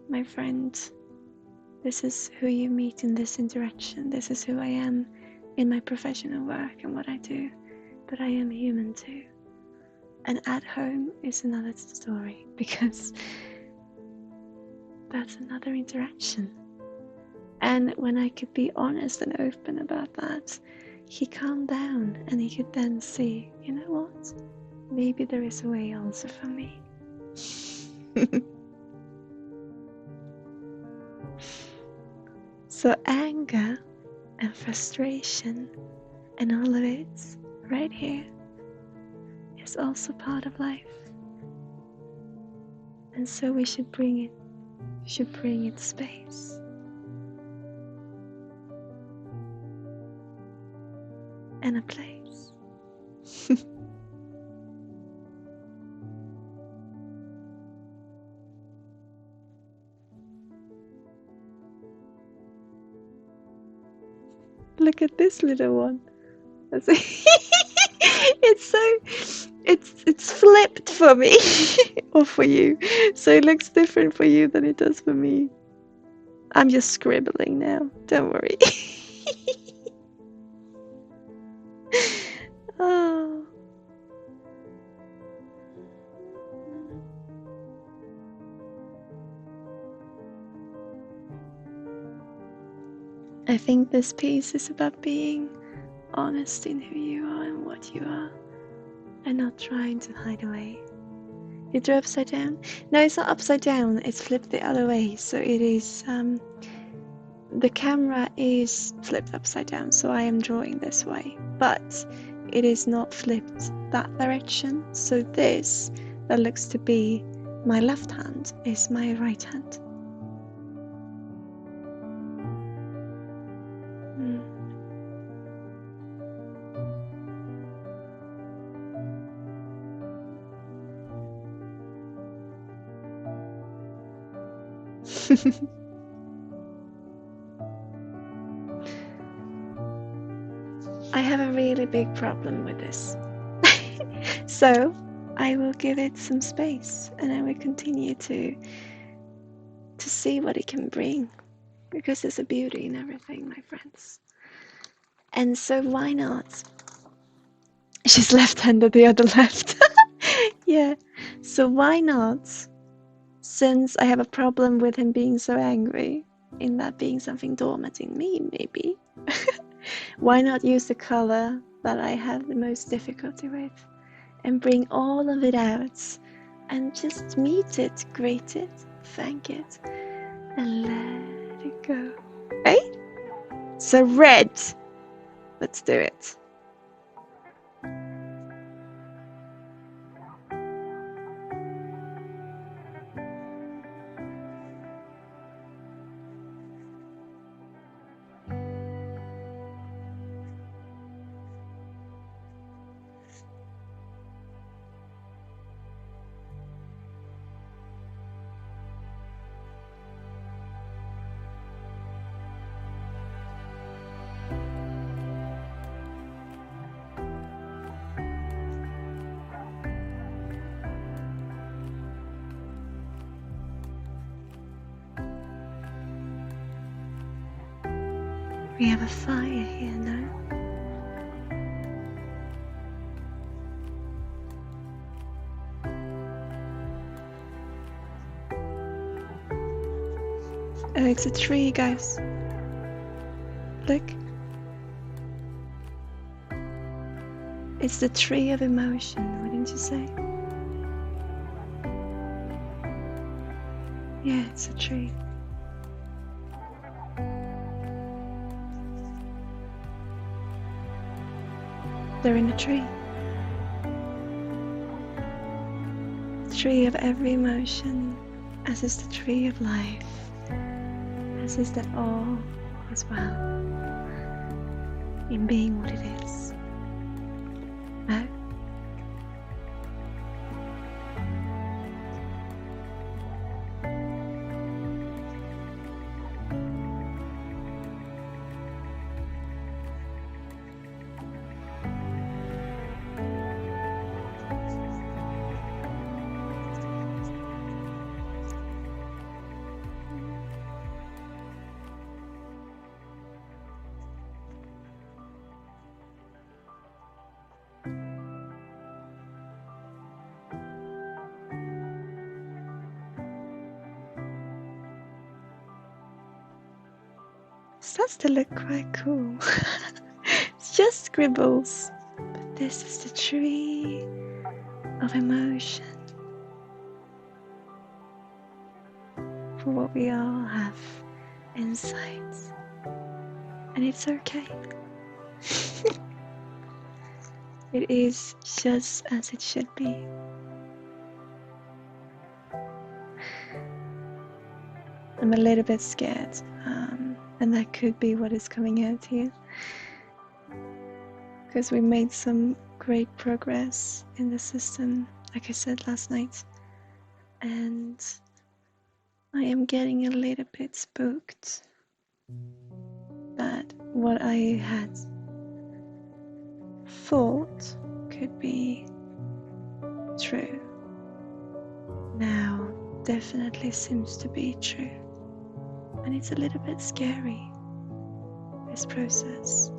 my friend, this is who you meet in this interaction. This is who I am in my professional work and what I do. But I am human too. And at home is another story, because that's another interaction. And when I could be honest and open about that, he calmed down, and he could then see, you know what? Maybe there is a way also for me. So anger and frustration and all of it right here is also part of life. And so we should bring it space. And a place. Look at this little one. It's flipped for me or for you. So it looks different for you than it does for me. I'm just scribbling now. Don't worry. Oh. I think this piece is about being honest in who you are and what you are, and not trying to hide away. You drew upside down? No, it's not upside down, it's flipped the other way. So it is, the camera is flipped upside down, so I am drawing this way, but it is not flipped that direction. So this, that looks to be my left hand, is my right hand. I have a really big problem with this. So I will give it some space, and I will continue to see what it can bring, because there's a beauty in everything, my friends. And so why not? She's left-handed, the other left. Yeah. So why not, since I have a problem with him being so angry, in that being something dormant in me, maybe, why not use the color that I have the most difficulty with and bring all of it out and just meet it, greet it, thank it, and let it go. Right? So red. Let's do it. We have a fire here, no? Oh, it's a tree, guys. Look. It's the tree of emotion, wouldn't you say? Yeah, it's a tree. They're in a tree. The tree of every emotion, as is the tree of life, as is that all is well in being what it is. No? Starts to look quite cool. It's just scribbles, but this is the tree of emotion. For what we all have inside, and it's okay. It is just as it should be. I'm a little bit scared, and that could be what is coming out here, because we made some great progress in the system, like I said last night, and I am getting a little bit spooked that what I had thought could be true now definitely seems to be true, and it's a little bit scary, this process.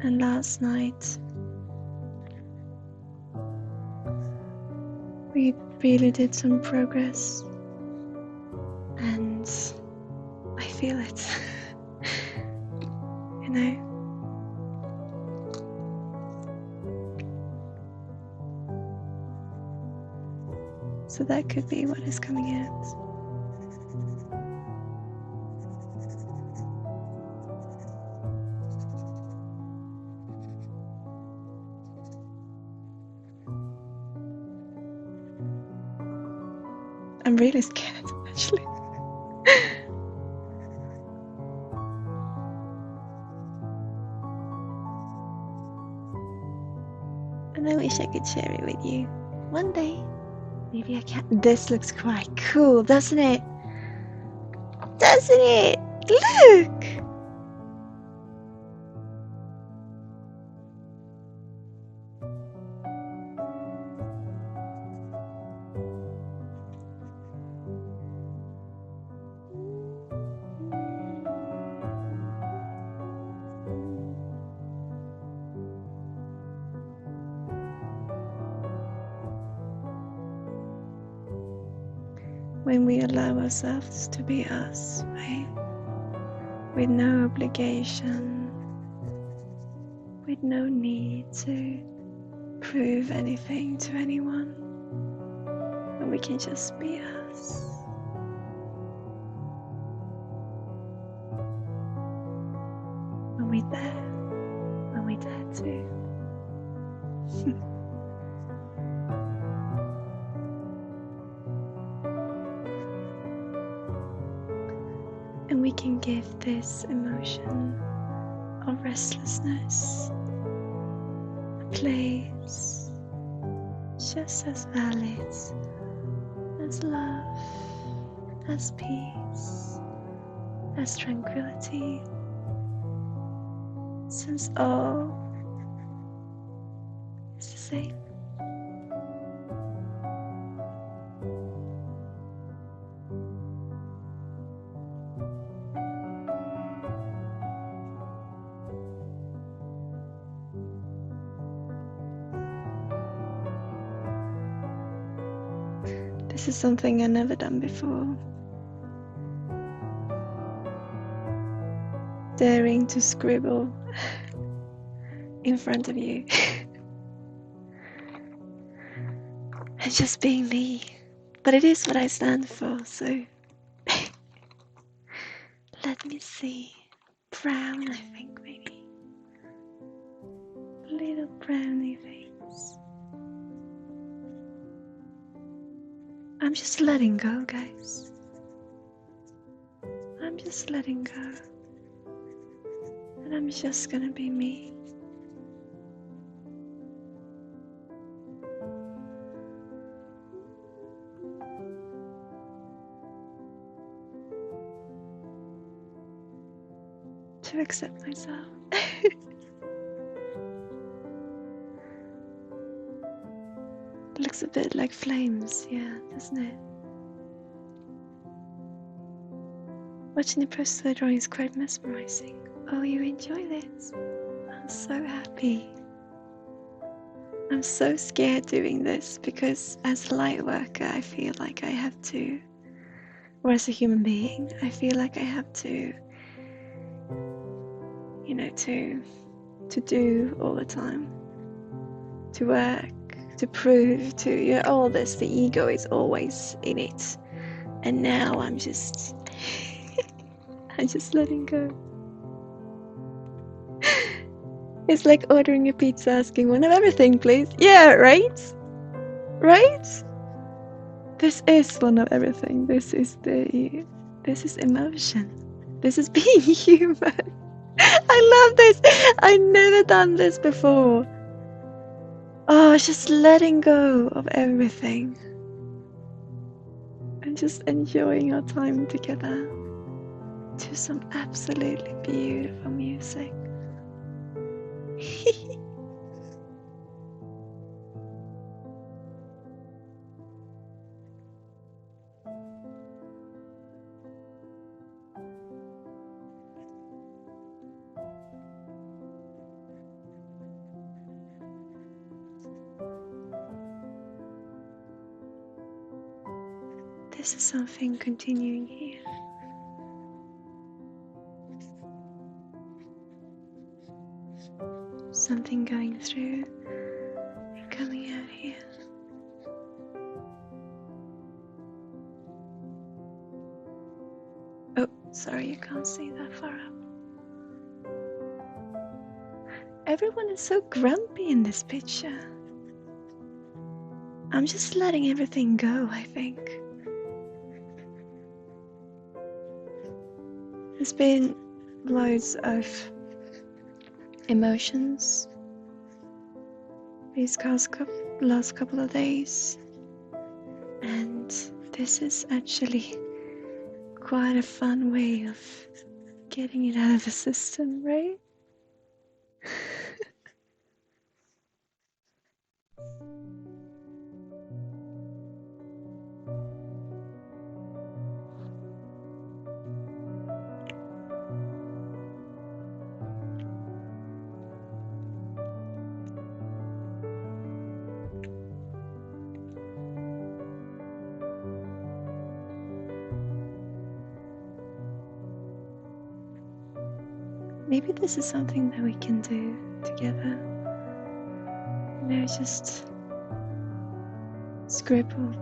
And last night we really did some progress, and I feel it. You know, so that could be what is coming out. I'm really scared, actually. And I wish I could share it with you one day. Maybe I can. This looks quite cool, doesn't it? Doesn't it? Look! When we allow ourselves to be us, right? With no obligation, with no need to prove anything to anyone, and we can just be us. When we dare to. And we can give this emotion of restlessness a place just as valid as love, as peace, as tranquility, since all is the same. This is something I've never done before. Daring to scribble in front of you. And just being me. But it is what I stand for, so let me see. Brown, I think, maybe. Little browny face. I'm just letting go, guys. I'm just letting go. And I'm just gonna be me. To accept myself. Looks a bit like flames, yeah, doesn't it? Watching the poster drawing is quite mesmerizing. Oh, you enjoy this? I'm so happy. I'm so scared doing this because as a light worker, I feel like I have to, or as a human being, I feel like I have to, you know, to do all the time, to work, to prove, to, you know, all this. The ego is always in it, and now I'm just letting go. It's like ordering a pizza, asking one of everything, please. Yeah, right? Right? This is one of everything. This is emotion. This is being human. I love this. I've never done this before. Oh, just letting go of everything. And just enjoying our time together to some absolutely beautiful music. This is something continuing here. Something going through and coming out here. Oh, sorry, you can't see that far up. Everyone is so grumpy in this picture. I'm just letting everything go, I think. There's been loads of emotions these last couple of days, and this is actually quite a fun way of getting it out of the system, right? Maybe this is something that we can do together. You know, just scribble.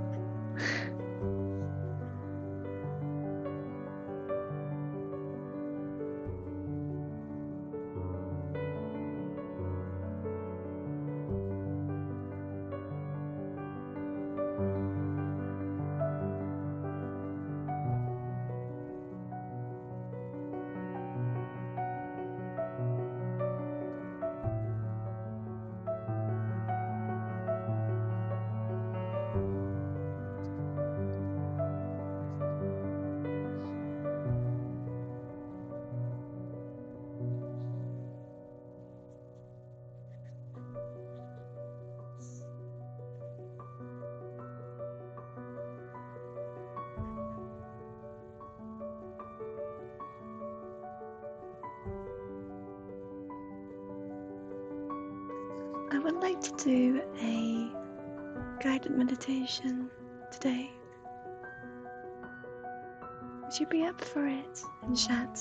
I would like to do a guided meditation today Would you be up for it in chat?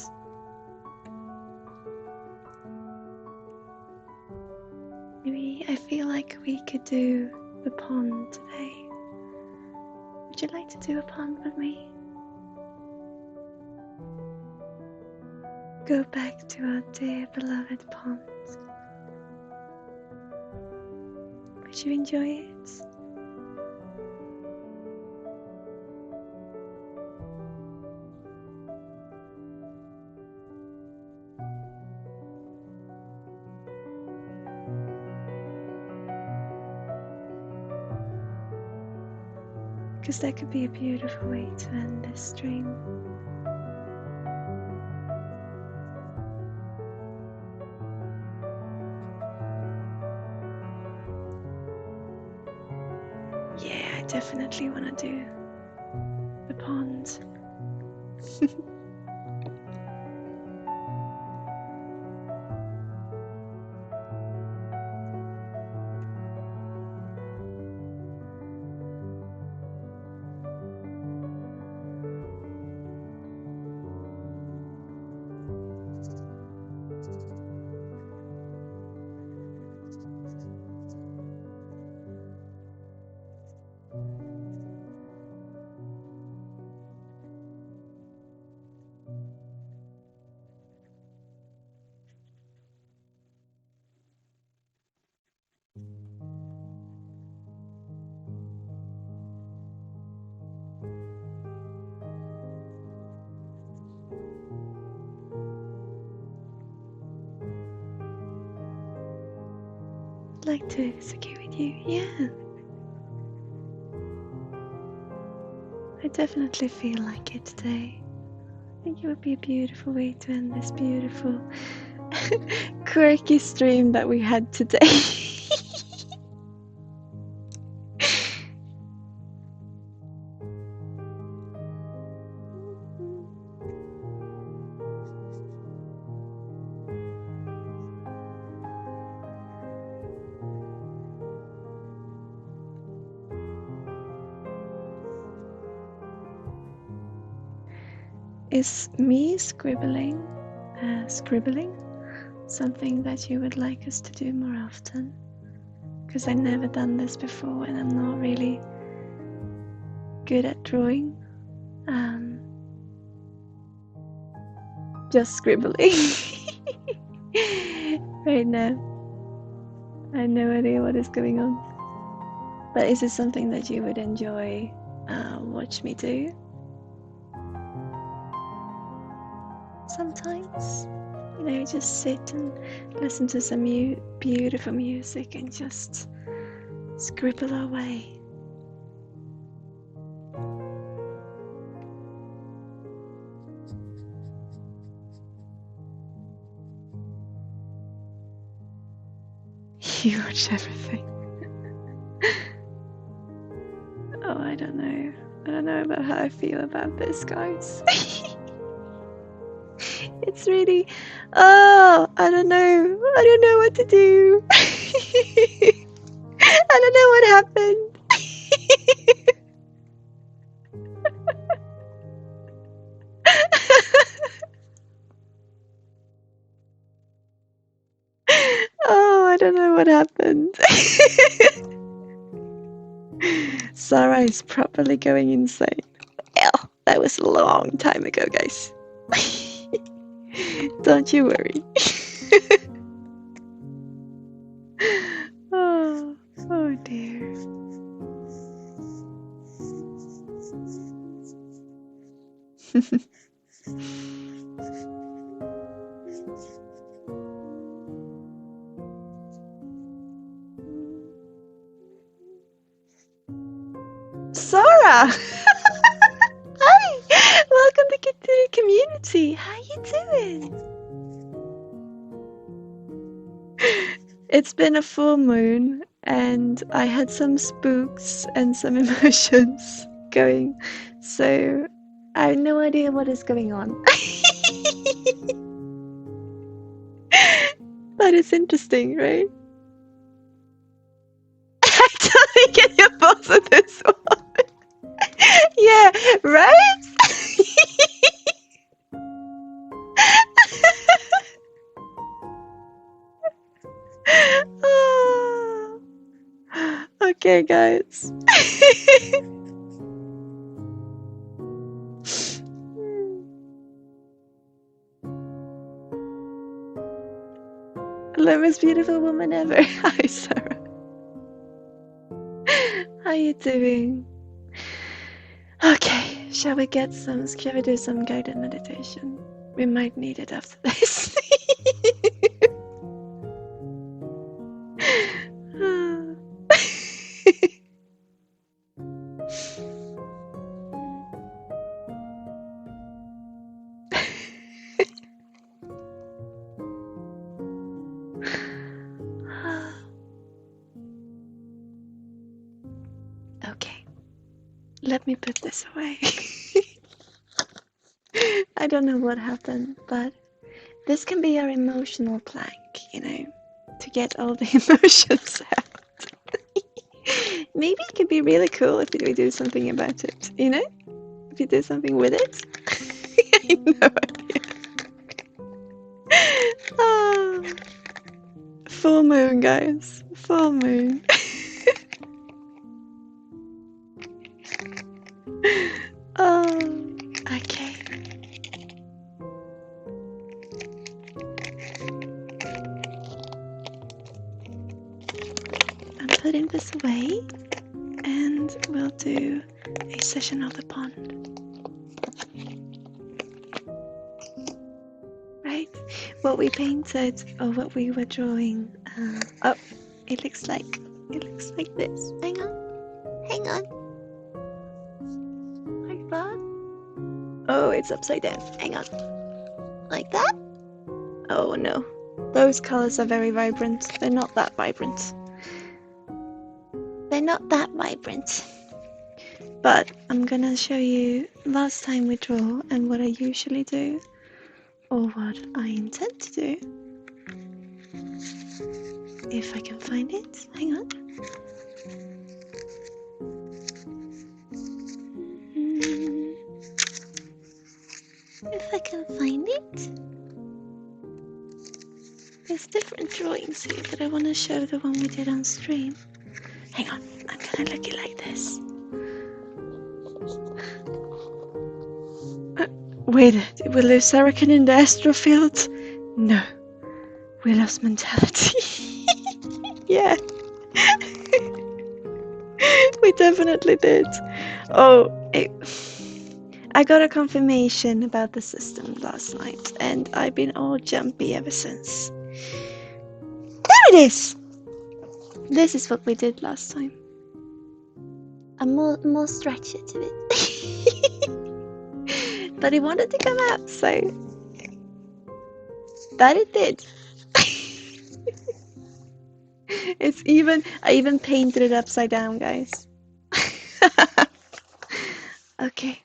Maybe I feel like we could do the pond today. Would you like to do a pond with me? Go back to our dear beloved pond. Would you enjoy it? Because that could be a beautiful way to end this stream. Yeah, I definitely want to do the pond. I'd like to execute with you, yeah. I definitely feel like it today. I think it would be a beautiful way to end this beautiful quirky stream that we had today. Is me scribbling something that you would like us to do more often? Because I've never done this before and I'm not really good at drawing. Just scribbling right now. I have no idea what is going on. But is it something that you would enjoy watch me do? Sometimes, you know, just sit and listen to some beautiful music and just scribble away. You watch everything. Oh, I don't know. I don't know about how I feel about this, guys. It's really, I don't know what to do. I don't know what happened. Oh, I don't know what happened. Sarah is properly going insane. Well, that was a long time ago, guys. Don't you worry. Oh dear. Sora! Hi! Welcome to the community. How you doing? It's been a full moon and I had some spooks and some emotions going, so I have no idea what is going on. But it's interesting, right? I don't think any of us are this one. Yeah, right? Okay, guys. Hello, most beautiful woman ever. Hi, Sarah. How you doing? Okay, shall we do some guided meditation? We might need it after this. Okay, let me put this away. I don't know what happened, but this can be our emotional plank, you know, to get all the emotions out. Maybe it could be really cool if we do something about it, you know? If you do something with it. I have no idea. Ah, full moon, guys. Full moon. Oh, okay. I'm putting this away and we'll do a session of the pond. Right? What we painted or what we were drawing. Oh, it looks like this. Hang on. Hang on. Like that. Oh, it's upside down. Hang on. Like that? Oh no. Those colors are very vibrant. They're not that vibrant. They're not that vibrant. But I'm gonna show you last time we draw and what I usually do. Or what I intend to do. If I can find it. Hang on. If I can find it. There's different drawings here, but I want to show the one we did on stream. Hang on, I'm gonna look it like this. Wait, did we lose Saracen in the astral field? No, we lost mentality. Yeah, we definitely did. Oh, I got a confirmation about the system last night, and I've been all jumpy ever since. There it is! This is what we did last time. A more stretch it to it. But it wanted to come out, so that it did. I even painted it upside down, guys. Okay,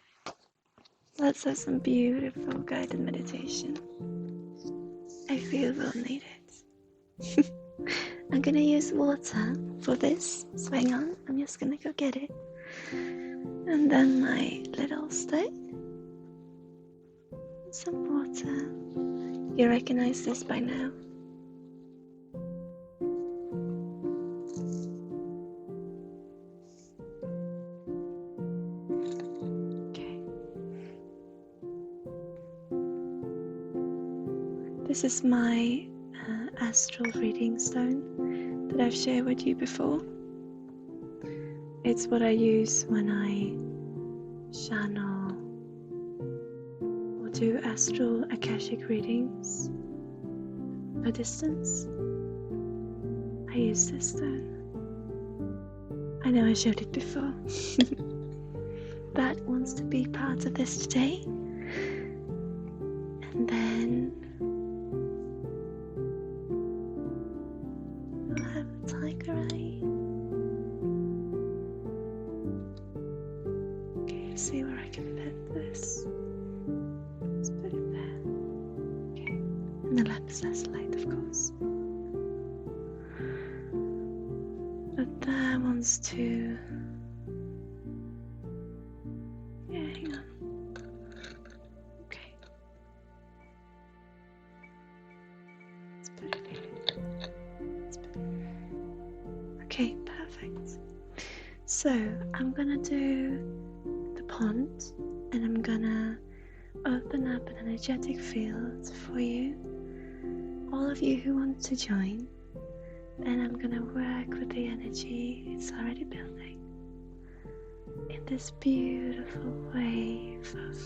let's have some beautiful guided meditation. I feel we'll need it. I'm gonna use water for this, so hang on, I'm just gonna go get it. And then my little stick. Some water. You recognize this by now. Okay. This is my astral reading stone that I've shared with you before. It's what I use when I channel or do astral akashic readings a distance. I use this stone. I know I showed it before. That wants to be part of this today. And then we'll have a tiger eye. Okay, let's see where I can put this. Let's put it there. Okay, and the lamp is less light, of course. But that wants to. Yeah, hang on. Okay. Let's put it here. Okay, perfect. So I'm gonna do the pond, and I'm gonna open up an energetic field for you, all of you who want to join, and I'm gonna work with the energy it's already building in this beautiful wave of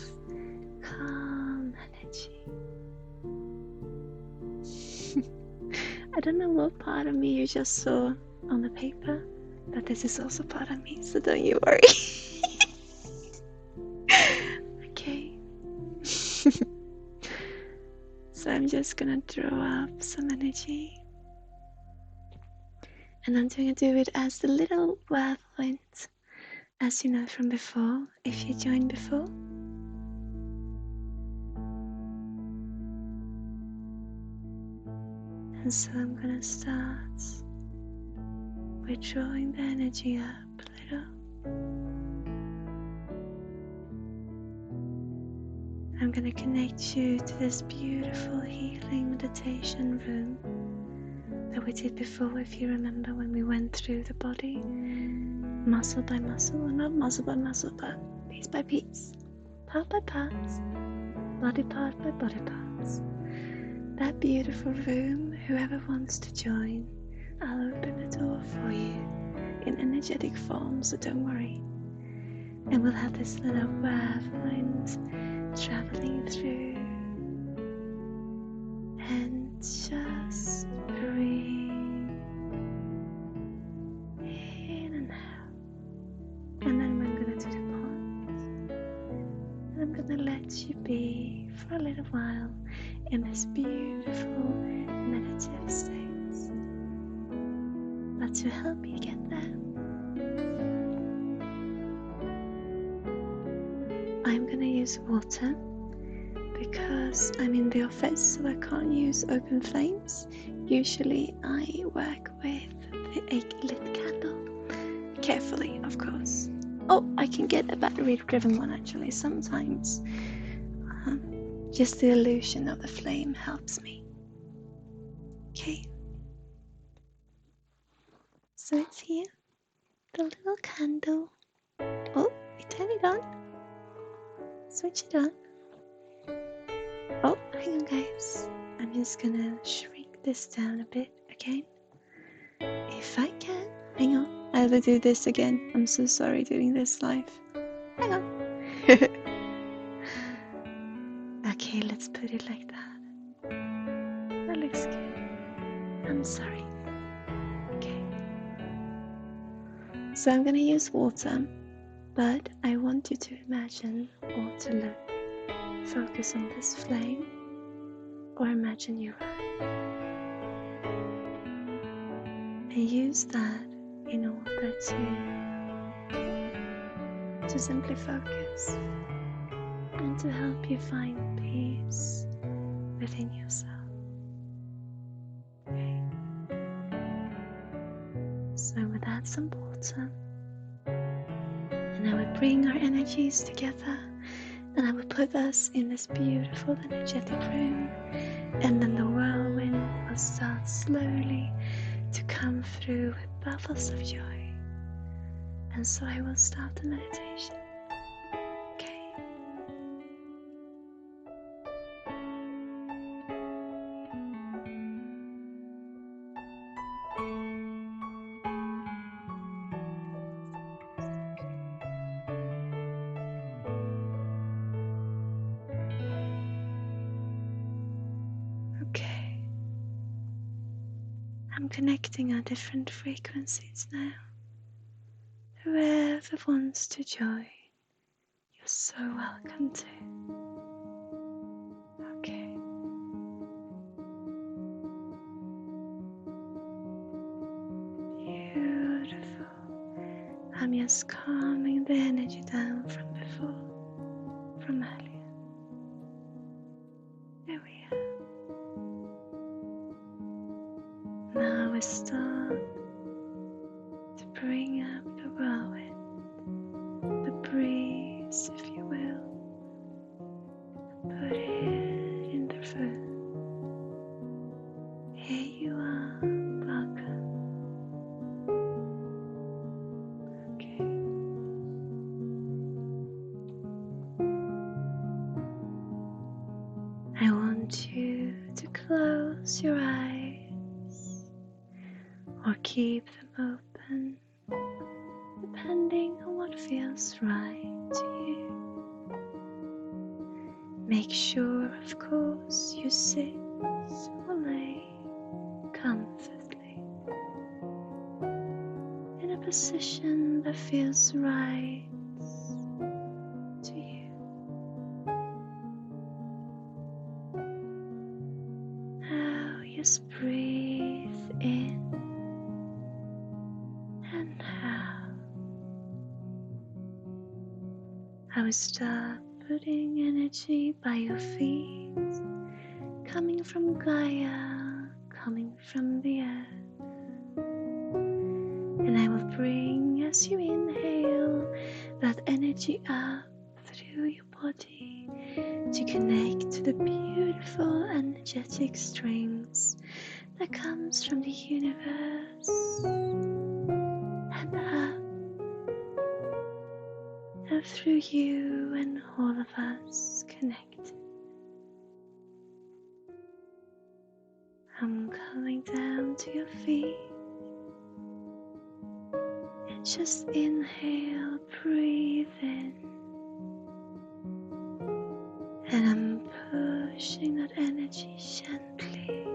calm energy. I don't know what part of me you just saw on the paper, but this is also part of me, so don't you worry. Okay. So I'm just gonna draw up some energy, and I'm going to do it as the little whirlwind, as you know from before, if you joined before. And so I'm gonna start with drawing the energy up a little. I'm gonna connect you to this beautiful healing meditation room that we did before, if you remember, when we went through the body, muscle by muscle, or not muscle by muscle, but piece by piece, part by part, body part by body parts. That beautiful room, whoever wants to join, I'll open the door for you in energetic form, so don't worry. And we'll have this little whirlwind traveling through, and just breathe in and out. And then we're gonna do the pond, and I'm gonna let you be for a little while in this beautiful meditative state. But to help you get there, I'm gonna use water because I'm in the office, so I can't use open flames. Usually I work with a lit candle, carefully of course. Oh, I can get a battery driven one actually sometimes. Just the illusion of the flame helps me. Okay, so it's here, the little candle. Oh, we turn it on, switch it on. Oh, hang on guys, I'm just gonna shrink this down a bit again, if I can. Hang on, I will do this again. I'm so sorry doing this live. Hang on. Okay, let's put it like that. That looks good. I'm sorry. Okay. So I'm gonna use water, but I want you to imagine or to look. Focus on this flame, or imagine you're and use that in order to simply focus and to help you find peace within yourself. Okay. So we'll add some water, and I will bring our energies together, and I will put us in this beautiful energetic room, and then the whirlwind will start slowly to come through with bubbles of joy. And so I will start the meditation. Okay. Okay. I'm connecting our different frequencies now. Whoever wants to join, you're so welcome to. Okay. Beautiful. I'm just calming the energy down from before, from earlier. There we are. Now we start to bring up the whirlwind, the breeze, if you will. Put it in the room. Here you are, welcome. Okay. close your eyes or keep them open, depending on what feels right to you. Make sure, of course, you sit or lay comfortably in a position that feels right to you. Now just breathe in and out. I will start putting energy by your feet, coming from Gaia, coming from the earth. And I will bring, as you inhale, that energy up through your body to connect to the beautiful energetic streams that comes from the universe and up and through you and all of us connected. I'm coming down to your feet and just inhale, breathe in, and I'm pushing that energy gently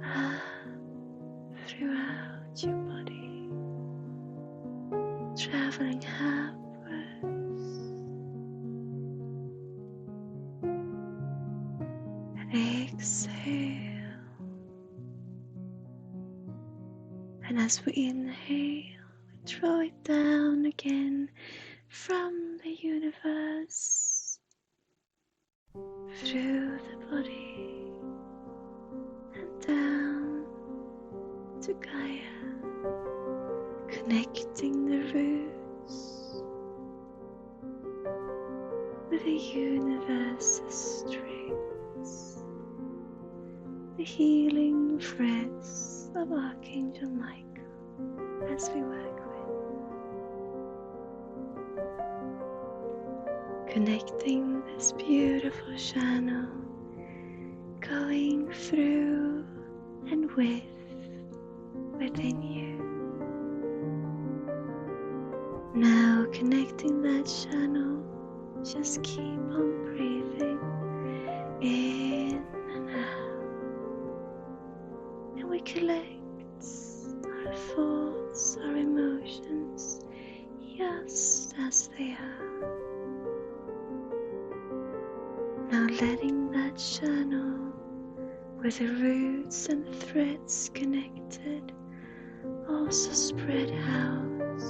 up throughout your body, traveling upwards and exhale. And as we inhale, we draw it down again from the universe, through the body, and down to Gaia, connecting the roots with the universe's strings, the healing threads of Archangel Michael as we work with, connecting this beautiful channel, going through and within you. Now connecting that channel, just keep on breathing in and out, and we collect our thoughts, our emotions, just as they are. Now letting that channel with the roots and threads connected also spread out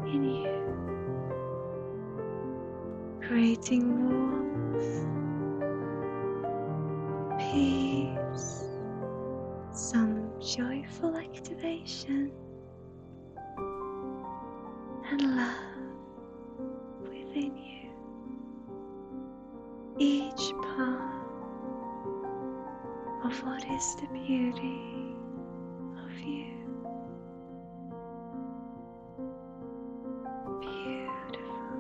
in you, creating warmth, peace, some joyful activation, and love within you. Each part of what is the beauty of you. Beautiful.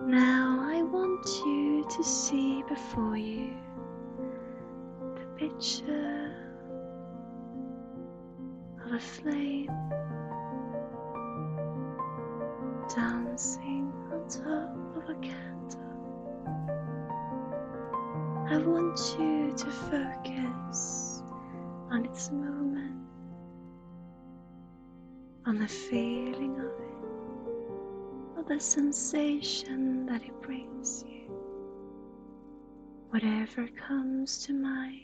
Now I want you to see before you the picture of a flame dancing on top of a candle. I want you to focus on its movement, on the feeling of it, or the sensation that it brings you. Whatever comes to mind,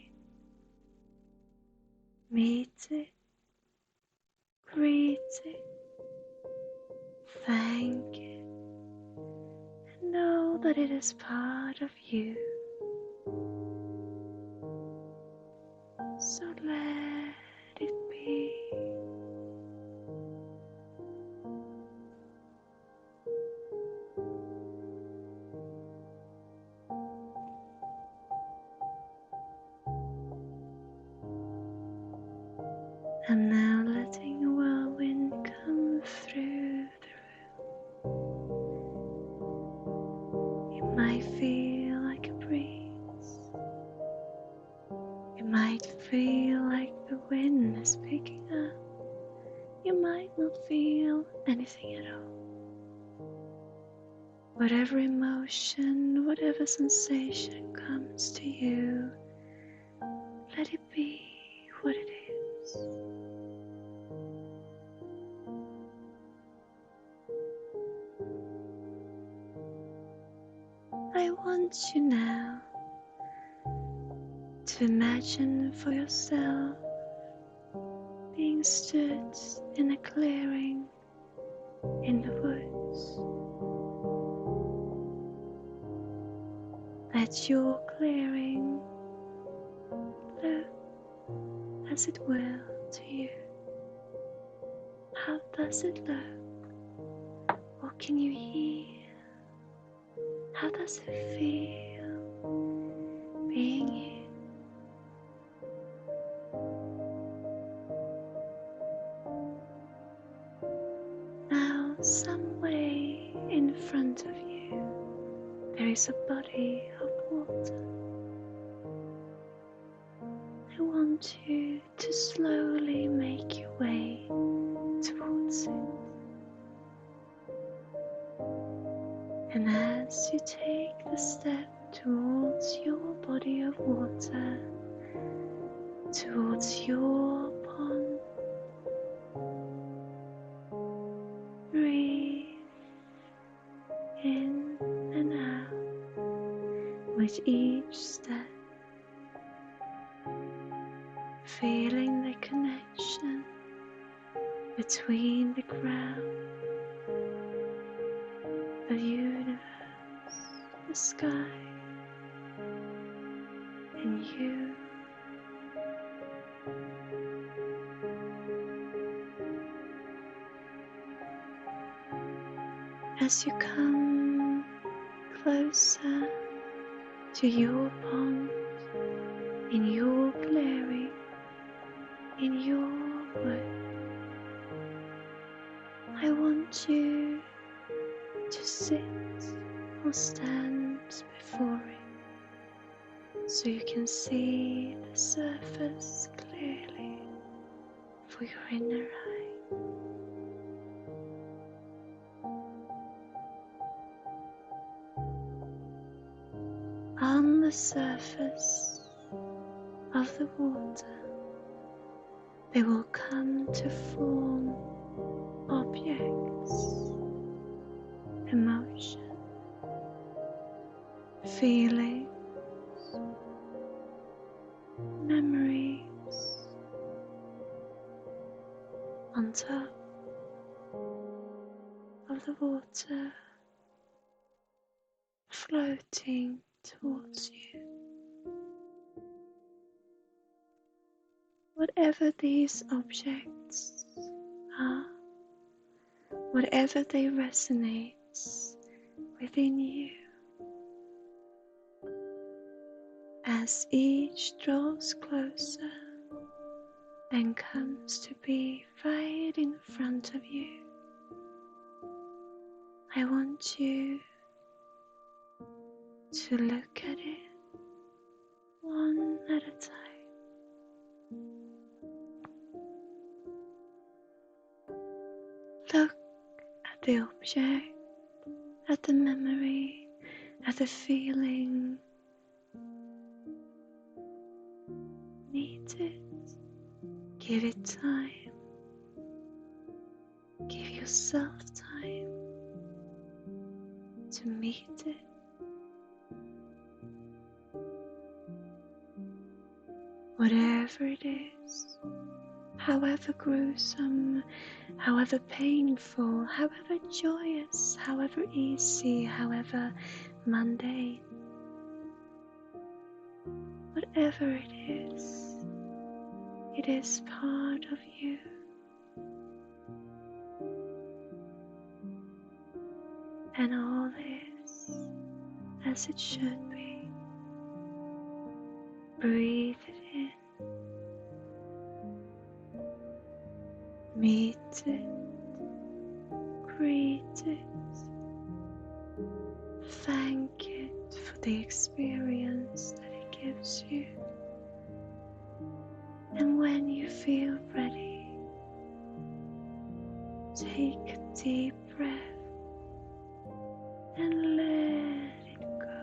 meet it, greet it, thank it, and know that it is part of you. So let it be. And now letting a whirlwind come through the room. It might feel like a breeze, whatever emotion, whatever sensation comes to you, let it be what it is. I want you now to imagine for yourself being stood in a clearing in the woods. Let your clearing look as it will to you. How does it look? What can you hear? How does it feel being here? Now, some way in front of you, there is a body of water. I want you to slowly make your way towards it. And as you take the step towards your body of water, towards your pond, breathe in and out with each step, feeling the connection between the ground, the universe, the sky, and you. As you come closer to your pond, in your clearing, in your wood, I want you to sit or stand before it so you can see the surface clearly for your inner eye. On the surface of the water, they will come to form objects, emotion, feelings, memories on top of the water, floating towards you. Whatever these objects are, whatever they resonate within you, as each draws closer and comes to be right in front of you, I want you to look at it one at a time. Look at the object, at the memory, at the feeling. Meet it. Give it time. Give yourself time to meet it. Whatever it is, however gruesome, however painful, however joyous, however easy, however mundane, whatever it is part of you. And all is as it should be. Breathe it in. Meet it. Greet it. Thank it for the experience that it gives you. And when you feel ready, take a deep breath and let it go.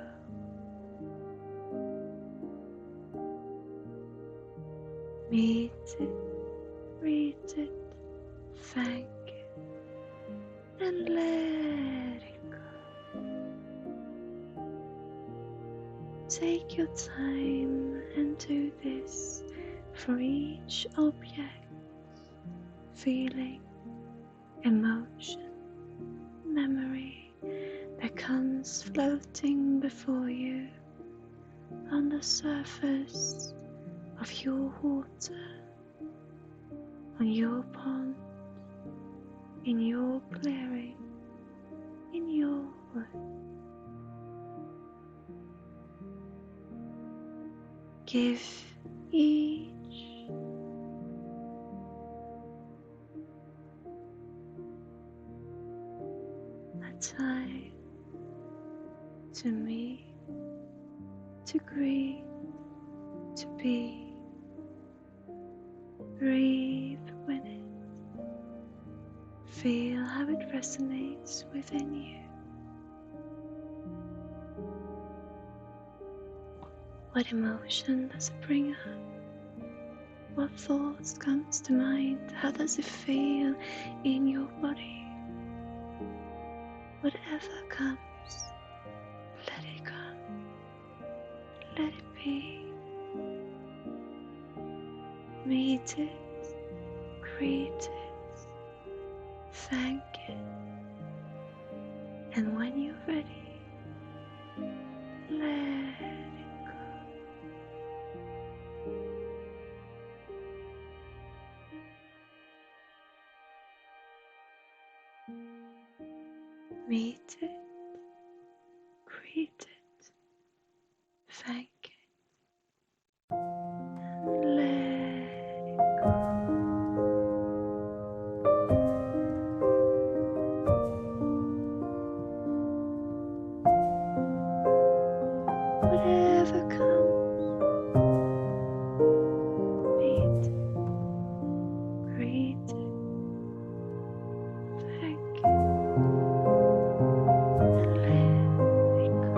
Meet it, greet it, thank it, and let it go. Take your time and do this for each object, feeling, emotion, memory that comes floating before you on the surface of your water, on your pond, in your clearing, in your wood. Give each a time to meet, to greet, to be. Breathe with it. Feel how it resonates within you. What emotion does it bring up? What thoughts comes to mind? How does it feel in your body? Whatever comes, let it come. Let it be. Meet it, greet it, thank it, and when you're ready, let it go. Meet it, greet it, thank it, and let it go. Whatever comes, meet it, greet it, thank it, and let it go.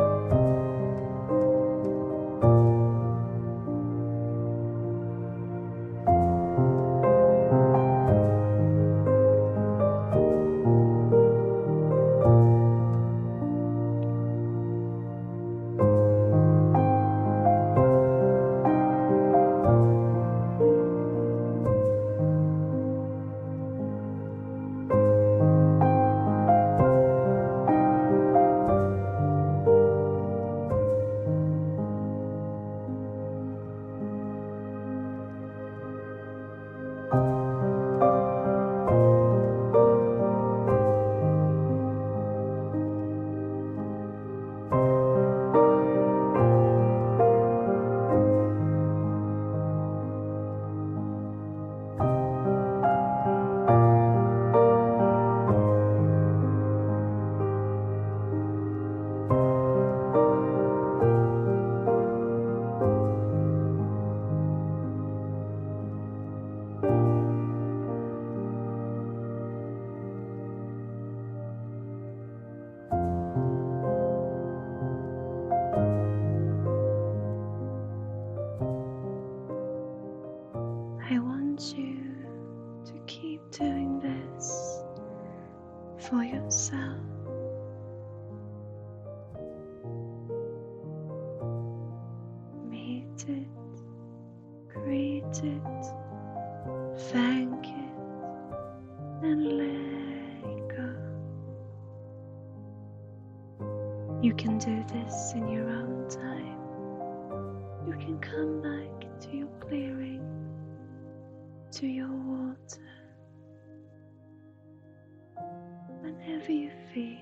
I want you to keep doing this for yourself. Meet it, greet it, thank it, and let it go. You can do this in your own time. You can come back to your clearing, to your water, whenever you feel,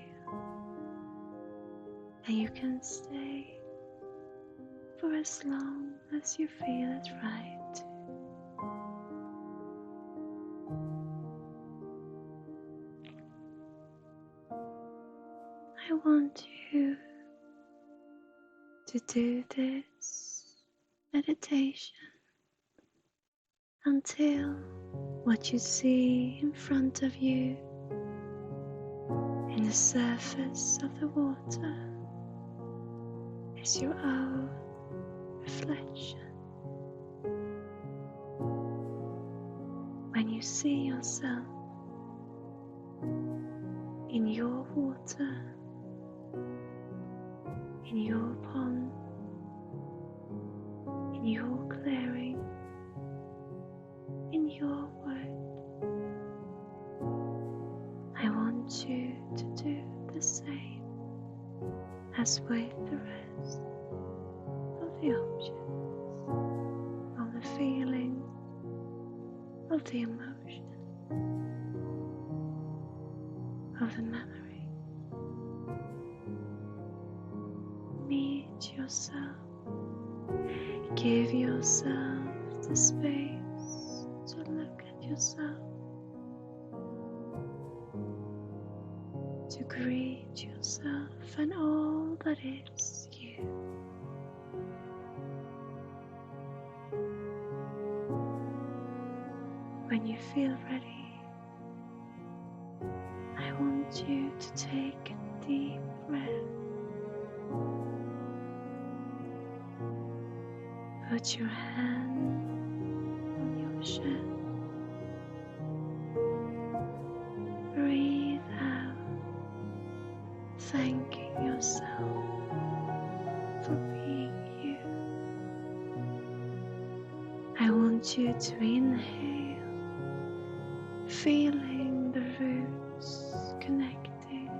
and you can stay for as long as you feel it right. I want you to do this meditation until what you see in front of you in the surface of the water is your own reflection. When you see yourself in your water, in your pond, in your clearing, in your wood, I want you to do the same as with the rest of the objects, of the feeling, of the emotion, of the memory. Meet yourself. Give yourself the space to look at yourself, to greet yourself and all that is you. When you feel ready, I want you to take a deep breath. Put your hand on your chest. Breathe out, thanking yourself for being you. I want you to inhale, feeling the roots connecting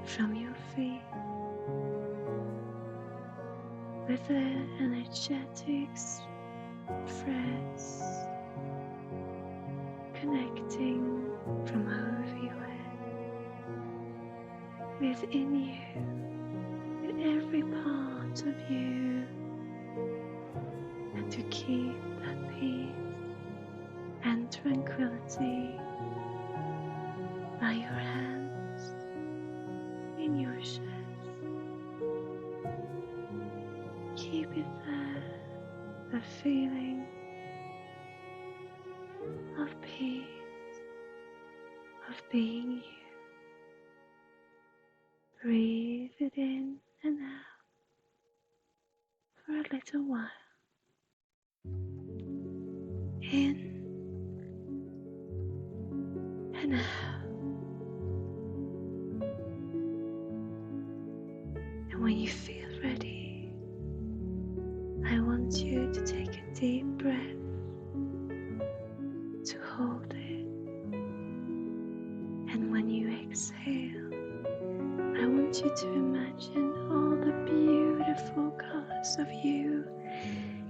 from your feet with the energetic threads connecting from over your head, within you, with every part of you, and to keep that peace and tranquility by your hands in your chest. Keep it there, the feeling of peace, of being you. Breathe it in and out for a little while. In and out. And when you feel ready, I want you to take a deep breath, to hold it. And when you exhale, I want you to imagine all the beautiful colors of you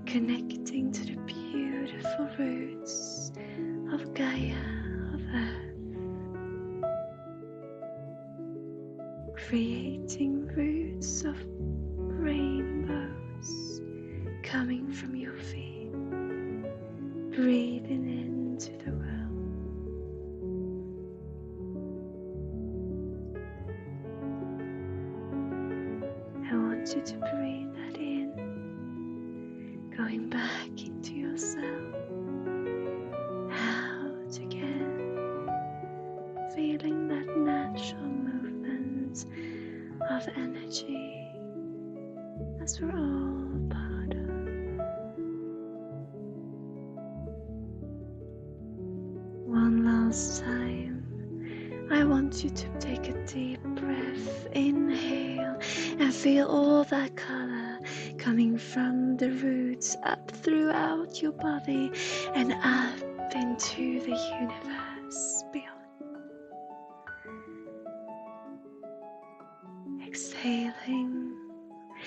connecting to the beautiful roots of Gaia, of Earth, creating roots of rainbows coming from your feet, breathing into the world. I want you to breathe that in, going back into yourself, out again, feeling that natural movement of energy as we're all part of. One last time, I want you to take a deep breath, inhale, and feel all that color coming from the roots up throughout your body and up into the universe beyond. Exhaling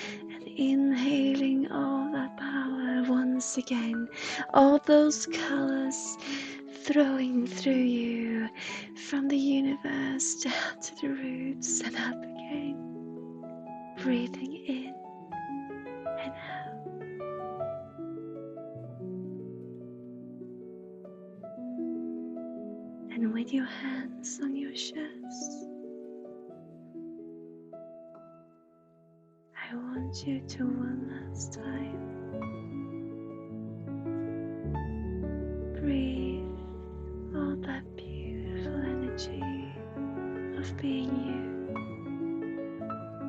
and inhaling all that power once again, all those colors flowing through you from the universe down to the roots and up again, breathing in and out. And with your hands on your chest, I want you to one last time breathe all that beautiful energy of being you,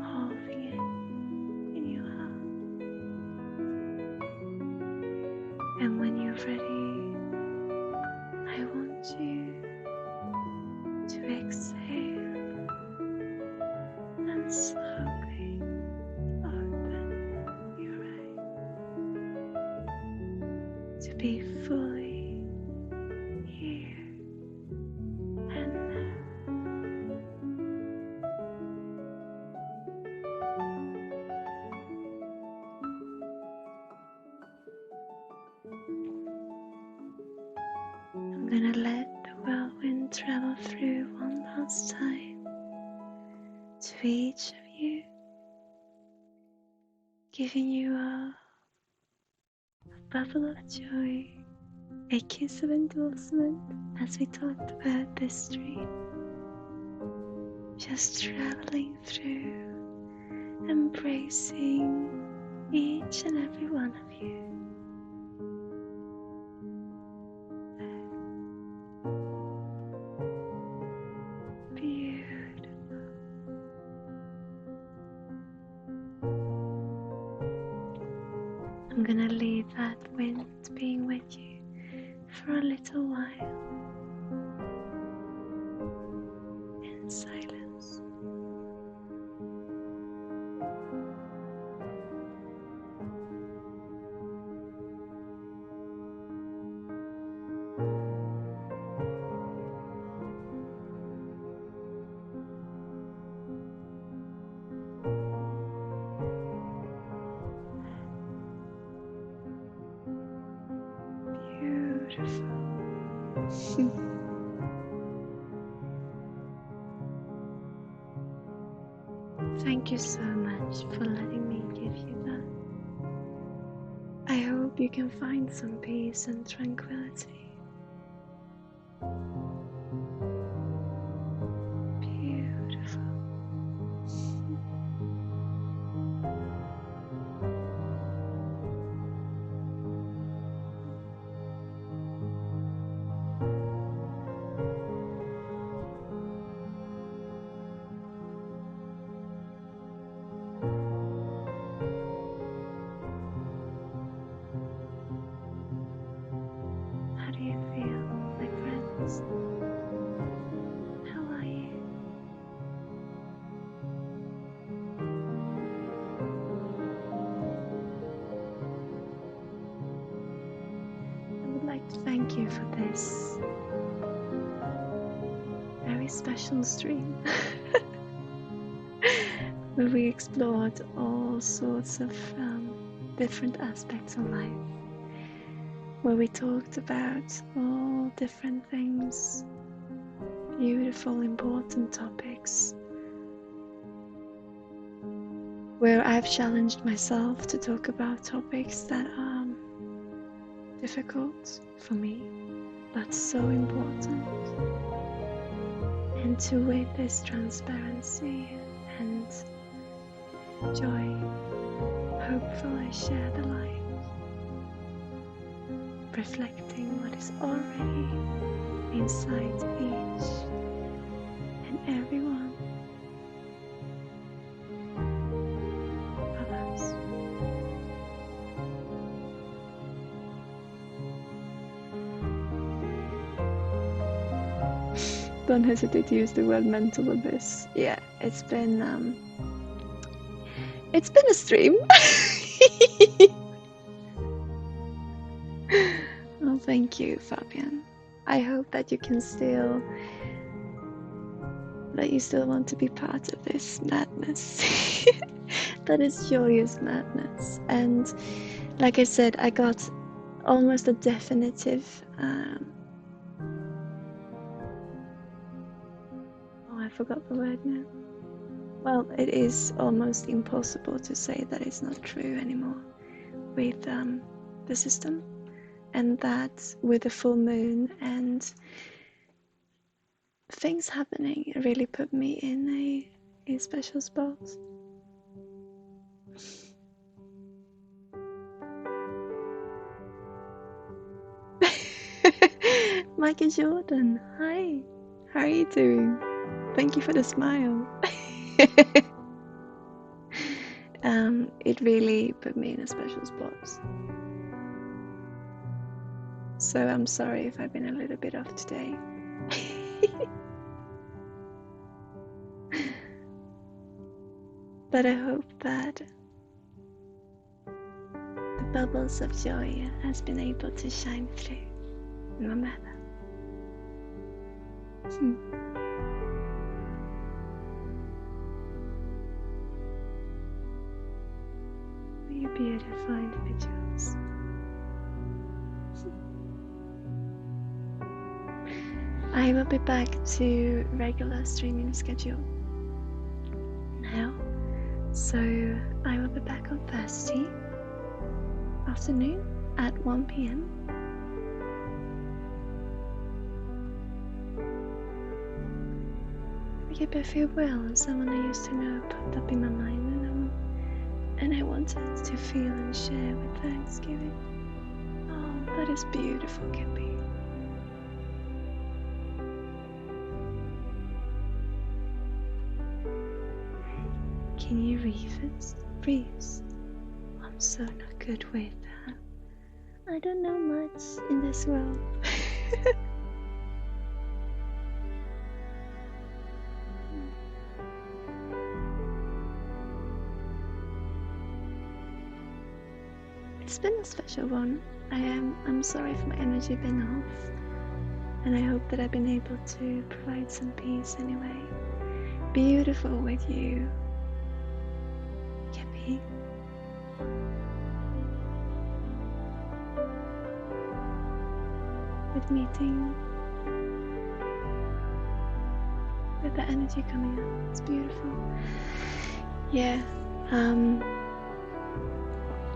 holding it in your heart. And when you're ready, I want you to exhale and slowly open your eyes to be fully here and now. I'm gonna let the whirlwind travel through one last time to each of you, giving you a bubble of joy, a kiss of endorsement as we talked about this stream, just traveling through, embracing each and every one of you. Beautiful. I'm gonna leave that wind being with you for a little while in silence. Beautiful. Thank you so much for letting me give you that. I hope you can find some peace and tranquility. Beautiful. How do you feel, my friends? How are you? I would like to thank you for this very special stream where we explored all sorts of different aspects of life, where we talked about all different things, beautiful, important topics, where I've challenged myself to talk about topics that are difficult for me, but so important. And to with this transparency and joy, hopeful I share the light, reflecting what is already inside each and every one of us. Don't hesitate to use the word mental abyss. Yeah, it's been a stream. Oh, thank you, Fabian. I hope that you still want to be part of this madness. That is joyous madness. And like I said, I got almost a definitive I forgot the word now. Well, it is almost impossible to say that it's not true anymore with the system, and that with the full moon and things happening, it really put me in a special spot. Michael Jordan, hi, how are you doing? Thank you for the smile. It really put me in a special spot. So I'm sorry if I've been a little bit off today. But I hope that the bubbles of joy has been able to shine through, no matter. You beautiful individuals. I will be back to regular streaming schedule now. So I will be back on Thursday afternoon at 1 p.m. I feel well. Someone I used to know popped up in my mind, and I wanted to feel and share with Thanksgiving. Oh, that is beautiful, Kippy. Can you breathe? I'm so not good with that. I don't know much in this world. It's been a special one. I'm sorry if my energy been off, and I hope that I've been able to provide some peace anyway. Beautiful with you, Kippy. With meeting, with the energy coming up, it's beautiful. Yeah.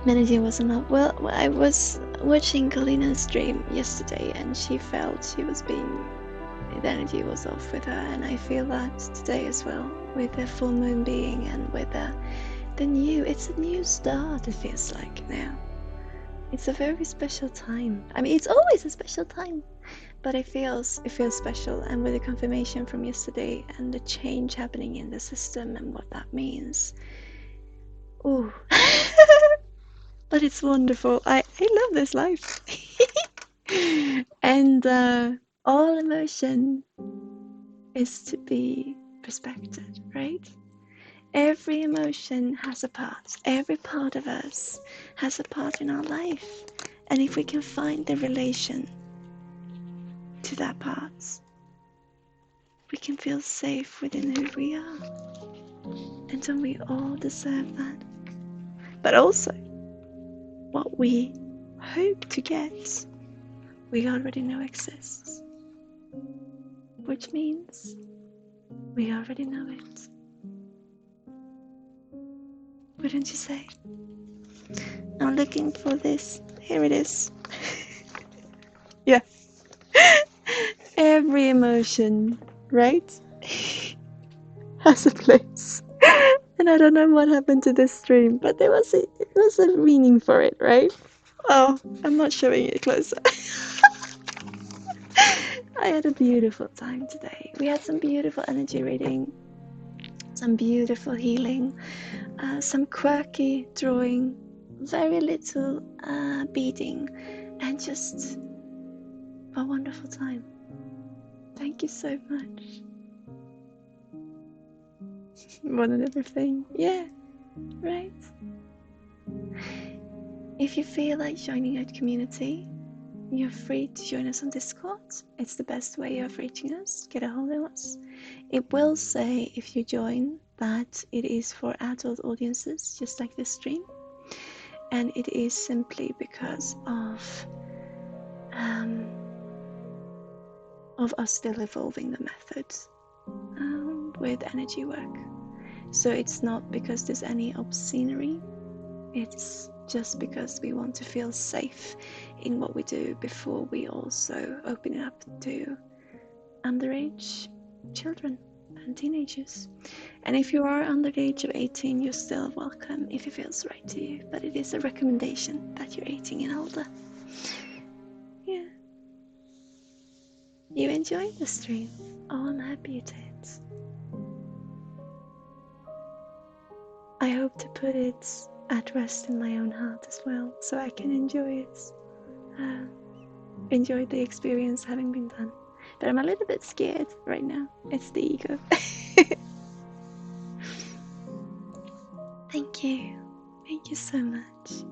Energy wasn't up. Well, I was watching Kalina's stream yesterday, and she felt the energy was off with her, and I feel that today as well, with the full moon being, and with it's a new start. It feels like now. It's a very special time. I mean, it's always a special time, but it feels special, and with the confirmation from yesterday and the change happening in the system and what that means. Ooh. But it's wonderful. I love this life. And all emotion is to be respected, right? Every emotion has a part. Every part of us has a part in our life. And if we can find the relation to that part, we can feel safe within who we are. And don't we all deserve that? But also, what we hope to get, we already know exists, which means we already know it. Wouldn't you say? I'm looking for this. Here it is. Yeah. Every emotion, right, has a place. And I don't know what happened to this stream, but there was a meaning for it, right? Oh, I'm not showing it closer. I had a beautiful time today. We had some beautiful energy reading, some beautiful healing, some quirky drawing, very little beading, and just a wonderful time. Thank you so much. More than everything. Yeah, right. If you feel like joining our community, you're free to join us on Discord. It's the best way of reaching us, get a hold of us. It will say if you join that it is for adult audiences, just like this stream. And it is simply because of us still evolving the methods with energy work. So it's not because there's any obscenery, it's just because we want to feel safe in what we do before we also open it up to underage children and teenagers. And if you are under the age of 18, you're still welcome if it feels right to you, but it is a recommendation that you're 18 and older. Yeah. You enjoyed the stream? Oh, I'm happy you did. I hope to put it at rest in my own heart as well, so I can enjoy it. Enjoy the experience having been done. But I'm a little bit scared right now. It's the ego. Thank you. Thank you so much.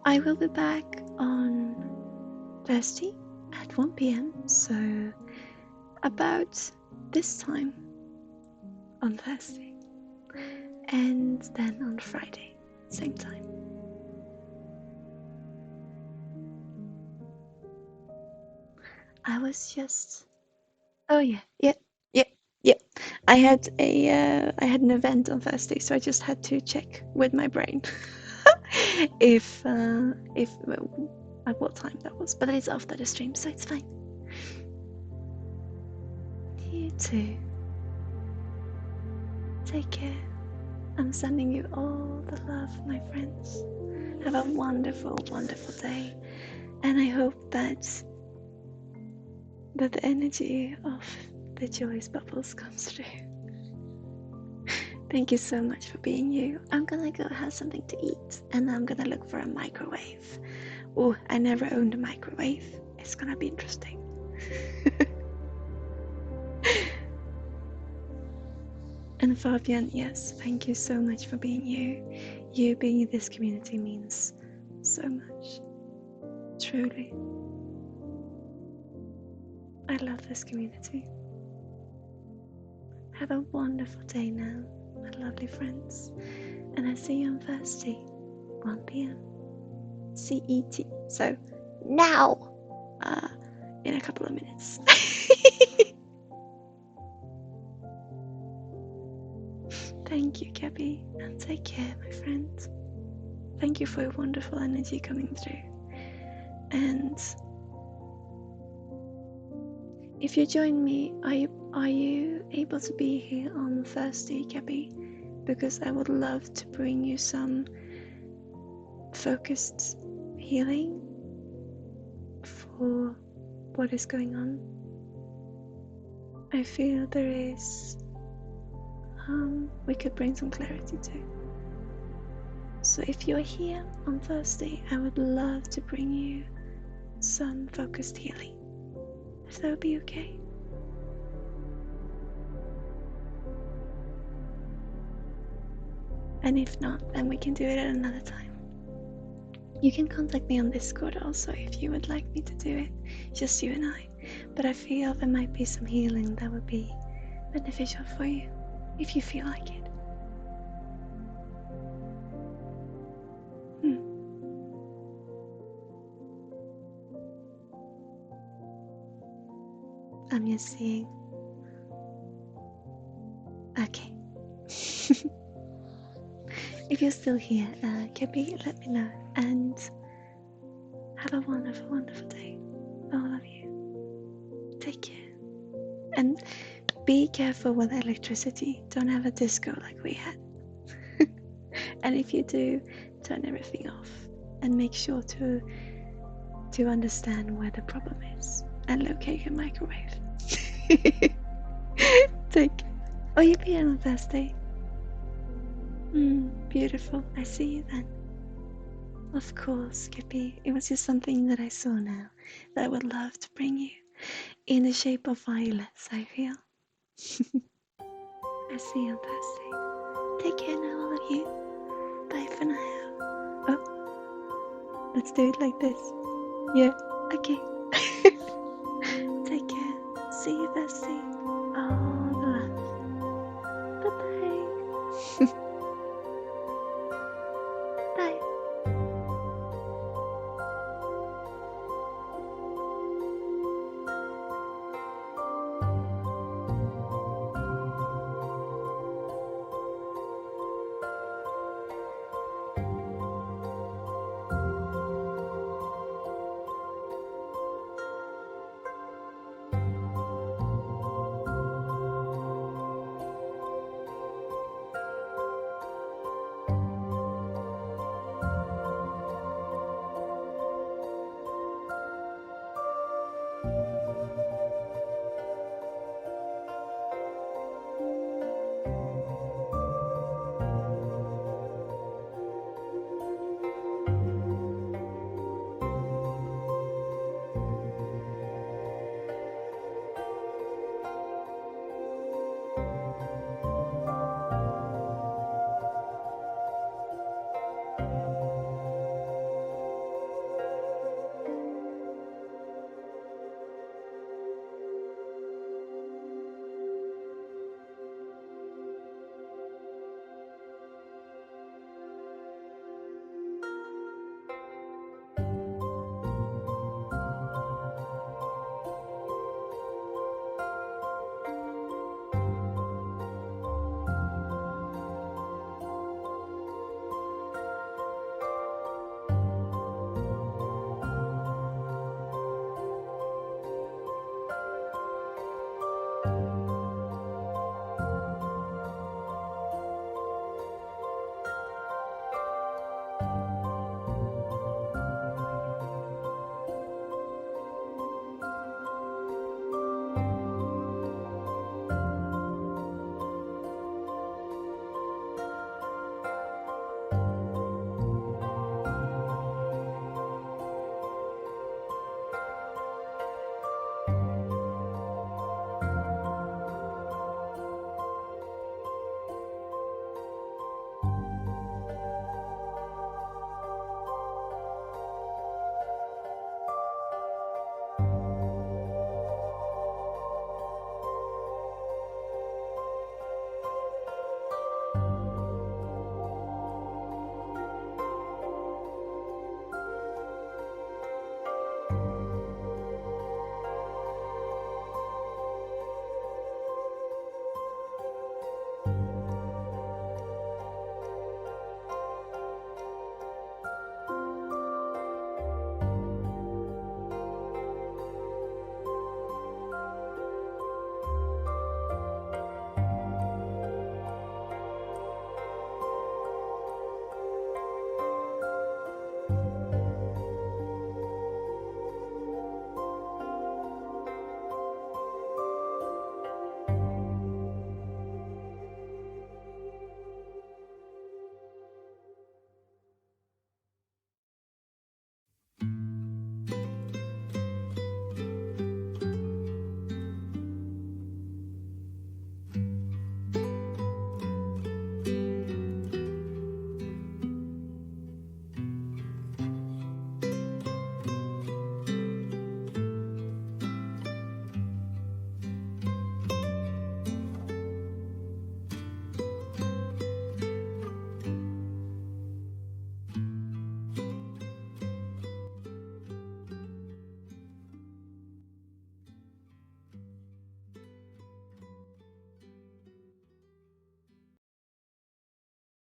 I will be back on Thursday at 1 p.m. So about this time on Thursday. And then on Friday, same time. I was just... Oh yeah. I had an event on Thursday, so I just had to check with my brain if at what time that was. But it's after the stream, so it's fine. You too. Take care. I'm sending you all the love, my friends. Have a wonderful, wonderful day, and I hope that the energy of the joyous bubbles comes through. Thank you so much for being you. I'm gonna go have something to eat, and I'm gonna look for a microwave. Oh, I never owned a microwave. It's gonna be interesting. And Fabian, yes, thank you so much for being you. You being in this community means so much. Truly. I love this community. Have a wonderful day now, my lovely friends. And I see you on Thursday, 1 p.m. CET. So now, in a couple of minutes. Thank you, Gabby, and take care, my friend. Thank you for your wonderful energy coming through. And if you join me, are you able to be here on Thursday, Gabby? Because I would love to bring you some focused healing for what is going on. I feel there is we could bring some clarity to. So if you're here on Thursday, I would love to bring you some focused healing. If that would be okay. And if not, then we can do it at another time. You can contact me on Discord also if you would like me to do it, just you and I. But I feel there might be some healing that would be beneficial for you, if you feel like it. I'm just seeing. Okay. If you're still here, Gabby, let me know. And have a wonderful, wonderful day. All of you. Take care. And be careful with electricity. Don't have a disco like we had. And if you do, turn everything off. And make sure to understand where the problem is. And locate your microwave. Take care. Oh, you'll be here on Thursday. Beautiful. I see you then. Of course, Skippy. It was just something that I saw now that I would love to bring you in the shape of violets, I feel. I see you on Thursday. Take care now, all of you. Bye for now. Oh, let's do it like this. Yeah, okay. Take care. See you Thursday.